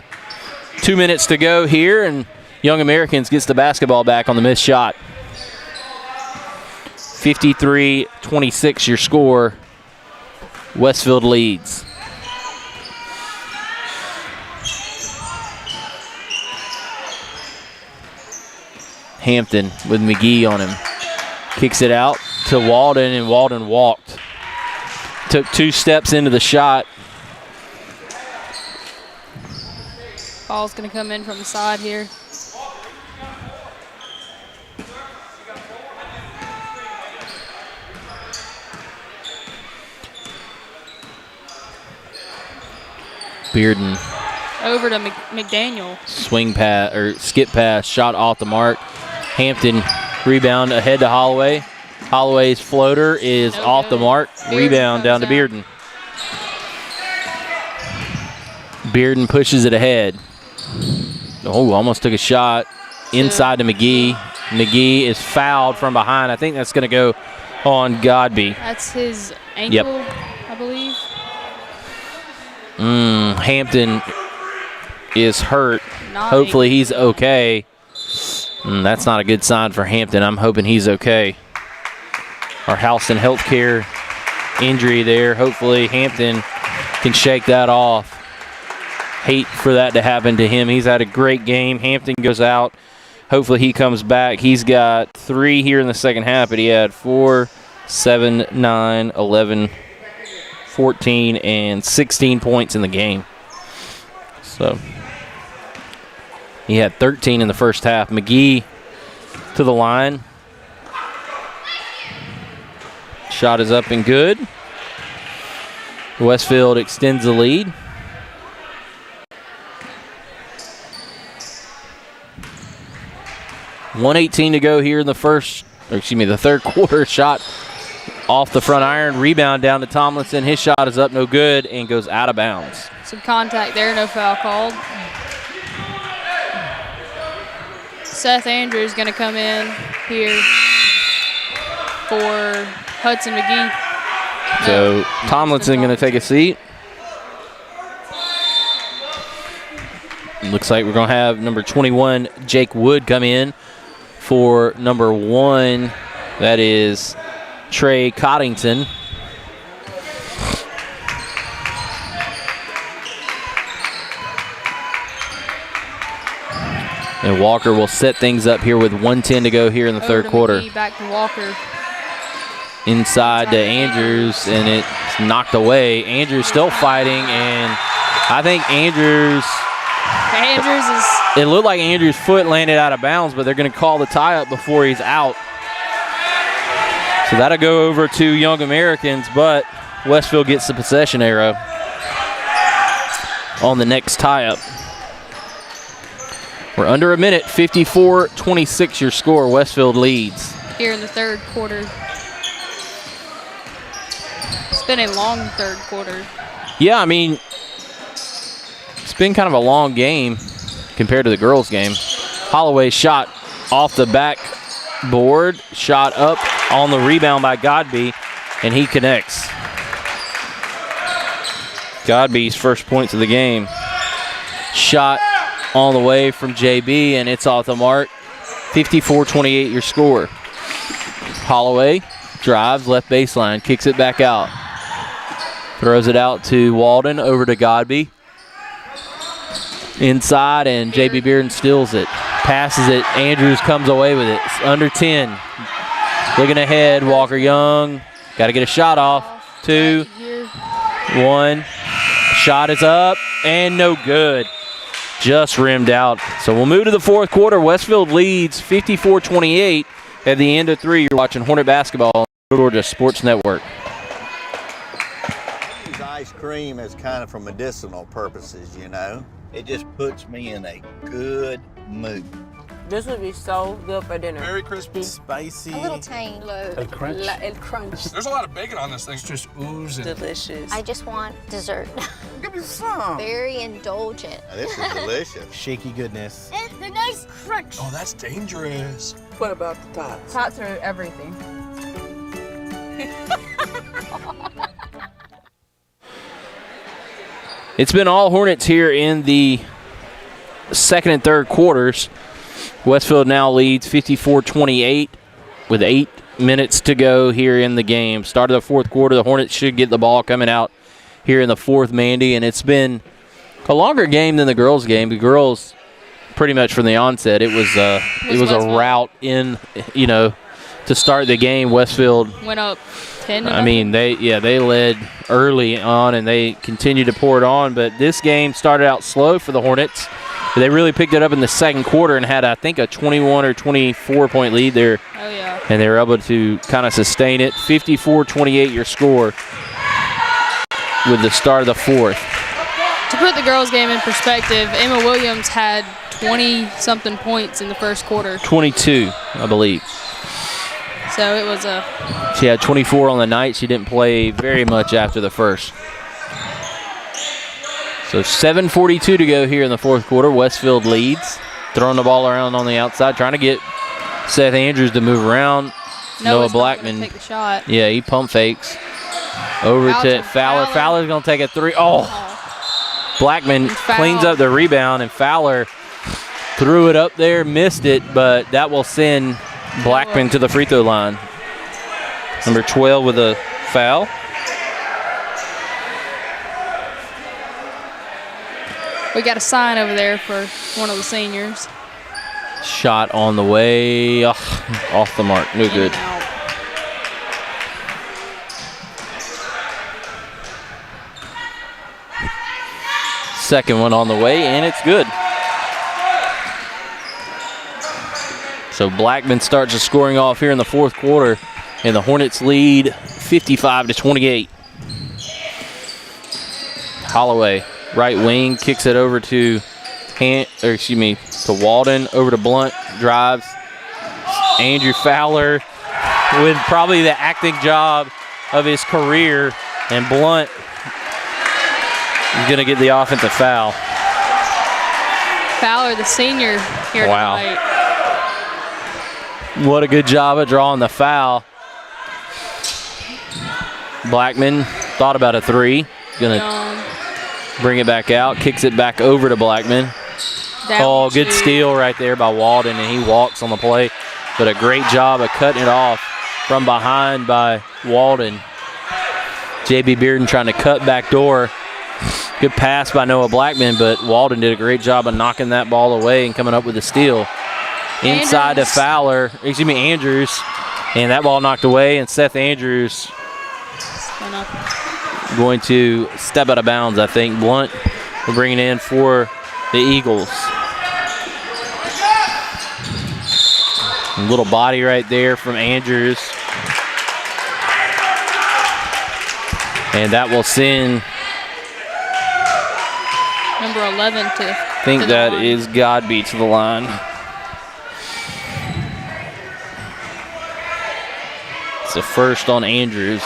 2 minutes to go here, and Young Americans gets the basketball back on the missed shot. 53-26 your score. Westfield leads. Hampton with McGee on him. Kicks it out to Walden, and Walden walked. Took 2 steps into the shot. Ball's going to come in from the side here. Bearden. Over to McDaniel. Swing pass, or skip pass, shot off the mark. Hampton rebound ahead to Holloway. Holloway's floater is off the mark. Rebound down to Bearden. Bearden pushes it ahead. Oh, almost took a shot inside to McGee. McGee is fouled from behind. I think that's going to go on Godby. That's his ankle, I believe. Hampton is hurt. Hopefully he's okay. That's not a good sign for Hampton. I'm hoping he's okay. Our Houston Healthcare injury there. Hopefully Hampton can shake that off. Hate for that to happen to him. He's had a great game. Hampton goes out. Hopefully he comes back. He's got 3 here in the second half, but he had 4, 7, 9, 11, 14, and 16 points in the game. So he had 13 in the first half. McGee to the line. Shot is up and good. Westfield extends the lead. .118 to go here in the third quarter. Shot off the front iron. Rebound down to Tomlinson. His shot is up, no good, and goes out of bounds. Some contact there, no foul called. Seth Andrews going to come in here for Hudson McGee. So Tomlinson going to take a seat. Looks like we're going to have number 21, Jake Wood, come in for number 1. That is Trey Coddington. And Walker will set things up here with 1:10 to go here in the third quarter. McGee, back to Walker. Inside to Andrews, and it's knocked away. Andrews still fighting, and I think Andrews is... It looked like Andrews' foot landed out of bounds, but they're going to call the tie-up before he's out. So that'll go over to Young Americans, but Westfield gets the possession arrow on the next tie-up. We're under a minute, 54-26 your score. Westfield leads. Here in the third quarter. It's been a long third quarter. Yeah, I mean, it's been kind of a long game compared to the girls' game. Holloway shot off the backboard, shot up on the rebound by Godby, and he connects. Godby's first points of the game. Shot on the way from JB, and it's off the mark. 54-28 your score. Holloway drives left baseline, kicks it back out. Throws it out to Walden, over to Godby. Inside, and JB Bearden steals it. Passes it. Andrews comes away with it. It's under 10. Looking ahead, Walker Young. Got to get a shot off. 2, 1. Shot is up, and no good. Just rimmed out. So we'll move to the fourth quarter. Westfield leads 54-28 at the end of 3. You're watching Hornet basketball on Georgia Sports Network. Ice cream is kind of for medicinal purposes, you know. It just puts me in a good mood. This would be so good for dinner. Very crispy, spicy. A little tang. A crunch. El crunch. There's a lot of bacon on this thing. It's just oozing. Delicious. I just want dessert. Give me some. Very indulgent. Now, this is delicious. Shaky goodness. And the nice crunch. Oh, that's dangerous. What about the tots? Tots are everything. It's been all Hornets here in the second and third quarters. Westfield now leads 54-28 with 8 minutes to go here in the game. Start of the fourth quarter, the Hornets should get the ball coming out here in the fourth, Mandy, and it's been a longer game than the girls' game. The girls, pretty much from the onset, it was a rout in, to start the game. Westfield went up 10. I mean, they led early on, and they continued to pour it on. But this game started out slow for the Hornets. They really picked it up in the second quarter and had, I think, a 21 or 24-point lead there. Oh, yeah. And they were able to kind of sustain it. 54-28 your score with the start of the fourth. To put the girls' game in perspective, Emma Williams had 20-something points in the first quarter. 22, I believe. So it was She had 24 on the night. She didn't play very much after the first. So 7:42 to go here in the fourth quarter. Westfield leads. Throwing the ball around on the outside, trying to get Seth Andrews to move around. Noah Blackman. Take the shot. Yeah, he pump fakes. Over to Fowler. Fowler's going to take a 3. Oh! Blackman cleans up the rebound, and Fowler threw it up there, missed it, but that will send Blackman to the free throw line. Number 12 with a foul. We got a sign over there for one of the seniors. Shot on the way. Off the mark. No good. Second one on the way, and it's good. So Blackman starts the scoring off here in the fourth quarter, and the Hornets lead 55-28. Holloway, right wing, kicks it over to Walden, over to Blunt, drives. Andrew Fowler with probably the acting job of his career, and Blunt is going to get the offensive foul. Fowler, the senior here tonight. What a good job of drawing the foul. Blackman thought about a three. Going to bring it back out, kicks it back over to Blackman. Good steal right there by Walden, and he walks on the play. But a great job of cutting it off from behind by Walden. J.B. Bearden trying to cut back door. Good pass by Noah Blackman, but Walden did a great job of knocking that ball away and coming up with a steal. Inside to Andrews. And that ball knocked away, and Seth Andrews going to step out of bounds, I think. Blunt will bring it in for the Eagles. A little body right there from Andrews. And that will send number 11 to I think that is Godby to the line. It's the first on Andrews.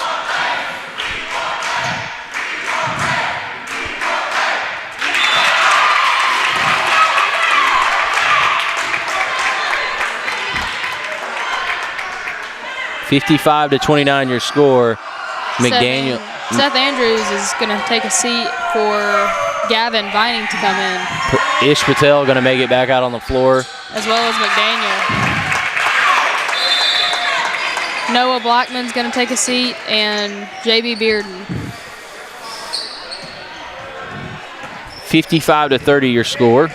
$55-29 your score. McDaniel. Seth Andrews is going to take a seat for Gavin Vining to come in. Ish Patel going to make it back out on the floor. As well as McDaniel. Noah Blackman's going to take a seat, and J.B. Bearden. 55-30 your score.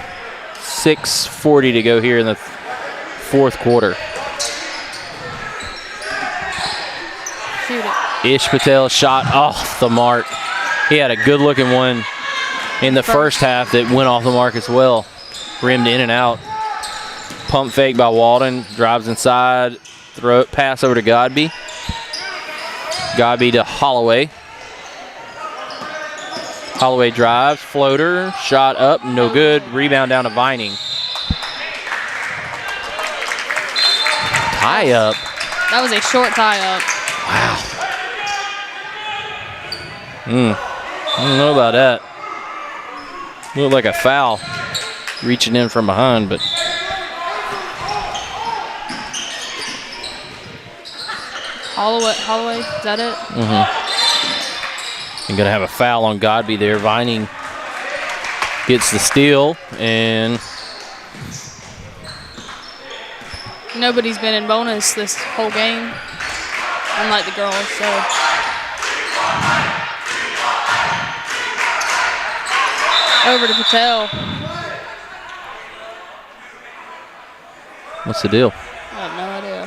6:40 to go here in the fourth quarter. Shoot it. Ish Patel shot off the mark. He had a good looking one in the first half that went off the mark as well. Rimmed in and out. Pump fake by Walden. Drives inside. Throw it, pass over to Godby. Godby to Holloway. Holloway drives, floater, shot up, no good. Rebound down to Vining. Tie up. That was a short tie up. Wow. I don't know about that. Looked like a foul. Reaching in from behind, but. Holloway, is that it? And going to have a foul on Godby there. Vining gets the steal, and nobody's been in bonus this whole game, unlike the girls. So over to Patel. What's the deal? I have no idea.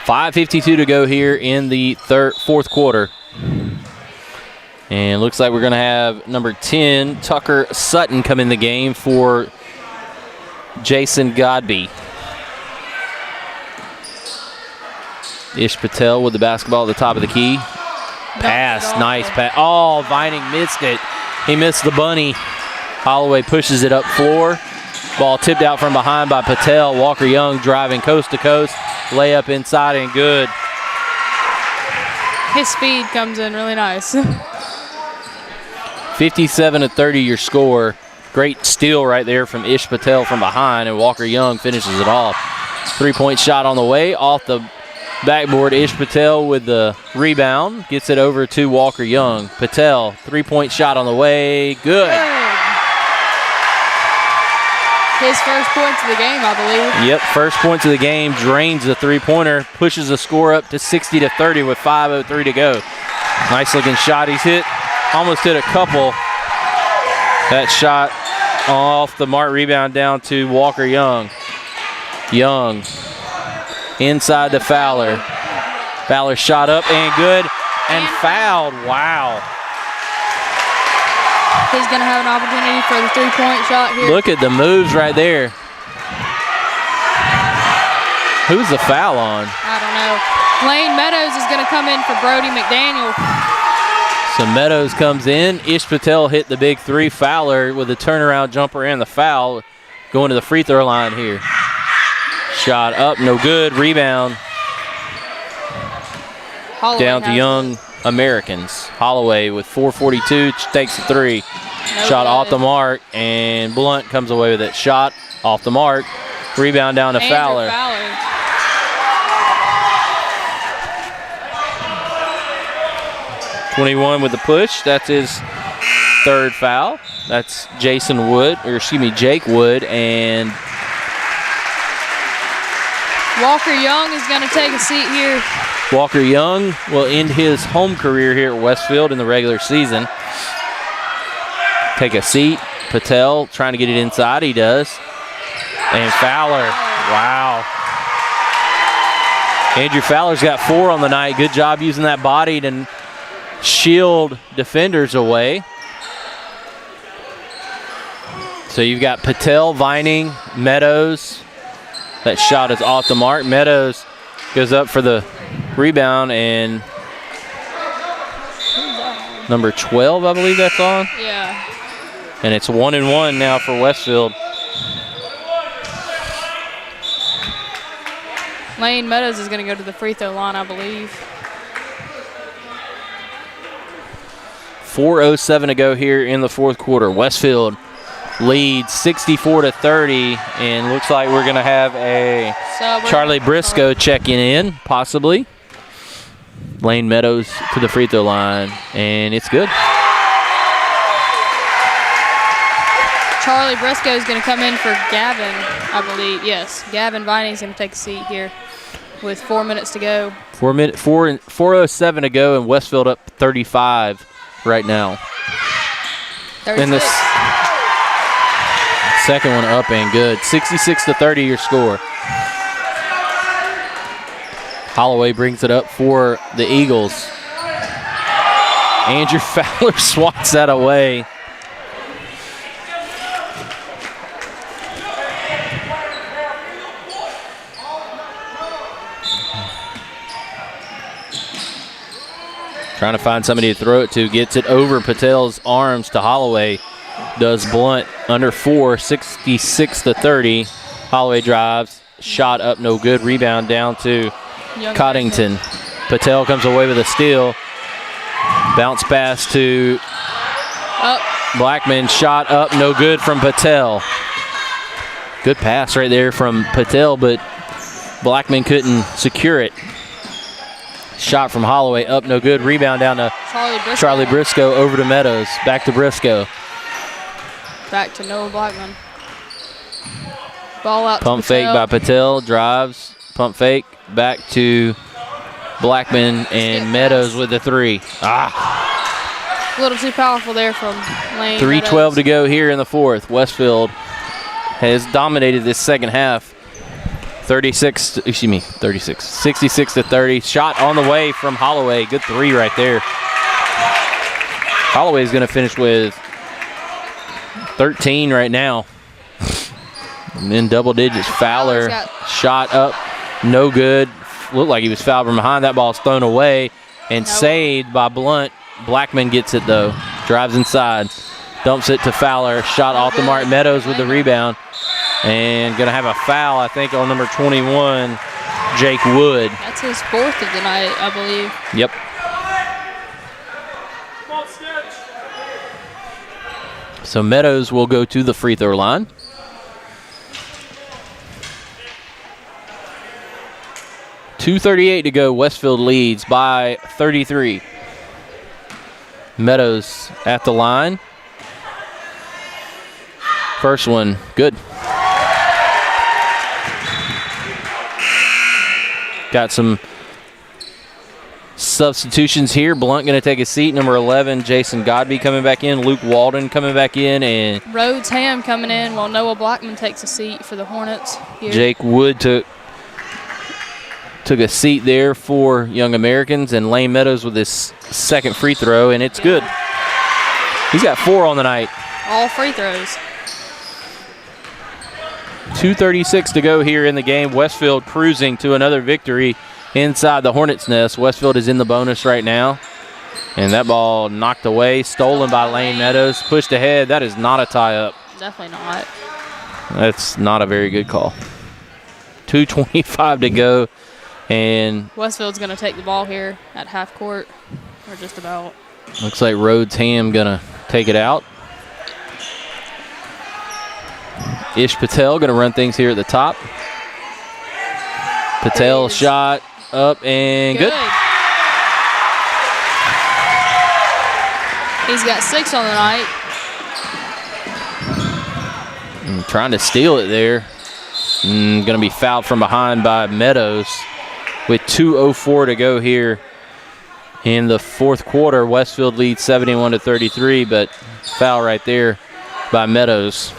5:52 to go here in the fourth quarter. And looks like we're going to have number 10, Tucker Sutton, come in the game for Jason Godby. Ish Patel with the basketball at the top of the key. Pass, nice pass. Oh, Vining missed it. He missed the bunny. Holloway pushes it up floor. Ball tipped out from behind by Patel. Walker Young driving coast to coast. Layup inside and good. His speed comes in really nice. 57-30 your score. Great steal right there from Ish Patel from behind, and Walker Young finishes it off. 3-point shot on the way, off the backboard. Ish Patel with the rebound, gets it over to Walker Young. Patel, 3-point shot on the way, good. His first points of the game, I believe. Yep, first points of the game, drains the three-pointer, pushes the score up to 60-30 with 5:03 to go. Nice looking shot. He's almost hit a couple. That shot off the mark, rebound down to Walker Young. Young inside to Fowler. Fowler shot up and good and fouled. Wow. He's going to have an opportunity for the three-point shot here. Look at the moves right there. Who's the foul on? I don't know. Lane Meadows is going to come in for Brody McDaniel. So Meadows comes in. Ish Patel hit the big three. Fowler with a turnaround jumper and the foul. Going to the free throw line here. Shot up, no good. Rebound. Holloway down to Young Americans. Holloway with 4:42 takes the three. No shot good. off the mark, and Blunt comes away with it. Shot off the mark. Rebound down to Andrew Fowler. 21 with the push. That's his third foul. That's Jake Wood, and Walker Young is going to take a seat here. Walker Young will end his home career here at Westfield in the regular season. Take a seat. Patel trying to get it inside. He does. And Fowler. Wow. Andrew Fowler's got 4 on the night. Good job using that body to shield defenders away. So you've got Patel, Vining, Meadows. That shot is off the mark. Meadows goes up for the rebound, and number 12, I believe that's on. Yeah. And it's 1-1 now for Westfield. Lane Meadows is going to go to the free throw line, I believe. 4:07 to go here in the fourth quarter. Westfield leads 64-30, and looks like we're going to have a Charlie Briscoe checking in, possibly. Lane Meadows to the free throw line, and it's good. Charlie Briscoe is going to come in for Gavin, I believe. Yes, Gavin Vining's going to take a seat here with 4 minutes to go. 4:07 to go, and Westfield up 35 right now. 36. And this second one up and good. 66-30 your score. Holloway brings it up for the Eagles. Andrew Fowler swats that away. Trying to find somebody to throw it to. Gets it over Patel's arms to Holloway. Does Blunt under 4, 66-30. Holloway drives. Shot up, no good. Rebound down to Coddington. Patel comes away with a steal. Bounce pass to Blackman. Shot up, no good from Patel. Good pass right there from Patel, but Blackman couldn't secure it. Shot from Holloway, up, no good. Rebound down to Charlie Briscoe, over to Meadows. Back to Briscoe. Back to Noah Blackman. Ball out Pump to Patel. fake by Patel, drives, pump fake, back to Blackman, and Meadows with the three. A little too powerful there from Lane 3:12 to go here in the fourth. Westfield has dominated this second half. 66-30. Shot on the way from Holloway. Good three right there. Holloway is going to finish with 13 right now. And in double digits. Fowler shot up, no good. Looked like he was fouled from behind. That ball's thrown away and saved by Blunt. Blackman gets it though. Drives inside. Dumps it to Fowler. Shot off the mark. Meadows with the rebound. And going to have a foul, I think, on number 21, Jake Wood. That's his fourth of the night, I believe. Yep. So Meadows will go to the free throw line. .238 to go. Westfield leads by 33. Meadows at the line. First one, good. Got some substitutions here. Blunt going to take a seat. Number 11, Jason Godby coming back in. Luke Walden coming back in. And Rhodes Ham coming in while Noah Blackman takes a seat for the Hornets here. Jake Wood took a seat there for Young Americans. And Lane Meadows with his second free throw, and it's good. He's got 4 on the night. All free throws. 2:36 to go here in the game. Westfield cruising to another victory inside the Hornets' nest. Westfield is in the bonus right now. And that ball knocked away, stolen by Lane Meadows, pushed ahead. That is not a tie-up. Definitely not. That's not a very good call. 2:25 to go. And Westfield's going to take the ball here at half court, or just about. Looks like Rhodes Ham going to take it out. Ish Patel going to run things here at the top. Patel shot up and good. He's got 6 on the night. And trying to steal it there. Going to be fouled from behind by Meadows with 2:04 to go here in the fourth quarter. Westfield leads 71-33, but foul right there by Meadows.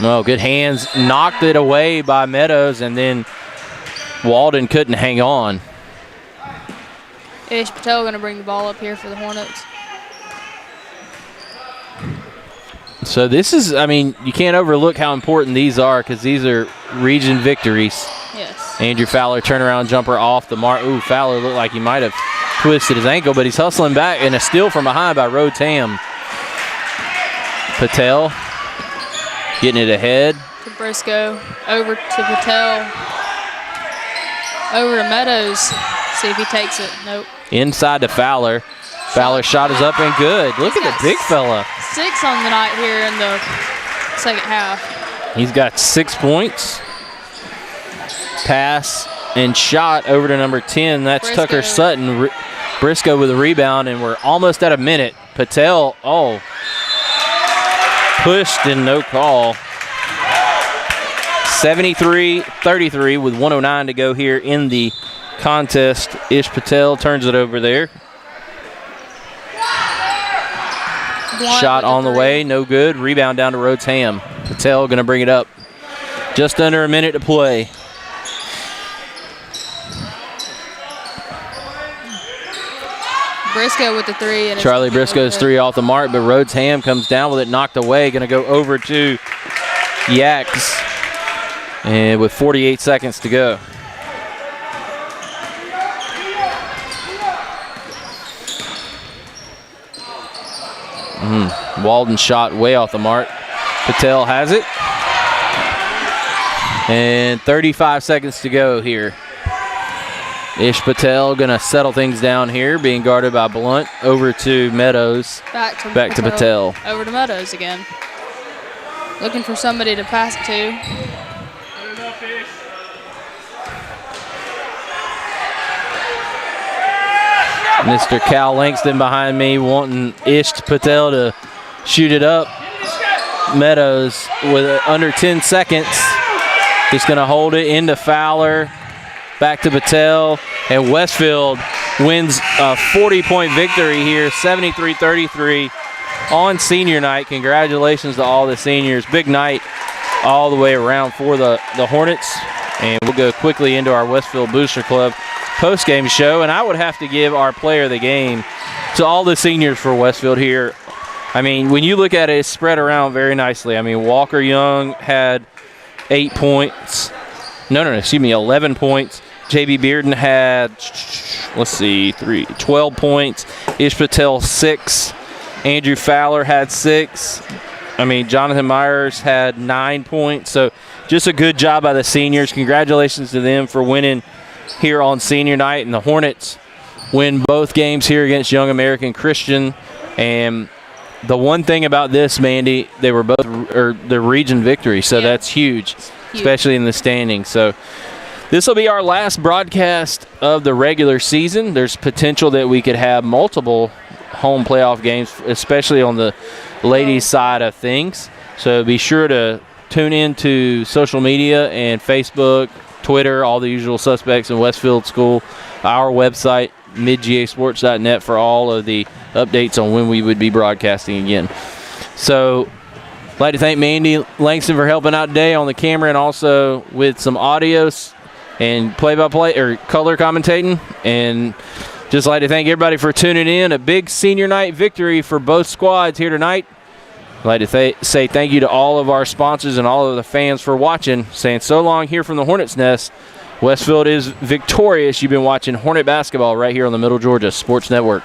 Oh, good hands. Knocked it away by Meadows, and then Walden couldn't hang on. Ish Patel going to bring the ball up here for the Hornets. So this is, I mean, you can't overlook how important these are because these are region victories. Yes. Andrew Fowler turnaround jumper off the mark. Ooh, Fowler looked like he might have twisted his ankle, but he's hustling back, and a steal from behind by Rhodes Ham. Patel getting it ahead. To Briscoe, over to Patel, over to Meadows. See if he takes it. Nope. Inside to Fowler. Fowler's shot is up and good. Look at the big fella. 6 on the night here in the second half. He's got 6 points. Pass and shot over to number 10. That's Briscoe. Tucker Sutton. Briscoe with a rebound, and we're almost at a minute. Patel, pushed and no call. 73-33 with 1:09 to go here in the contest. Ish Patel turns it over there. Shot on the way, no good. Rebound down to Rhodes Ham. Patel going to bring it up. Just under a minute to play. Briscoe with the 3. And Charlie Briscoe's 3 off the mark, but Rhodes Ham comes down with it knocked away. Going to go over to Yaks. And with 48 seconds to go. Walden shot way off the mark. Patel has it. And 35 seconds to go here. Ish Patel going to settle things down here, being guarded by Blunt. Over to Meadows. Back to Patel. Over to Meadows again. Looking for somebody to pass it to. Mr. Cal Langston behind me wanting Ish Patel to shoot it up. Meadows with under 10 seconds. Just going to hold it into Fowler. Back to Patel. And Westfield wins a 40-point victory here, 73-33 on senior night. Congratulations to all the seniors. Big night all the way around for the Hornets. And we'll go quickly into our Westfield Booster Club post-game show. And I would have to give our player of the game to all the seniors for Westfield here. I mean, when you look at it, it's spread around very nicely. I mean, Walker Young had 8 points. Excuse me, 11 points. J.B. Bearden had, 12 points. Ish Patel, 6. Andrew Fowler had 6. I mean, Jonathan Myers had 9 points. So just a good job by the seniors. Congratulations to them for winning here on senior night. And the Hornets win both games here against Young American Christian. And the one thing about this, Mandy, they were both the region victory. So that's huge, especially in the standings. So this will be our last broadcast of the regular season. There's potential that we could have multiple home playoff games, especially on the ladies' side of things. So be sure to tune in to social media and Facebook, Twitter, all the usual suspects in Westfield School, our website, midgasports.net, for all of the updates on when we would be broadcasting again. So I'd like to thank Mandy Langston for helping out today on the camera and also with some audios and play-by-play or color commentating. And just like to thank everybody for tuning in. A big senior night victory for both squads here tonight. I'd like to say thank you to all of our sponsors and all of the fans for watching. Saying so long here from the Hornets Nest. Westfield is victorious. You've been watching Hornet basketball right here on the Middle Georgia Sports Network.